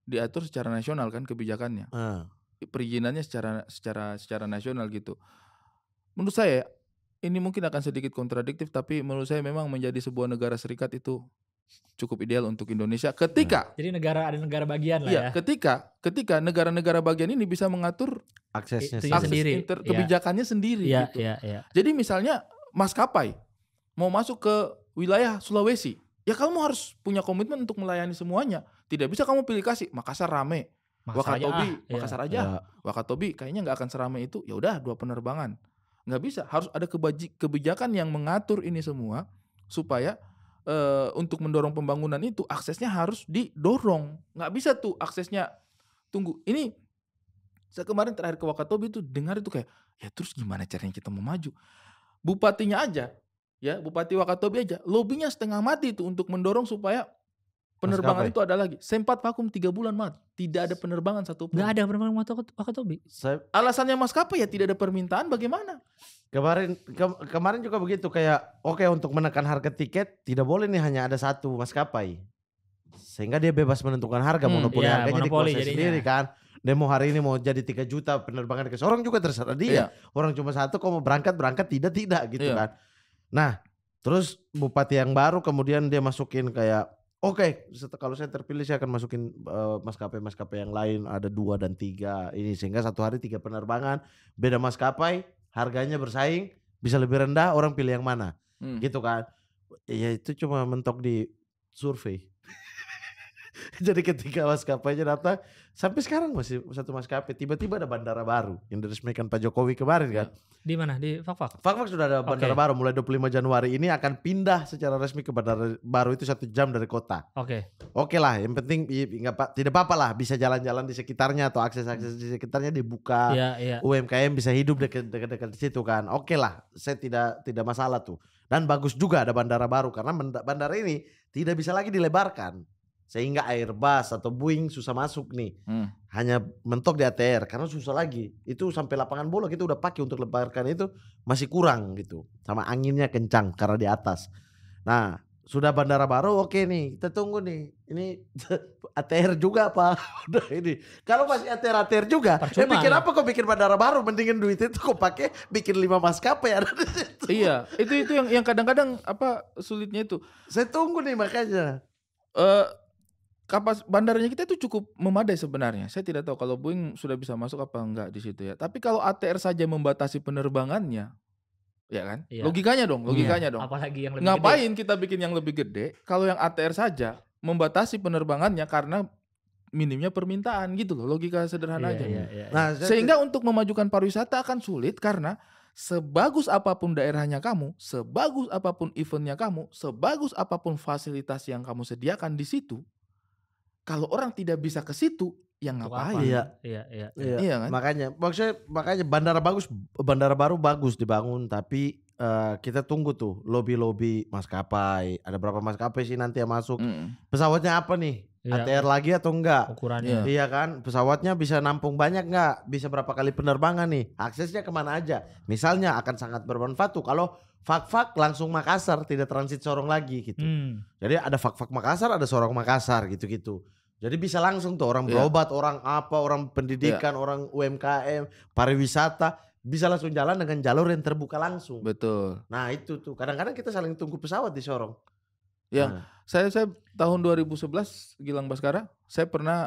diatur secara nasional kan kebijakannya. Perizinannya secara nasional gitu. Menurut saya ini mungkin akan sedikit kontradiktif tapi menurut saya memang menjadi sebuah negara serikat itu cukup ideal untuk Indonesia ketika Jadi ada negara bagian lah iya, ya. ketika negara-negara bagian ini bisa mengatur Aksesnya Itu akses sendiri. kebijakannya sendiri Iya, gitu. iya. Jadi misalnya maskapai mau masuk ke wilayah Sulawesi, ya kamu harus punya komitmen untuk melayani semuanya. Tidak bisa kamu pilih kasih Makassar rame, Wakatobi, Makassar aja. Wakatobi kayaknya nggak akan seramai itu. Ya udah 2 penerbangan. Nggak bisa, harus ada kebijakan yang mengatur ini semua supaya untuk mendorong pembangunan itu aksesnya harus didorong. Nggak bisa tuh aksesnya tunggu. Ini saya kemarin terakhir ke Wakatobi itu dengar itu kayak ya terus gimana caranya kita mau maju? Bupatinya aja, ya Bupati Wakatobi aja, lobbynya setengah mati itu untuk mendorong supaya penerbangan Maskapai. itu ada lagi. Sempat vakum 3 bulan mat, tidak ada penerbangan satupun. Gak ada penerbangan Wakatobi. Alasannya maskapai ya tidak ada permintaan, bagaimana? Kemarin juga begitu kayak oke untuk menekan harga tiket tidak boleh nih hanya ada satu maskapai. Sehingga dia bebas menentukan harga, monopoli iya, harganya monopoli dikuasai jadinya. sendiri kan. Demo hari ini mau jadi 3 juta penerbangan ke orang juga terserah dia. Orang cuma satu kok mau berangkat tidak gitu Iya. kan. Nah, terus bupati yang baru kemudian dia masukin kayak oke, kalau saya terpilih saya akan masukin maskapai-maskapai yang lain ada 2 dan 3 ini sehingga satu hari 3 penerbangan beda maskapai harganya bersaing bisa lebih rendah orang pilih yang mana gitu kan. Ya itu cuma mentok di survei. Jadi ketika maskapainya datang sampai sekarang masih satu maskapai, tiba-tiba ada bandara baru yang diresmikan Pak Jokowi kemarin kan. Di mana? Di Fak-Fak? Fak-Fak sudah ada bandara baru mulai 25 Januari ini akan pindah secara resmi ke bandara baru itu 1 jam dari kota. Oke lah, yang penting tidak apa-apa lah bisa jalan-jalan di sekitarnya atau akses-akses di sekitarnya dibuka. Iya. UMKM bisa hidup dekat di situ kan. Oke lah, saya tidak masalah tuh. Dan bagus juga ada bandara baru karena bandara ini tidak bisa lagi dilebarkan. Sehingga Airbus atau Boeing susah masuk nih. Hanya mentok di ATR karena susah lagi. Itu sampai lapangan bola kita udah pakai untuk lebarkan itu masih kurang gitu. Sama anginnya kencang karena di atas. Nah, sudah bandara baru oke nih. Kita tunggu nih. Ini ATR juga apa? Udah ini. Kalau masih ATR juga, bikin apa kok bikin bandara baru? Mendingan duit itu kok pakai bikin 5 maskapai ada di situ. Iya, itu yang kadang-kadang apa sulitnya itu. Saya tunggu nih makanya. Bandaranya kita itu cukup memadai sebenarnya. Saya tidak tahu kalau Boeing sudah bisa masuk apa enggak di situ ya. Tapi kalau ATR saja membatasi penerbangannya, ya kan? Iya. Logikanya dong. Apalagi yang lebih Ngapain gede. kita bikin yang lebih gede kalau yang ATR saja membatasi penerbangannya karena minimnya permintaan gitu loh. Logika sederhana aja. Iya. Nah, Sehingga untuk memajukan pariwisata akan sulit karena sebagus apapun daerahnya kamu, sebagus apapun eventnya kamu, sebagus apapun fasilitas yang kamu sediakan di situ, kalau orang tidak bisa ke situ, yang ngapain? Iya. Kan? Makanya bandara baru bagus dibangun tapi kita tunggu tuh lobby maskapai. Ada berapa maskapai sih nanti yang masuk? Pesawatnya apa nih? Iya. ATR lagi atau enggak? Ukurannya. Iya kan? Pesawatnya bisa nampung banyak enggak? Bisa berapa kali penerbangan nih? Aksesnya kemana aja? Misalnya akan sangat bermanfaat tuh kalau Fak-Fak langsung Makassar tidak transit Sorong lagi gitu. Jadi ada Fak-Fak Makassar, ada Sorong Makassar gitu-gitu. Jadi bisa langsung tuh orang berobat, orang apa, orang pendidikan, orang UMKM, pariwisata bisa langsung jalan dengan jalur yang terbuka langsung. Betul. Nah itu tuh kadang-kadang kita saling tunggu pesawat di Sorong. Yang saya tahun 2011 Gilang Baskara, saya pernah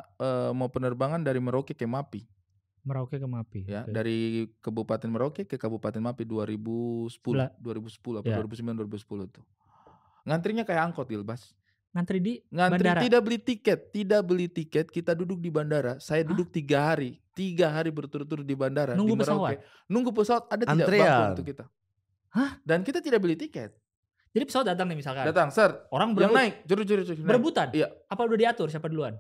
mau penerbangan dari Merauke ke Mapi. Merauke ke Mapi. Ya, Oke. dari Kabupaten Merauke ke Kabupaten Mapi 2010 apa Ya. 2009 2010 tuh. Ngantrinya kayak angkot, Gilbas. Ngantri di Ngantri bandara. tidak beli tiket, kita duduk di bandara. Saya duduk 3 hari berturut-turut di bandara Nunggu di Merauke. Nunggu pesawat ada tidak Antrian. bangku untuk kita. Hah? Dan kita tidak beli tiket. Jadi pesawat datang nih misalkan. Datang, ser. Orang Yang naik, juru naik. berebutan. Iya. Apa udah diatur siapa duluan?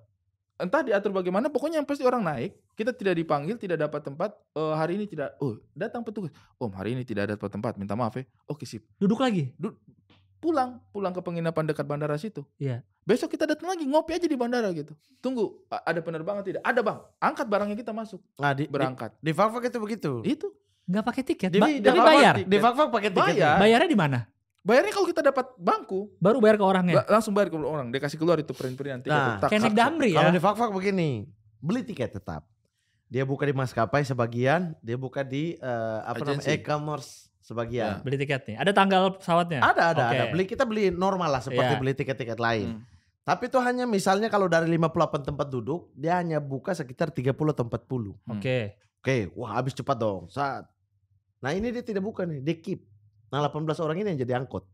Entah diatur bagaimana, pokoknya yang pasti orang naik, kita tidak dipanggil, tidak dapat tempat, hari ini tidak, datang petugas, Om hari ini tidak dapat tempat, minta maaf ya, oke sip, Duduk lagi. pulang ke penginapan dekat bandara situ. Iya. Besok kita datang lagi, ngopi aja di bandara gitu, tunggu, ada penerbangan tidak? Ada bang, angkat barangnya kita masuk, Nah, berangkat. Di Fakfak itu begitu. Itu, Nggak pakai tiket. Di Tapi Fakfak- bayar. Di Fakfak pakai tiket. Bayar. Bayarnya di mana? bayarnya kalau kita dapat bangku, Baru bayar ke orangnya. langsung bayar ke orang, dia kasih keluar itu print-printan tiket. Nah, Kayak naik damri ya. Kalau di Fakfak begini, beli tiket tetap. Dia buka di maskapai sebagian, dia buka di Agensi. e-commerce sebagian. Beli tiket nih. Ada tanggal pesawatnya? Ada, Oke. Kita beli normal lah seperti Iya. beli tiket-tiket lain. Hmm. Tapi itu hanya misalnya kalau dari 58 tempat duduk, dia hanya buka sekitar 30 atau 40. Oke. Oke, wah habis cepat dong. Saat. Nah ini dia tidak buka nih, dia keep. Nah 18 orang ini yang jadi angkot.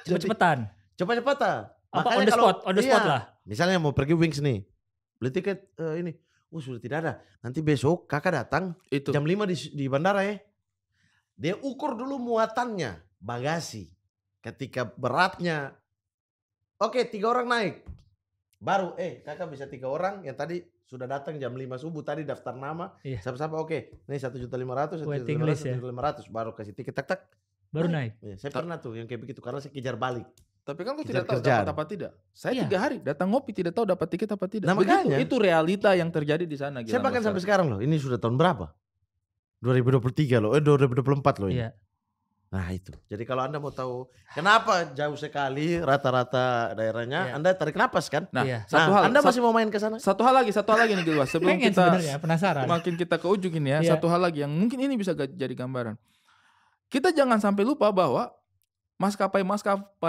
Cepet-cepetan. Cepat-cepatan. Apa Makanya on the kalau- spot? On the spot iya. lah. Misalnya mau pergi Wings nih, beli tiket ini. Sudah tidak ada. Nanti besok kakak datang Itu. jam 5 di bandara ya. Dia ukur dulu muatannya, bagasi. Ketika beratnya, oke 3 orang naik. Baru kakak bisa 3 orang yang tadi sudah datang jam 5 subuh tadi daftar nama. Iya. Siapa-siapa oke. Nih 1.500.000, Waiting list ya. 1.500.000 baru kasih tiket tak. Baru naik. Ya, saya pernah tuh yang kayak begitu karena saya kejar balik. Tapi kan kau Kejar tidak tahu kerjaan. dapat apa tidak. Saya Iya. 3 hari datang ngopi tidak tahu dapat tiket apa tidak. Nah, Begitu, makanya. itu realita yang terjadi di sana. Saya bahkan sampai Mas. sekarang loh, ini sudah tahun berapa? 2023 loh, 2024 loh ini. Iya. Nah itu. Jadi kalau Anda mau tahu kenapa jauh sekali rata-rata daerahnya, Iya. Anda tarik napas kan? Nah, Iya. satu Nah, hal. Anda masih mau main ke sana? Satu hal lagi nih Gilwas. Sebelum Pengen kita sebenarnya, penasaran. makin kita ke ujung ini ya, Iya. satu hal lagi yang mungkin ini bisa jadi gambaran. Kita jangan sampai lupa bahwa maskapai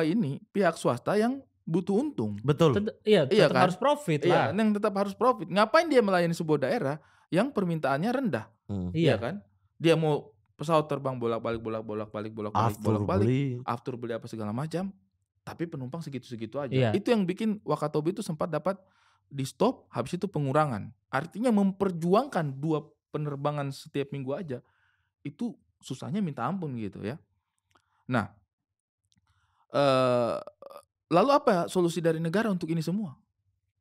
ini pihak swasta yang butuh untung. Betul. Iya, Iya tetap kan? harus profit Iya, lah. yang tetap harus profit. Ngapain dia melayani sebuah daerah yang permintaannya rendah? Iya Iya. kan? Dia mau pesawat terbang bolak-balik, After beli. after beli apa segala macam, tapi penumpang segitu-segitu aja. Iya. Itu yang bikin Wakatobi itu sempat dapat di stop, habis itu pengurangan. Artinya memperjuangkan 2 penerbangan setiap minggu aja, itu susahnya minta ampun gitu ya. Nah, lalu apa solusi dari negara untuk ini semua?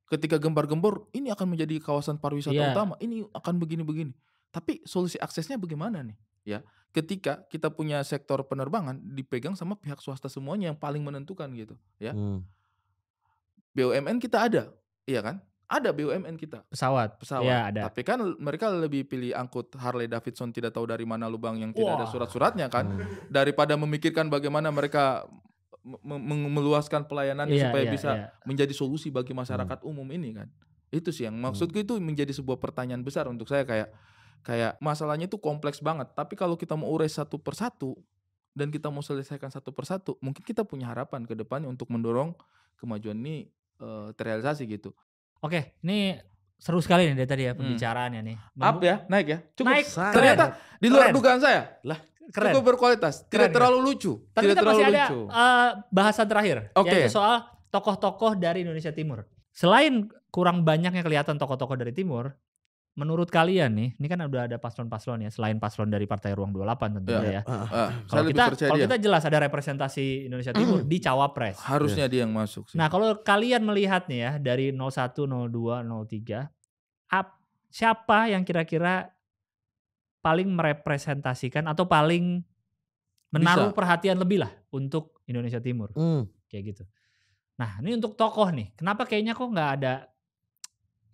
Ketika gembar-gembor, ini akan menjadi kawasan pariwisata Iya. utama, ini akan begini-begini. Tapi solusi aksesnya bagaimana nih? Ya, ketika kita punya sektor penerbangan dipegang sama pihak swasta semuanya yang paling menentukan gitu, ya. BUMN kita ada, iya kan? Ada BUMN kita, Pesawat. pesawat. Iya, ada. Tapi kan mereka lebih pilih angkut Harley Davidson tidak tahu dari mana lubang yang tidak ada Wah. surat-suratnya kan, daripada memikirkan bagaimana mereka meluaskan pelayanannya Iya, supaya iya, bisa iya. menjadi solusi bagi masyarakat umum ini kan. Itu sih yang maksudku itu menjadi sebuah pertanyaan besar untuk saya, kayak masalahnya itu kompleks banget. Tapi kalau kita mau urai satu persatu dan kita mau selesaikan satu persatu, mungkin kita punya harapan ke depannya untuk mendorong kemajuan ini terrealisasi gitu. Oke, ini seru sekali nih dari tadi ya pembicaraannya nih. Up ya, naik ya. Cukup. Naik. Ternyata di luar Keren. dugaan saya. Keren. Cukup berkualitas, tidak Keren. terlalu lucu, Tapi tidak kita masih terlalu ada lucu. bahasan terakhir, Oke. yaitu soal tokoh-tokoh dari Indonesia Timur. Selain kurang banyaknya kelihatan tokoh-tokoh dari Timur, menurut kalian nih, ini kan udah ada paslon-paslon ya, selain paslon dari Partai Ruang 28 tentunya ya. Saya Kalau lebih kita, percaya kalau dia. kita jelas ada representasi Indonesia Timur di Cawapres. Harusnya dia yang masuk sih. Nah, kalau kalian melihat nih ya dari 01, 02, 03, siapa yang kira-kira paling merepresentasikan atau paling menaruh Bisa. perhatian lebih lah untuk Indonesia Timur kayak gitu. Nah, ini untuk tokoh nih. Kenapa kayaknya kok nggak ada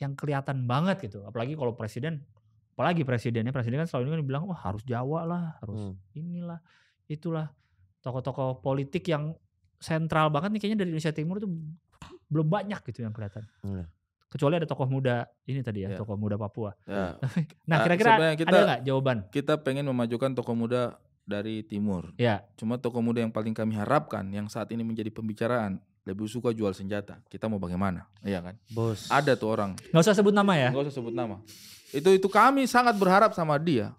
yang kelihatan banget gitu? Apalagi kalau presiden kan selalu ini kan bilang, wah harus Jawa lah, harus inilah, itulah. Tokoh-tokoh politik yang sentral banget nih kayaknya dari Indonesia Timur tuh belum banyak gitu yang kelihatan. Kecuali ada tokoh muda ini tadi ya, Iya. tokoh muda Papua. Ya, Nah, kira-kira sebenarnya ada nggak jawaban? kita pengen memajukan tokoh muda dari timur. Ya, Cuma tokoh muda yang paling kami harapkan yang saat ini menjadi pembicaraan lebih suka jual senjata. Kita mau bagaimana? Iya kan? Bos. Ada tuh orang. Nggak usah sebut nama ya. Nggak usah sebut nama. Itu kami sangat berharap sama dia.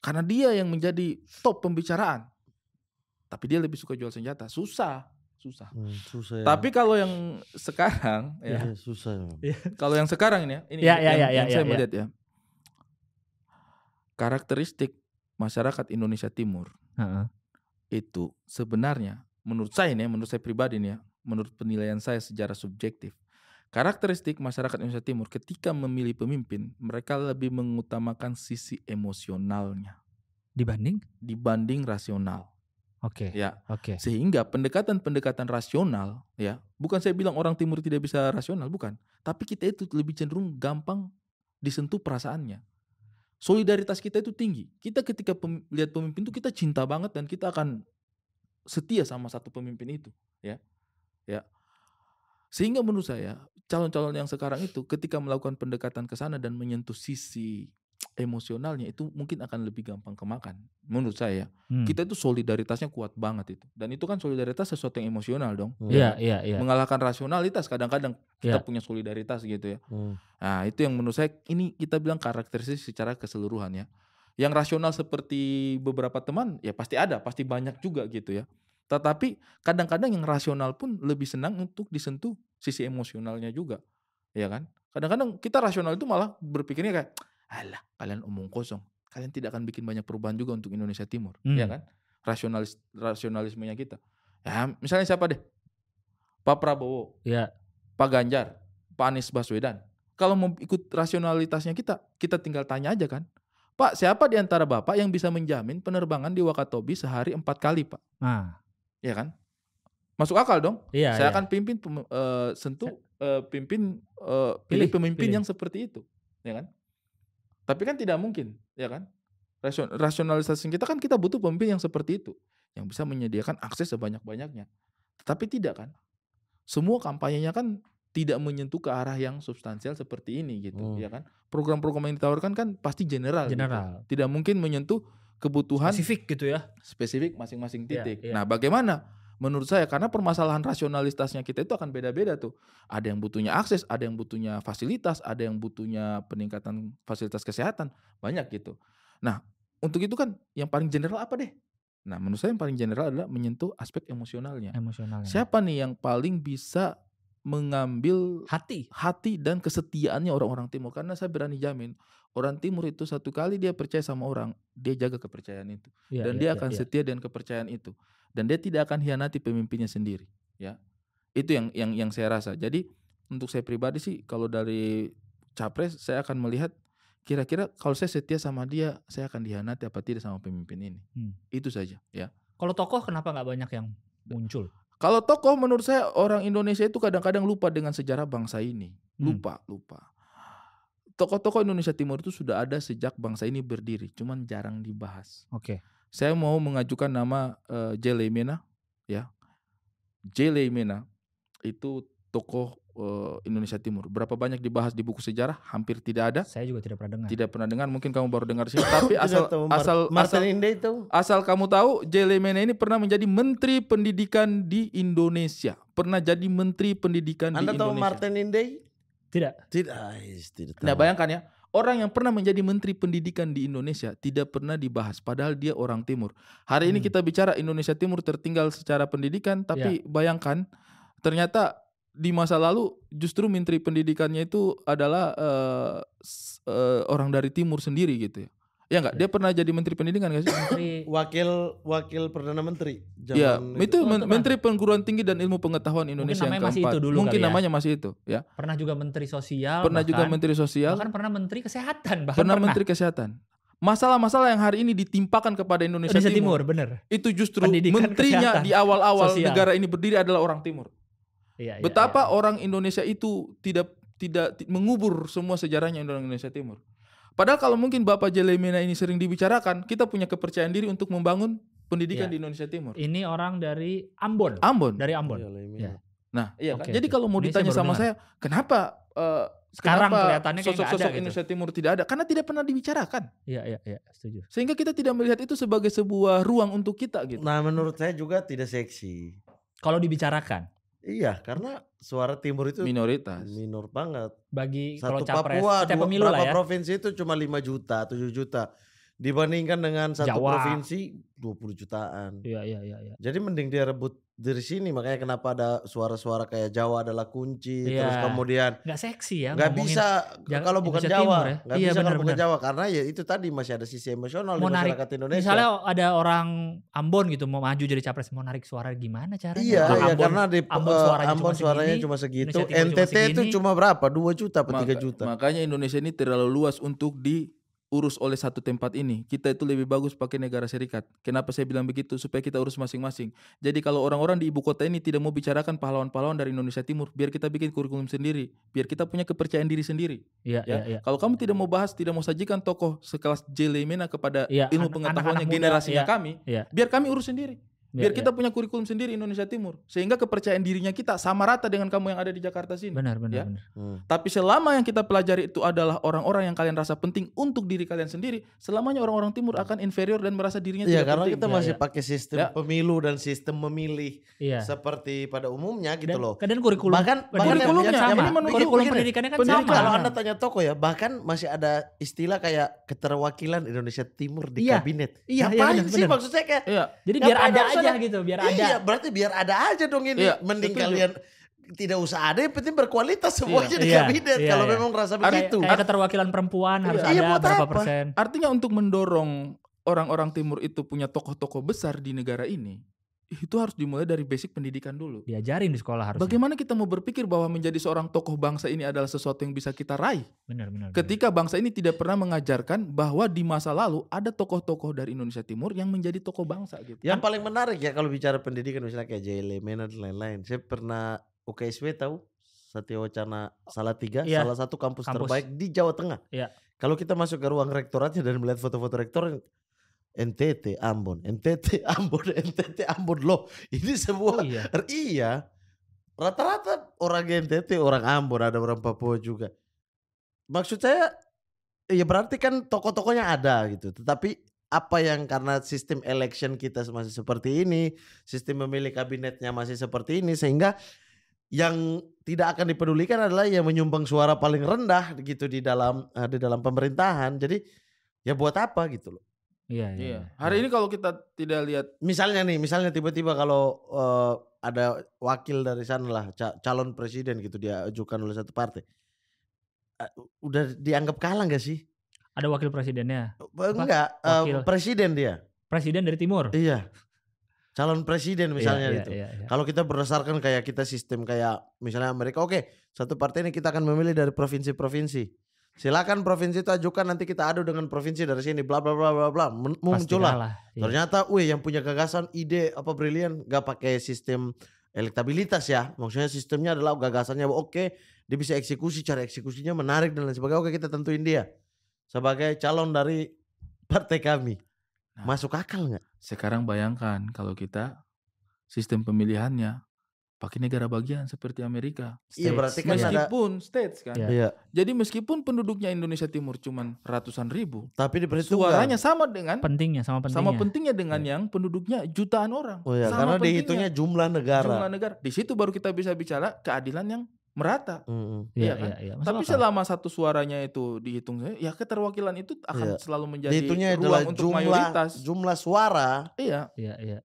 Karena dia yang menjadi top pembicaraan. Tapi dia lebih suka jual senjata. Susah. Susah ya. Tapi kalau yang sekarang ya. Iya, susah. Kalau yang sekarang ini ya. Ini yang saya melihat ya. Karakteristik masyarakat Indonesia Timur. Itu sebenarnya menurut saya pribadi nih ya. Menurut penilaian saya secara subjektif. Karakteristik masyarakat Indonesia Timur ketika memilih pemimpin. Mereka lebih mengutamakan sisi emosionalnya. Dibanding rasional. Oke. Ya. Oke. Sehingga pendekatan rasional ya, bukan saya bilang orang timur tidak bisa rasional, bukan. Tapi kita itu lebih cenderung gampang disentuh perasaannya. Solidaritas kita itu tinggi. Kita ketika lihat pemimpin itu kita cinta banget dan kita akan setia sama satu pemimpin itu, ya. Ya. Sehingga menurut saya calon-calon yang sekarang itu ketika melakukan pendekatan ke sana dan menyentuh sisi emosionalnya itu mungkin akan lebih gampang kemakan. Menurut saya, kita itu solidaritasnya kuat banget itu. Dan itu kan solidaritas sesuatu yang emosional dong. Iya. Mengalahkan rasionalitas kadang-kadang kita punya solidaritas gitu ya. Nah, itu yang menurut saya ini kita bilang karakteristik secara keseluruhan ya. Yang rasional seperti beberapa teman ya pasti ada, pasti banyak juga gitu ya. Tetapi kadang-kadang yang rasional pun lebih senang untuk disentuh sisi emosionalnya juga. Ya kan? Kadang-kadang kita rasional itu malah berpikirnya kayak alah, kalian omong kosong. Kalian tidak akan bikin banyak perubahan juga untuk Indonesia Timur, ya kan? Rasionalismenya kita. Ya, misalnya siapa deh? Pak Prabowo, Pak Ganjar, Pak Anies Baswedan. Kalau mau ikut rasionalitasnya kita tinggal tanya aja kan. Pak, siapa di antara Bapak yang bisa menjamin penerbangan di Wakatobi sehari 4 kali, Pak? Ya kan? Masuk akal dong. Saya akan pimpin pilih pemimpin yang seperti itu, ya kan? Tapi kan tidak mungkin, ya kan? Rasionalisasi kita kan kita butuh pemimpin yang seperti itu, yang bisa menyediakan akses sebanyak-banyaknya. Tetapi tidak kan? Semua kampanyenya kan tidak menyentuh ke arah yang substansial seperti ini gitu, ya kan? Program-program yang ditawarkan kan pasti general. Gitu. Tidak mungkin menyentuh kebutuhan spesifik gitu ya. Spesifik masing-masing titik. Nah, bagaimana? Menurut saya karena permasalahan rasionalitasnya kita itu akan beda-beda tuh. Ada yang butuhnya akses, ada yang butuhnya fasilitas, ada yang butuhnya peningkatan fasilitas kesehatan, banyak gitu. Nah, untuk itu kan yang paling general apa deh? Nah, menurut saya yang paling general adalah menyentuh aspek emosionalnya. Siapa nih yang paling bisa mengambil hati dan kesetiaannya orang-orang Timur? Karena saya berani jamin orang Timur itu satu kali dia percaya sama orang, dia jaga kepercayaan itu. Dan dia akan setia dengan kepercayaan itu. Dan dia tidak akan hianati pemimpinnya sendiri, ya. Itu yang saya rasa. Jadi untuk saya pribadi sih kalau dari capres saya akan melihat kira-kira kalau saya setia sama dia, saya akan dihianati apa tidak sama pemimpin ini. Itu saja, ya. Kalau tokoh kenapa nggak banyak yang muncul? Kalau tokoh menurut saya orang Indonesia itu kadang-kadang lupa dengan sejarah bangsa ini. Lupa. Tokoh-tokoh Indonesia Timur itu sudah ada sejak bangsa ini berdiri, cuman jarang dibahas. Oke. Saya mau mengajukan nama J. Leimena, ya. J. Leimena itu tokoh Indonesia Timur. Berapa banyak dibahas di buku sejarah? Hampir tidak ada. Saya juga tidak pernah dengar. Tidak pernah dengar. Mungkin kamu baru dengar sih. Tapi asal kamu tahu, J. Leimena ini pernah menjadi Menteri Pendidikan di Indonesia. Pernah jadi Menteri Pendidikan di Indonesia. Anda tahu Martin Inday? Tidak. Nah, bayangkan ya. Orang yang pernah menjadi Menteri Pendidikan di Indonesia tidak pernah dibahas, padahal dia orang Timur. Hari ini kita bicara Indonesia Timur tertinggal secara pendidikan, tapi bayangkan ternyata di masa lalu justru Menteri Pendidikannya itu adalah orang dari Timur sendiri gitu ya. Ya enggak? Dia pernah jadi Menteri Pendidikan nggak sih? Wakil Perdana Menteri. Iya, itu Menteri Perguruan Tinggi dan Ilmu Pengetahuan Indonesia yang keempat. Mungkin namanya masih itu, ya. Pernah juga Menteri Sosial. Juga Menteri Sosial. Bahkan pernah Menteri Kesehatan. Pernah Menteri Kesehatan. Masalah-masalah yang hari ini ditimpakan kepada Indonesia Timur, bener. Itu justru Pendidikan, menterinya kesehatan, di awal-awal sosial. negara ini berdiri adalah orang Timur. Betapa orang Indonesia itu tidak mengubur semua sejarahnya Indonesia Timur. Padahal kalau mungkin Bapak J. Leimena ini sering dibicarakan, kita punya kepercayaan diri untuk membangun pendidikan di Indonesia Timur. Ini orang dari Ambon. Dari Ambon. Ya. Nah, iya kan. Jadi kalau mau ditanya sama saya, kenapa sekarang kelihatannya kayak sosok-sosok gitu. Indonesia Timur tidak ada? Karena tidak pernah dibicarakan. Iya, setuju. Sehingga kita tidak melihat itu sebagai sebuah ruang untuk kita gitu. Nah, menurut saya juga tidak seksi. Kalau dibicarakan. Iya, karena suara timur itu minoritas. minor banget. Bagi kalau Satu capres, Papua, setiap pemilu lah berapa ya. provinsi itu cuma 5 juta, 7 juta. Dibandingkan dengan satu Jawa. provinsi 20 jutaan. Iya. Jadi mending dia rebut dari sini, makanya kenapa ada suara-suara kayak Jawa adalah kunci, Iya. terus kemudian Nggak seksi ya nggak ngomongin bisa Jangan- kalau bukan Indonesia Jawa, Timur ya. nggak Iya, bisa kalau bukan benar-benar. Jawa karena ya itu tadi masih ada sisi emosional Mau di narik, masyarakat Indonesia. misalnya ada orang Ambon gitu mau maju jadi capres, mau narik suara gimana caranya? Iya, Orang iya Ambon- karena di Ambon suaranya cuma suaranya segini, cuma segitu. Indonesia Timur cuma NTT itu segini. cuma berapa? 2 juta atau 3 juta. Makanya Indonesia ini terlalu luas untuk diurus oleh satu tempat ini. Kita itu lebih bagus pakai negara serikat. Kenapa saya bilang begitu? Supaya kita urus masing-masing. Jadi kalau orang-orang di ibu kota ini tidak mau bicarakan pahlawan-pahlawan dari Indonesia Timur, biar kita bikin kurikulum sendiri, biar kita punya kepercayaan diri sendiri. Iya. Kalau kamu tidak mau bahas, tidak mau sajikan tokoh sekelas J. Lemena kepada Iya, ilmu anak-anak pengetahuannya muda, generasinya iya. kami, Iya. biar kami urus sendiri. Iya, Biar kita punya kurikulum sendiri Indonesia Timur. Sehingga kepercayaan dirinya kita sama rata dengan kamu yang ada di Jakarta sini. Benar. Ya. Hmm. Tapi selama yang kita pelajari itu adalah orang-orang yang kalian rasa penting untuk diri kalian sendiri, selamanya orang-orang Timur akan inferior dan merasa dirinya Iya, tidak karena penting. kita Iya, masih iya. pakai sistem Ya. pemilu dan sistem memilih Iya. seperti pada umumnya gitu loh. Dan kurikulum Bahkan kurikulumnya, yang yang sama. ini menurut- Kurikulum begini, pendidikannya kan pendidikan. sama. Kalau Anda tanya toko ya, bahkan masih ada istilah kayak keterwakilan Indonesia Timur di Iya. kabinet. Iya, Ngapain benar, sih benar. maksudnya kayak Iya. Jadi biar ngapain ada harus aja gitu, biar ada. Iya, berarti biar ada aja dong ini. Iya, Mending setuju. kalian tidak usah ada, yang penting berkualitas semuanya di Iya, kabinet. iya, Kalau iya. memang rasa Kayak, begitu. kayak keterwakilan perempuan harus Iya, ada buat berapa apa? persen. Artinya untuk mendorong orang-orang Timur itu punya tokoh-tokoh besar di negara ini, itu harus dimulai dari basic pendidikan dulu. Diajarin di sekolah harusnya. Bagaimana kita mau berpikir bahwa menjadi seorang tokoh bangsa ini adalah sesuatu yang bisa kita raih? Benar. Ketika bangsa ini tidak pernah mengajarkan bahwa di masa lalu ada tokoh-tokoh dari Indonesia Timur yang menjadi tokoh bangsa gitu. Yang paling menarik ya kalau bicara pendidikan misalnya kayak J. Lemena dan lain-lain. Saya pernah UKSW tahu Satya Wacana Salatiga, Iya. salah satu kampus Kampus. terbaik di Jawa Tengah. Iya. Kalau kita masuk ke ruang rektoratnya dan melihat foto-foto rektor, NTT Ambon, NTT Ambon, NTT Ambon loh. Ini semua Oh iya. iya. Rata-rata orang NTT, orang Ambon, ada orang Papua juga. Maksud saya, ya berarti kan tokoh-tokohnya ada gitu. Tetapi apa yang karena sistem election kita masih seperti ini, sistem memilih kabinetnya masih seperti ini, sehingga yang tidak akan dipedulikan adalah yang menyumbang suara paling rendah gitu di dalam pemerintahan. Jadi ya buat apa gitu loh. Iya. Hari ini kalau kita tidak lihat Misalnya tiba-tiba kalau ada wakil dari sana lah calon presiden gitu dia ajukan oleh satu partai, udah dianggap kalah nggak sih? Ada wakil presidennya. Enggak, Wakil. presiden dia. Presiden dari timur. Iya, calon presiden misalnya Iya, itu. iya. Kalau kita berdasarkan kayak kita sistem kayak misalnya Amerika, oke, satu partai ini kita akan memilih dari provinsi-provinsi. Silakan provinsi itu ajukan, nanti kita adu dengan provinsi dari sini, bla bla bla bla bla. Pasti Muncullah. kalah. Iya. Ternyata, yang punya gagasan, ide apa brilian, gak pakai sistem elektabilitas ya. Maksudnya sistemnya adalah gagasannya oke, dia bisa eksekusi, cara eksekusinya menarik dan lain sebagainya. Oke, kita tentuin dia sebagai calon dari partai kami. Nah. Masuk akal nggak? sekarang bayangkan kalau kita sistem pemilihannya pakai negara bagian seperti Amerika. Iya, berarti kan ada. Meskipun states kan. Iya. Iya, Jadi meskipun penduduknya Indonesia Timur cuman ratusan ribu, tapi diperhitungkan. suaranya sama dengan Pentingnya sama pentingnya. sama pentingnya dengan yang penduduknya jutaan orang. Oh ya, Sama karena pentingnya. dihitungnya jumlah negara. Jumlah negara. Di situ baru kita bisa bicara keadilan yang merata. Mm-mm. Iya, Iya kan? iya. Masuk Tapi akal. selama satu suaranya itu dihitung, ya keterwakilan itu akan Iya. selalu menjadi Dihitungnya adalah ruang untuk mayoritas. jumlah suara. Iya, Iya.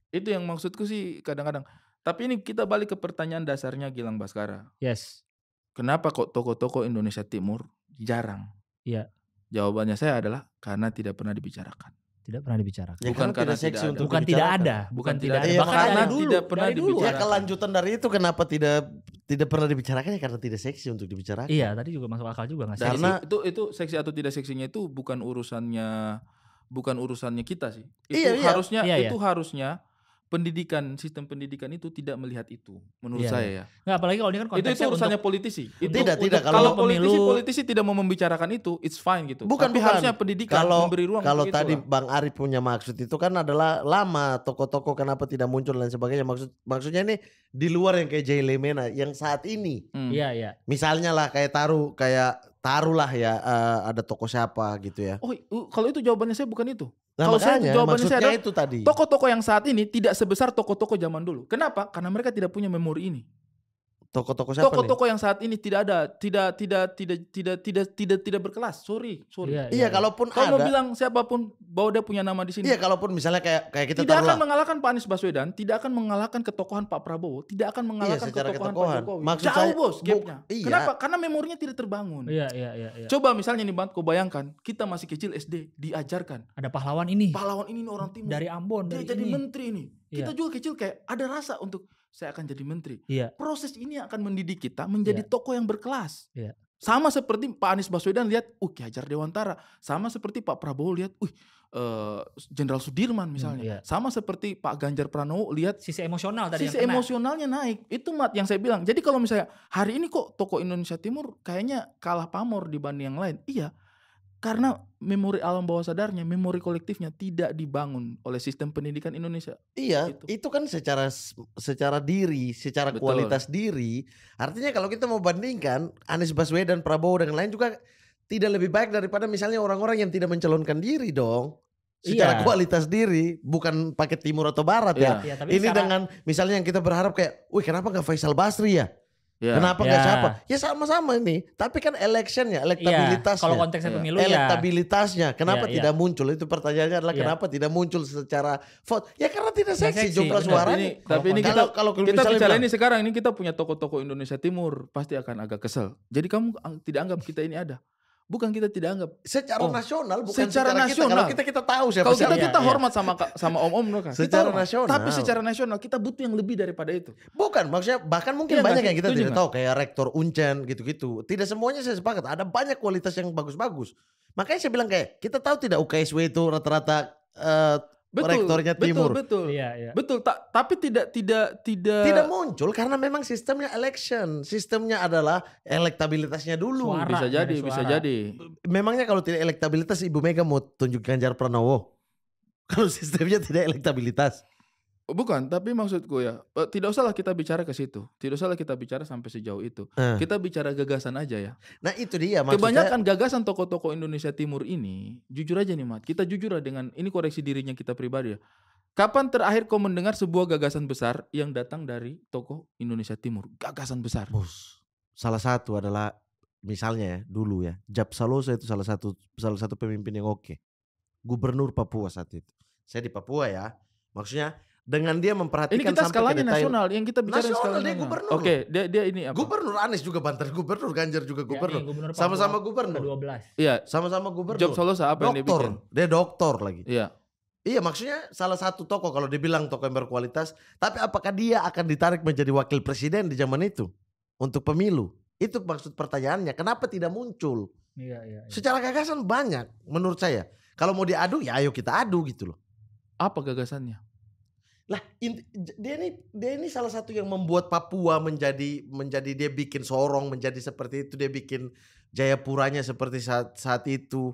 itu yang maksudku sih kadang-kadang. Tapi ini kita balik ke pertanyaan dasarnya Gilang Baskara. Yes. Kenapa kok tokoh-tokoh Indonesia Timur jarang? Iya. Jawabannya saya adalah karena tidak pernah dibicarakan. Tidak pernah dibicarakan. Ya, Bukan karena tidak seksi tidak ada. untuk Bukan tidak dibicarakan. ada, bukan tidak ada. Iya, Bahkan makanya dari dulu, tidak pernah dari dulu. dibicarakan. Ya kelanjutan dari itu kenapa tidak pernah dibicarakan ya karena tidak seksi untuk dibicarakan. Iya, tadi juga masuk akal juga nggak sih? Karena- itu seksi atau tidak seksinya itu bukan urusannya kita sih. Itu Iya, iya. harusnya Iya, iya. itu harusnya sistem pendidikan itu tidak melihat itu menurut Iya, saya ya. Nggak, apalagi kalau ini kan Itu konteksnya urusannya untuk politisi. Itu Tidak, kalau kalau pemilu- politisi tidak mau membicarakan itu, it's fine gitu. Bukan, Tapi bukan. harusnya pendidikan memberi ruang Kalau untuk tadi itulah. Bang Arif punya maksud itu kan adalah lama tokoh-tokoh kenapa tidak muncul dan sebagainya. Maksudnya ini di luar yang kayak J. Lemena yang saat ini. Iya. Misalnya lah kayak taruhlah ya ada tokoh siapa gitu ya. Oh, kalau itu jawabannya saya bukan itu. Nah, Kalau saya makanya, jawabannya saya maksudnya adalah itu tadi. tokoh-tokoh yang saat ini tidak sebesar tokoh-tokoh zaman dulu. Kenapa? Karena mereka tidak punya memori ini. Tokoh-tokoh siapa nih? Tokoh-tokoh yang saat ini tidak berkelas. Sorry. Iya, kalaupun Kalau mau ada. bilang siapapun bahwa dia punya nama di sini. Iya, kalaupun misalnya kayak kita Tidak taruhlah. akan mengalahkan Pak Anies Baswedan, tidak akan mengalahkan ketokohan Pak Prabowo, tidak akan mengalahkan secara ketokohan Pak ketokohan. Jokowi. Maksud Jauh saya, bos gapnya. iya. Kenapa? Karena memorinya tidak terbangun. Iya. Coba misalnya nih Bang, kau bayangkan kita masih kecil SD diajarkan Ada pahlawan ini pahlawan ini orang timur. dari Ambon, Dia dari jadi ini. menteri nih. Kita Iya. juga kecil kayak ada rasa untuk saya akan jadi menteri. Iya. Proses ini akan mendidik kita menjadi tokoh yang berkelas. Iya. Sama seperti Pak Anies Baswedan lihat, Ki Hajar Dewantara. Sama seperti Pak Prabowo lihat, Jenderal Sudirman misalnya. Iya. Sama seperti Pak Ganjar Pranowo lihat Sisi emosional tadi sisi yang kena. emosionalnya naik. Itu Mat yang saya bilang. Jadi kalau misalnya hari ini kok tokoh Indonesia Timur kayaknya kalah pamor dibanding yang lain. Iya. Karena memori alam bawah sadarnya, memori kolektifnya tidak dibangun oleh sistem pendidikan Indonesia. Iya, Gitu. itu kan secara diri, secara Betul. kualitas diri. Artinya kalau kita mau bandingkan Anies Baswedan, Prabowo dan lain juga tidak lebih baik daripada misalnya orang-orang yang tidak mencalonkan diri dong. Secara Iya. kualitas diri, bukan pakai timur atau barat ya. Iya, tapi Ini secara- dengan misalnya yang kita berharap kayak, wih kenapa nggak Faisal Basri ya? Ya. Kenapa nggak Ya. siapa? Ya sama-sama ini. Tapi kan electionnya, elektabilitasnya. Kalau konteksnya Iya. pemilu ya. Elektabilitasnya, kenapa Iya, tidak muncul? Itu pertanyaannya adalah Iya. kenapa tidak muncul secara vote? Ya karena tidak Nggak seksi seksi, jumlah benar. suaranya. Tapi ini Kalau kita misalnya bicara bilang, ini sekarang ini kita punya tokoh-tokoh Indonesia Timur pasti akan agak kesel. Jadi kamu tidak anggap kita ini ada. Bukan kita tidak anggap. secara Oh, nasional bukan secara secara kita. Kalau nasional. kita tahu siapa Kalau kita siapa. kita Iya. hormat sama om-om mereka. Kita Secara hormat. nasional. Tapi secara nasional kita butuh yang lebih daripada itu. Bukan, maksudnya bahkan mungkin Iya banyak nggak yang sih? kita Setuju tidak nggak? tahu kayak rektor Uncen gitu-gitu. Tidak semuanya saya sepakat. Ada banyak kualitas yang bagus-bagus. Makanya saya bilang kayak kita tahu tidak UKSW itu rata-rata rektornya timur. Betul. Iya. Betul, tapi tidak Tidak muncul karena memang sistemnya election. Sistemnya adalah elektabilitasnya dulu. Suara. bisa jadi, Dari bisa suara. jadi. Memangnya kalau tidak elektabilitas Ibu Mega mau tunjuk Ganjar Pranowo? Kalau sistemnya tidak elektabilitas. Bukan, tapi maksudku ya, tidak usahlah kita bicara ke situ. Tidak usahlah kita bicara sampai sejauh itu. Kita bicara gagasan aja ya. Nah itu dia maksudnya. Kebanyakan gagasan tokoh-tokoh Indonesia Timur ini, jujur aja nih Mat, kita jujur lah dengan, ini koreksi dirinya kita pribadi ya. Kapan terakhir kau mendengar sebuah gagasan besar yang datang dari tokoh Indonesia Timur? Gagasan besar. Bos, salah satu adalah misalnya ya dulu ya Jab Salosa itu salah satu pemimpin yang oke. Gubernur Papua saat itu. Saya di Papua ya. Maksudnya dengan dia memperhatikan Ini kita sampai ke skalanya detail. nasional, yang kita bicara Nasional, skala dia nasional. gubernur. Oke, dia ini apa? Gubernur Anies juga Banten gubernur, Ganjar juga gubernur. Gubernur Sama-sama Papua gubernur. ke-12. Iya, Sama-sama gubernur. Job Solosa apa yang dia bikin? Doktor. Dia doktor lagi. Iya. Iya maksudnya salah satu tokoh kalau dibilang tokoh yang berkualitas. Tapi apakah dia akan ditarik menjadi wakil presiden di zaman itu? Untuk pemilu? Itu maksud pertanyaannya. Kenapa tidak muncul? Iya. Secara gagasan banyak menurut saya. Kalau mau diadu ya ayo kita adu gitu loh. Apa gagasannya? Lah dia ini salah satu yang membuat Papua menjadi dia bikin Sorong menjadi seperti itu. Dia bikin Jayapuranya seperti saat itu.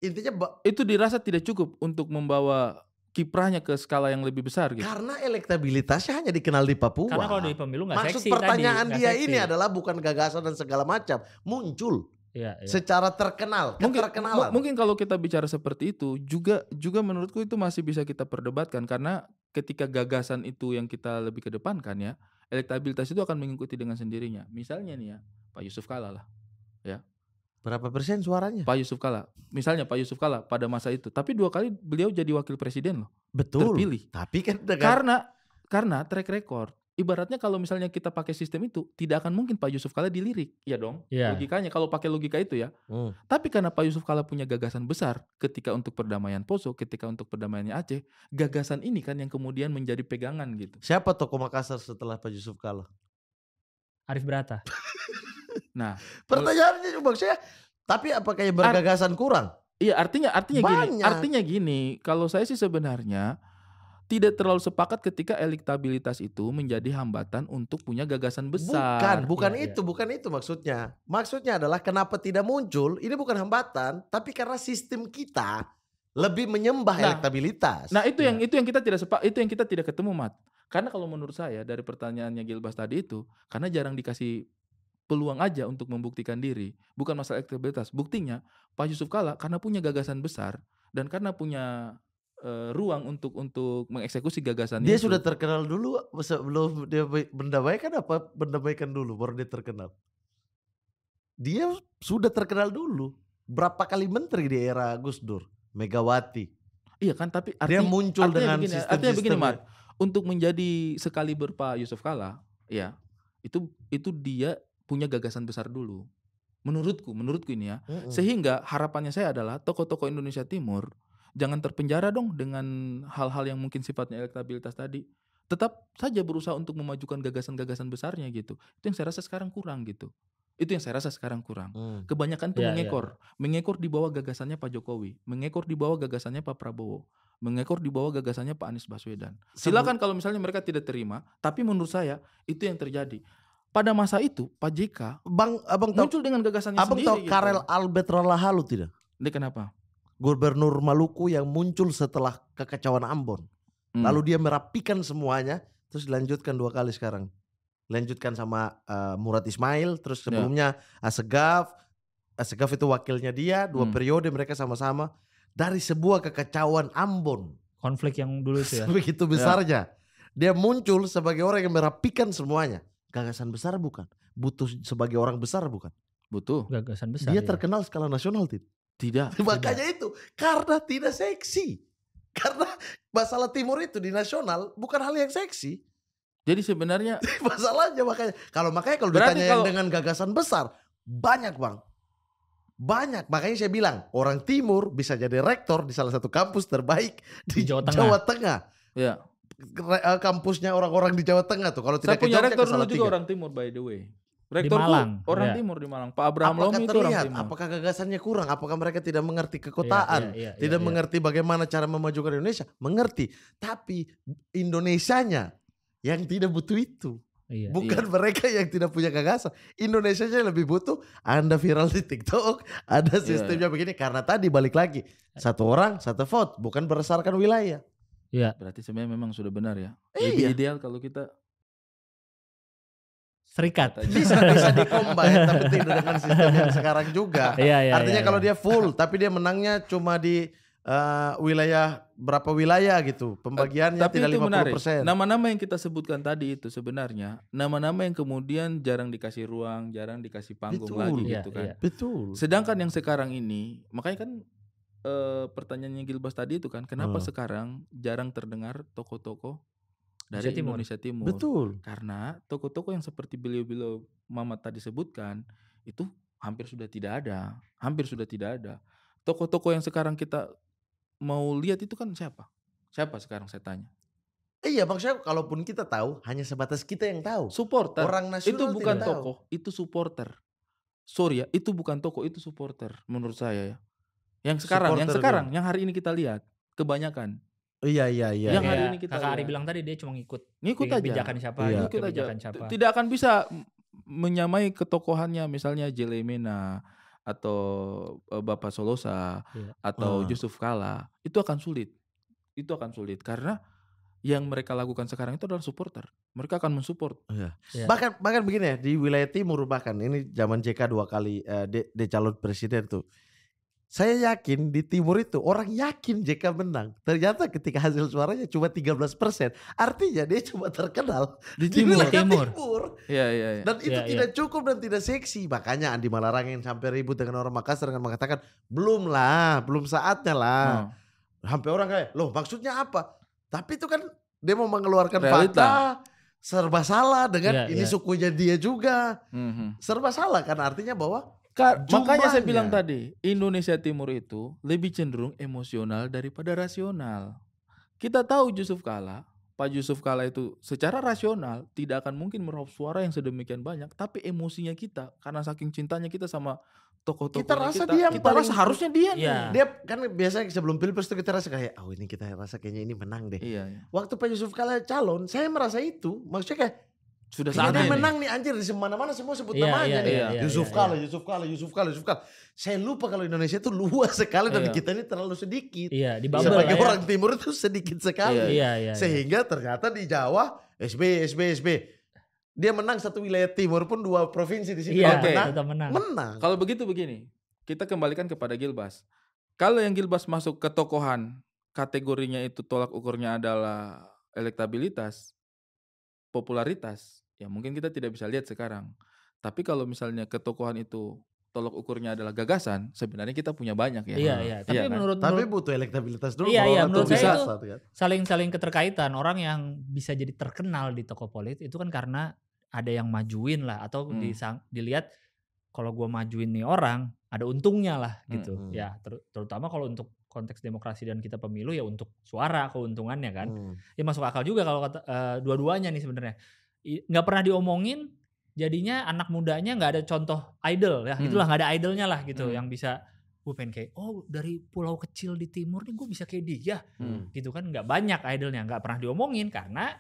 Intinya Itu dirasa tidak cukup untuk membawa kiprahnya ke skala yang lebih besar gitu. karena elektabilitasnya hanya dikenal di Papua. Karena kalau di pemilu nggak Maksud seksi pertanyaan tadi, dia nggak ini seksi. adalah bukan gagasan dan segala macam. Muncul Iya. secara terkenal, keterkenalan. Mungkin kalau kita bicara seperti itu juga menurutku itu masih bisa kita perdebatkan karena ketika gagasan itu yang kita lebih kedepankan ya, elektabilitas itu akan mengikuti dengan sendirinya. Misalnya nih ya, Pak Yusuf Kalla lah. Ya. Berapa persen suaranya? Pak Yusuf Kalla. Misalnya Pak Yusuf Kalla pada masa itu, tapi 2 kali beliau jadi wakil presiden loh, Betul. terpilih. Tapi kan dengan Karena track record. Ibaratnya kalau misalnya kita pakai sistem itu, tidak akan mungkin Pak Yusuf Kalla dilirik. Iya dong. Iya. Logikanya kalau pakai logika itu ya. Tapi karena Pak Yusuf Kalla punya gagasan besar ketika untuk perdamaian Poso, ketika untuk perdamaiannya Aceh, gagasan ini kan yang kemudian menjadi pegangan gitu. siapa tokoh Makassar setelah Pak Yusuf Kalla? Arif Brata. Nah, Pertanyaannya maksudnya, tapi apakah yang bergagasan kurang? iya artinya gini, Banyak. artinya gini, kalau saya sih sebenarnya tidak terlalu sepakat ketika elektabilitas itu menjadi hambatan untuk punya gagasan besar. Bukan Iya, itu maksudnya. Maksudnya adalah kenapa tidak muncul? Ini bukan hambatan, tapi karena sistem kita lebih menyembah Nah, elektabilitas. Nah, itu yang itu yang kita tidak ketemu, Mat. Karena kalau menurut saya dari pertanyaannya Gilbas tadi itu, karena jarang dikasih peluang aja untuk membuktikan diri, bukan masalah elektabilitas. Buktinya Pak Yusuf Kalla karena punya gagasan besar dan karena punya ruang untuk mengeksekusi gagasan Dia itu. sudah terkenal dulu sebelum dia mendamaikan apa mendamaikan dulu baru dia terkenal? Dia sudah terkenal dulu. Berapa kali menteri di era Gus Dur, Megawati. Iya kan, tapi Dia muncul dengan artinya begini, sistem-sistemnya. Mar. Untuk menjadi sekaliber Pak Yusuf Kalla, ya itu dia punya gagasan besar dulu. Menurutku ini ya. Sehingga harapannya saya adalah tokoh-tokoh Indonesia Timur jangan terpenjara dong dengan hal-hal yang mungkin sifatnya elektabilitas tadi. Tetap saja berusaha untuk memajukan gagasan-gagasan besarnya gitu. Itu yang saya rasa sekarang kurang gitu. Kebanyakan tuh Iya, mengekor di bawah gagasannya Pak Jokowi, mengekor di bawah gagasannya Pak Prabowo, mengekor di bawah gagasannya Pak Anies Baswedan. Silakan kalau misalnya mereka tidak terima, tapi menurut saya itu yang terjadi. Pada masa itu Pak JK Abang tahu, muncul dengan gagasannya abang sendiri. tahu gitu. Karel Albert Ralahalu tidak? Dia kenapa? Gubernur Maluku yang muncul setelah kekacauan Ambon. Lalu dia merapikan semuanya, terus dilanjutkan 2 kali sekarang. Lanjutkan sama Murad Ismail, terus sebelumnya Assegaf itu wakilnya dia, 2 periode mereka sama-sama. Dari sebuah kekacauan Ambon, Konflik yang dulu itu ya. begitu besarnya, dia muncul sebagai orang yang merapikan semuanya. Gagasan besar bukan, butuh sebagai orang besar bukan. Butuh. Gagasan besar. Dia ya. terkenal skala nasional tidak. Tidak. Makanya itu karena tidak seksi. Karena masalah timur itu di nasional bukan hal yang seksi. Jadi sebenarnya Masalahnya makanya kalau Berarti ditanya yang kalau- dengan gagasan besar banyak bang. Banyak, makanya saya bilang orang timur bisa jadi rektor di salah satu kampus terbaik di Di Jawa Tengah. Jawa Tengah. ya, Kampusnya orang-orang di Jawa Tengah tuh. Kalau saya tidak ke punya Jogja rektor ke dulu juga Salatiga. orang timur by the way. Rektorku Malang, orang ya. timur di Malang. Pak Abraham Apakah Lomi itu orang terlihat? timur. Apakah gagasannya kurang? Apakah mereka tidak mengerti kekotaan? Iya, Tidak mengerti bagaimana cara memajukan Indonesia? Mengerti. Tapi Indonesianya yang tidak butuh itu. Iya. Bukan mereka yang tidak punya gagasan. Indonesianya lebih butuh Anda viral di TikTok. Ada sistemnya begini. Karena tadi balik lagi. 1 orang 1 vote. Bukan berdasarkan wilayah. Iya. Berarti sebenarnya memang sudah benar ya. Iya. Lebih ideal kalau kita Serikat. Bisa dikombin. Tapi tidak dengan sistem yang sekarang juga. Iya, Artinya kalau dia full. Tapi dia menangnya cuma di wilayah. Berapa wilayah gitu. Pembagiannya tapi tidak itu menarik. 50%. Nama-nama yang kita sebutkan tadi itu sebenarnya nama-nama yang kemudian jarang dikasih ruang, jarang dikasih panggung Betul. lagi Iya, gitu kan. iya. Betul. Sedangkan yang sekarang ini, makanya kan pertanyaannya Gilbas tadi itu kan, kenapa sekarang jarang terdengar tokoh-tokoh dari Indonesia Timur? Betul. Karena tokoh-tokoh yang seperti beliau-beliau Mamat tadi sebutkan itu hampir sudah tidak ada. Tokoh-tokoh yang sekarang kita mau lihat itu kan siapa? Siapa sekarang saya tanya? Iya maksudnya kalaupun kita tahu hanya sebatas kita yang tahu. Supporter. Orang nasional Itu bukan tidak tahu. tokoh, itu supporter. Sorry ya, itu bukan tokoh, itu supporter menurut saya ya. Yang sekarang, yang hari ini kita lihat kebanyakan. Iya. Yang hari Kayak ini kita Kakak Ari lihat. bilang tadi dia cuma ngikut Ngikut aja. kebijakan siapa, Iya. ngikut Ngikut aja. kebijakan siapa. Tidak akan bisa menyamai ketokohannya misalnya Jelemena atau Bapak Solosa Iya. atau Yusuf Kalla. Itu akan sulit karena yang mereka lakukan sekarang itu adalah supporter. Mereka akan mensupport. Iya. Bahkan begini ya di wilayah timur bahkan ini zaman JK 2 kali dia calon presiden tuh. Saya yakin di timur itu orang yakin JK menang. Ternyata ketika hasil suaranya cuma 13%. Artinya dia cuma terkenal Di wilayah timur. Iya. Dan itu Iya, tidak cukup dan tidak seksi. Makanya Andi Malarang yang sampai ribut dengan orang Makassar dengan mengatakan belum saatnya lah. Sampai orang kayak loh maksudnya apa? Tapi itu kan dia mau mengeluarkan Realita. fakta. Serba salah dengan Iya, ini iya. sukunya dia juga. Mhm. Serba salah kan artinya bahwa Makanya saya Jumlahnya. bilang tadi, Indonesia Timur itu lebih cenderung emosional daripada rasional. Kita tahu Pak Yusuf Kalla itu secara rasional tidak akan mungkin meraup suara yang sedemikian banyak, tapi emosinya kita karena saking cintanya kita sama tokoh-tokoh Kita rasa dia yang paling- rasa harusnya dia nih. Iya. dia kan biasanya sebelum pilpres tuh kita rasa kayak ini kita rasa kayaknya ini menang deh. Iya. Waktu Pak Yusuf Kalla calon saya merasa itu. Maksudnya kayak Sudah kayaknya saatnya dia nih. menang nih anjir di mana-mana semua sebut Iya, namanya nih. iya, Yusuf Kalla. Saya lupa kalau Indonesia itu luas sekali dan Iya. kita ini terlalu sedikit. Iya, di bubble Sebagai lah ya. orang timur itu sedikit sekali. Iya. Sehingga ternyata di Jawa SB. Dia menang satu wilayah timur pun 2 provinsi di situ. Iya, Oke. Menang. tetap menang. Menang. Kalau begitu begini, kita kembalikan kepada Gilbas. Kalau yang Gilbas masuk ke tokohan, kategorinya itu tolak ukurnya adalah elektabilitas, popularitas, ya mungkin kita tidak bisa lihat sekarang. Tapi kalau misalnya ketokohan itu tolak ukurnya adalah gagasan, sebenarnya kita punya banyak ya. Iya. Tapi Iya kan? menurut Tapi butuh elektabilitas dulu. Iya, kalau orang menurut tuh saya bisa, itu kan? saling keterkaitan. Orang yang bisa jadi terkenal di tokoh politik itu kan karena ada yang majuin lah atau dilihat kalau gue majuin nih orang ada untungnya lah gitu. Ya terutama kalau untuk konteks demokrasi dan kita pemilu ya untuk suara keuntungannya kan. Ya masuk akal juga kalau dua-duanya nih sebenarnya. Nggak pernah diomongin, jadinya anak mudanya nggak ada contoh idol ya. Itulah nggak ada idolnya lah gitu yang bisa gue pengen kayak dari pulau kecil di timur nih gue bisa kayak dia gitu kan. Nggak banyak idolnya, nggak pernah diomongin karena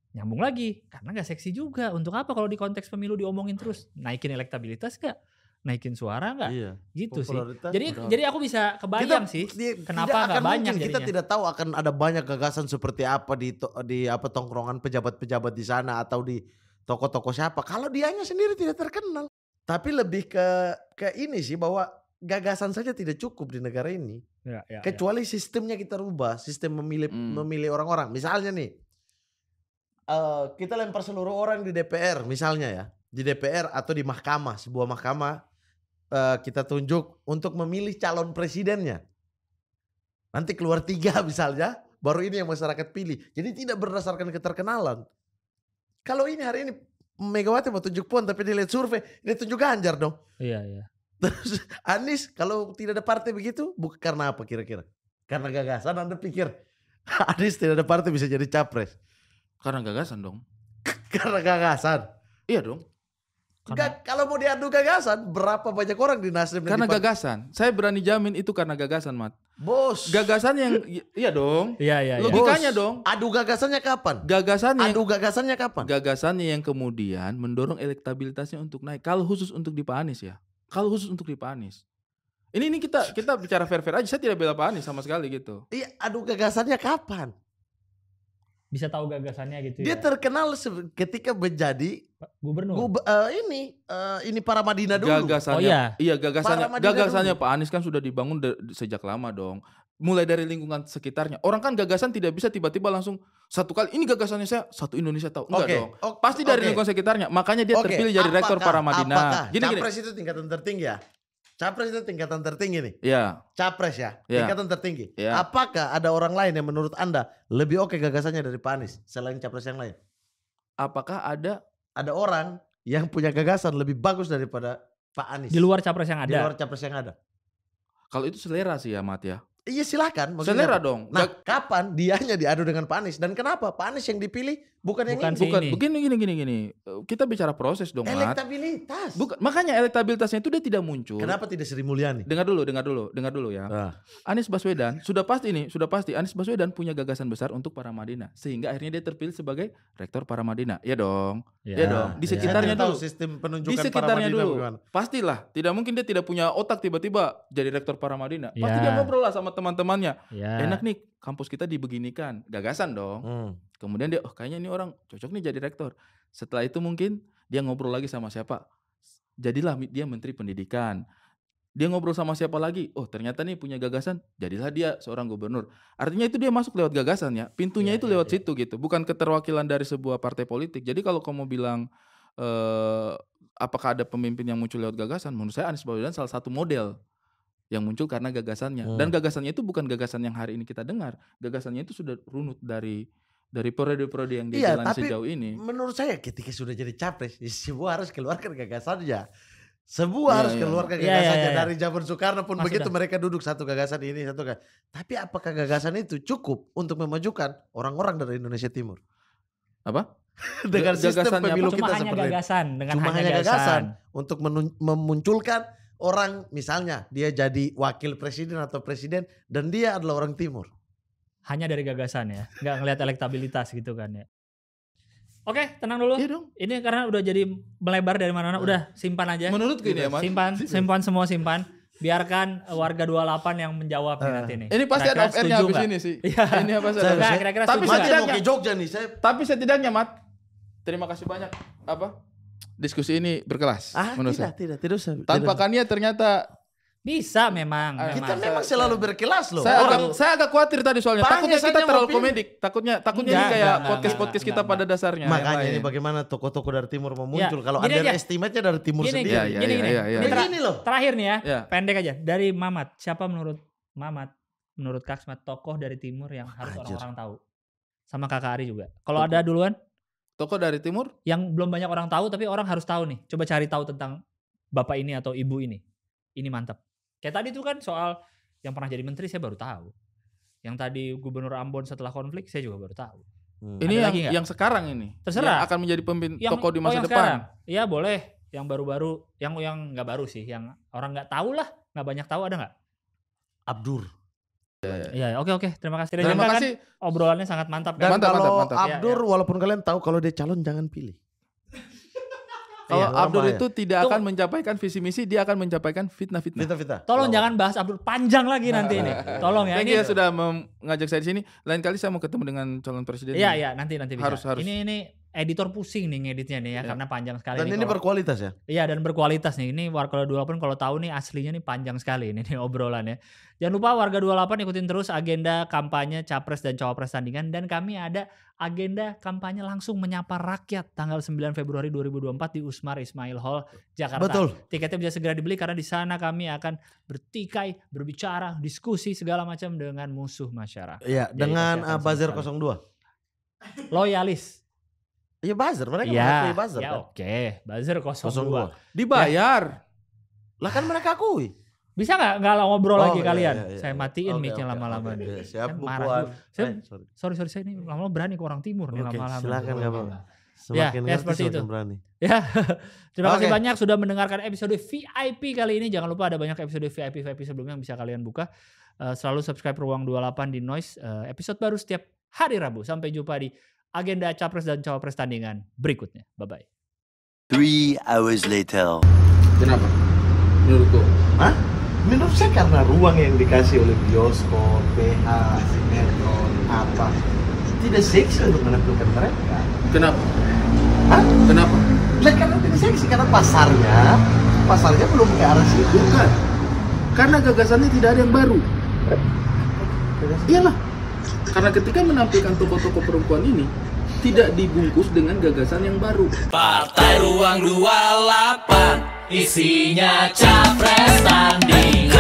nyambung lagi karena nggak seksi juga. Untuk apa kalau di konteks pemilu diomongin terus? Naikin elektabilitas nggak? Naikin suara nggak? Iya. Gitu sih. Popularitas Jadi aku bisa kebayang sih kenapa nggak banyak jadinya. Kita tidak tahu akan ada banyak gagasan seperti apa di apa tongkrongan pejabat-pejabat di sana atau di toko-toko siapa. Kalau dianya sendiri tidak terkenal. Tapi lebih ke ini sih bahwa gagasan saja tidak cukup di negara ini. Ya, Kecuali sistemnya kita rubah, sistem memilih orang-orang. Misalnya nih, kita lempar seluruh orang di DPR misalnya ya. Di DPR atau di mahkamah, sebuah mahkamah kita tunjuk untuk memilih calon presidennya. Nanti keluar 3 misalnya, baru ini yang masyarakat pilih. Jadi tidak berdasarkan keterkenalan. Kalau ini hari ini Megawati mau tunjuk Puan tapi dilihat survei, dia tunjuk Ganjar dong. Iya. Terus Anies kalau tidak ada partai begitu, bukan karena apa kira-kira? Karena gagasan Anda pikir Anies tidak ada partai bisa jadi capres? Karena gagasan dong. Karena gagasan? Iya dong. Kalau mau diadu gagasan, berapa banyak orang di Nasdem? Karena gagasan. Saya berani jamin itu karena gagasan, Mat. Bos. Gagasan yang iya dong. Iya. Logikanya Bos, dong. Adu gagasannya kapan? Gagasannya kapan? Gagasannya yang kemudian mendorong elektabilitasnya untuk naik. Kalau khusus untuk di Pak Anies ya. Kalau khusus untuk di Pak Anies. Ini kita bicara fair-fair aja. Saya tidak bela Pak Anies sama sekali gitu. Iya, adu gagasannya kapan? Bisa tahu gagasannya gitu Dia ya. terkenal ketika menjadi Gubernur. ini para Madinah dulu. Gagasannya. Iya, Para Madinah gagasannya dulu. Pak Anies kan sudah dibangun sejak lama dong. Mulai dari lingkungan sekitarnya. Orang kan gagasan tidak bisa tiba-tiba langsung satu kali ini gagasannya saya satu Indonesia tahu. Enggak dong. Pasti dari lingkungan sekitarnya. Makanya dia terpilih jadi rektor para Madinah. Gini. Capres itu tingkatan tertinggi ya? Capres itu tingkatan tertinggi nih. Iya. Capres ya, Iya. tingkatan tertinggi. Iya. Apakah ada orang lain yang menurut Anda lebih oke gagasannya dari Pak Anies selain capres yang lain? Apakah ada orang yang punya gagasan lebih bagus daripada Pak Anies? Di luar capres yang ada. Di luar capres yang ada. kalau itu selera sih ya, Mat ya. Iya silakan. maksudnya Selera apa? dong. Nah, kapan dianya diadu dengan Pak Anies dan kenapa Pak Anies yang dipilih bukan yang Bukan ini? si Bukan ini. gini. Kita bicara proses dong, Mat. Elektabilitas. Bukan, makanya elektabilitasnya itu dia tidak muncul. Kenapa tidak Sri Mulyani? Dengar dulu ya. Anies Baswedan sudah pasti Anies Baswedan punya gagasan besar untuk para Madinah sehingga akhirnya dia terpilih sebagai rektor para Madinah. Ya dong. Ya dong. Di sekitarnya Saya tidak tahu dulu. sistem Di penunjukan para sekitarnya Madinah dulu. bagaimana. Pastilah. Tidak mungkin dia tidak punya otak tiba-tiba jadi rektor para Madinah. Pasti Ya. dia ngobrol lah sama teman-temannya. Ya. Enak nih kampus kita dibeginikan. Gagasan dong. Kemudian dia kayaknya ini orang cocok nih jadi rektor. Setelah itu mungkin dia ngobrol lagi sama siapa. Jadilah dia menteri pendidikan. Dia ngobrol sama siapa lagi. Oh ternyata nih punya gagasan. Jadilah dia seorang gubernur. Artinya itu dia masuk lewat gagasan ya. Pintunya itu lewat situ gitu. Bukan keterwakilan dari sebuah partai politik. Jadi kalau kamu bilang apakah ada pemimpin yang muncul lewat gagasan. Menurut saya Anies Baswedan salah satu model yang muncul karena gagasannya. Dan gagasannya itu bukan gagasan yang hari ini kita dengar. Gagasannya itu sudah runut dari periode-periode yang dia jalani sejauh ini. Menurut saya ketika sudah jadi capres, semua harus keluarkan gagasannya. Semua harus keluarkan gagasannya. Dari zaman Soekarno pun begitu mereka duduk satu gagasan ini, satu gagasan. Tapi apakah gagasan itu cukup untuk memajukan orang-orang dari Indonesia Timur? Apa? Dengan sistem Gagasannya pemilu apa? Cuma kita hanya seperti gagasan itu. dengan Cuma hanya hanya gagasan. gagasan untuk memunculkan orang, misalnya dia jadi wakil presiden atau presiden dan dia adalah orang Timur. Hanya dari gagasan ya, nggak ngelihat elektabilitas gitu kan ya. Oke, tenang dulu. Iya dong. Ini karena udah jadi melebar dari mana-mana, udah simpan aja. Menurutku ini ya, Mas. Simpan. Biarkan warga 28 yang menjawab nih nanti nih. Ini pasti ada Kira-kira off-air-nya setuju habis nggak? ini sih. Iya. Ini apa sih? Nggak, kira-kira Tapi setuju Mas nggak? dia mau ke Jogja nih, saya Tapi setidaknya Mat, terima kasih banyak diskusi ini berkelas menurut saya. tidak usah. Tanpa Kania ternyata Bisa memang. Kita memang selalu berkelas loh. Saya agak khawatir tadi soalnya. Pange Takutnya kita saja terlalu mau pilih. komedik. Takutnya ini kayak podcast-podcast kita pada dasarnya. Makanya Yang ini lain. bagaimana toko-toko dari timur mau muncul. Kalau Gini aja. underestimate-nya dari timur Gini, sendiri. gini. Iya. Ini Begini loh. terakhir nih ya, Ya. pendek aja. Dari Mamat, siapa menurut Mamat, menurut Kaksmat tokoh dari timur yang harus Anjir. orang-orang tahu? Sama Kakak Ari juga. Kalau ada duluan, Toko dari timur? yang belum banyak orang tahu tapi orang harus tahu nih. Coba cari tahu tentang bapak ini atau ibu ini. Ini mantap. Kayak tadi tuh kan soal yang pernah jadi menteri saya baru tahu. Yang tadi gubernur Ambon setelah konflik saya juga baru tahu. Ini Ada lagi nggak? yang sekarang ini. Terserah. Yang akan menjadi pemimpin Yang tokoh di masa yang depan. sekarang. Iya boleh. Yang baru-baru, yang nggak baru sih, yang orang nggak tahu lah, nggak banyak tahu ada nggak? Abdur. Iya, oke. Terima kasih. Terima Kan kasih. obrolannya sangat mantap Dan kan? Mantap, kalau mantap. Abdur, Iya, walaupun kalian tahu kalau dia calon jangan pilih. Kalau Iya, Abdur bahaya. itu tidak Tuh. akan mencapaikan visi misi, dia akan mencapaikan fitnah-fitnah. Vita. Tolong jangan bahas Abdul panjang lagi nanti ini. Tolong ya. Thank Ini you sudah mengajak saya di sini. Lain kali saya mau ketemu dengan calon presiden. Iya, nanti bisa. Harus. Ini editor pusing nih ngeditnya nih ya, karena panjang sekali. Dan nih ini kalau- berkualitas ya. Iya, dan berkualitas nih. Ini Warga 28 kalau tahu nih aslinya nih panjang sekali ini nih obrolannya. Jangan lupa Warga 28 ikutin terus agenda kampanye Capres dan Cawapres tandingan, dan kami ada agenda kampanye langsung menyapa rakyat tanggal 9 Februari 2024 di Usmar Ismail Hall Jakarta. Betul. Tiketnya bisa segera dibeli karena di sana kami akan bertikai, berbicara, diskusi segala macam dengan musuh masyarakat. Iya, Jadi dengan pasti akan buzzer seru sekali. 02. Loyalis. Iya buzzer, mereka Iya, mengakui buzzer ya kan. oke. Buzzer 02. 02. Dibayar. Lah kan mereka akui. Bisa nggak ngobrol Oh, lagi iya, kalian? iya. Saya matiin Oke, mic-nya oke, lama-lama oke. nih. Iya, siap, Saya marah bukuan. juga. Saya, Sorry. sorry saya ini lama-lama berani ke orang timur nih Oke, lama-lama. silakan nggak apa-apa. Ya, Semakin ya, ngerti seperti semakin itu. berani. Ya, terima kasih Oke. banyak sudah mendengarkan episode VIP kali ini. Jangan lupa ada banyak episode VIP sebelumnya yang bisa kalian buka. Selalu subscribe Ruang 28 di Noise. Episode baru setiap hari Rabu. Sampai jumpa di agenda Capres dan Cawapres tandingan berikutnya. Bye-bye. 3 hours later. Kenapa? Menurutku. Hah? Menurut saya karena ruang yang dikasih oleh bioskop, PH, sinetron, apa tidak seksi untuk menampilkan mereka. Kenapa? Hah? Kenapa? Bukan karena tidak seksi, karena pasarnya belum ke arah situ. Bukan. Karena gagasannya tidak ada yang baru. Iyalah. Karena ketika menampilkan tokoh-tokoh perempuan ini tidak dibungkus dengan gagasan yang baru. Partai Ruang 28 isinya capres tandingan.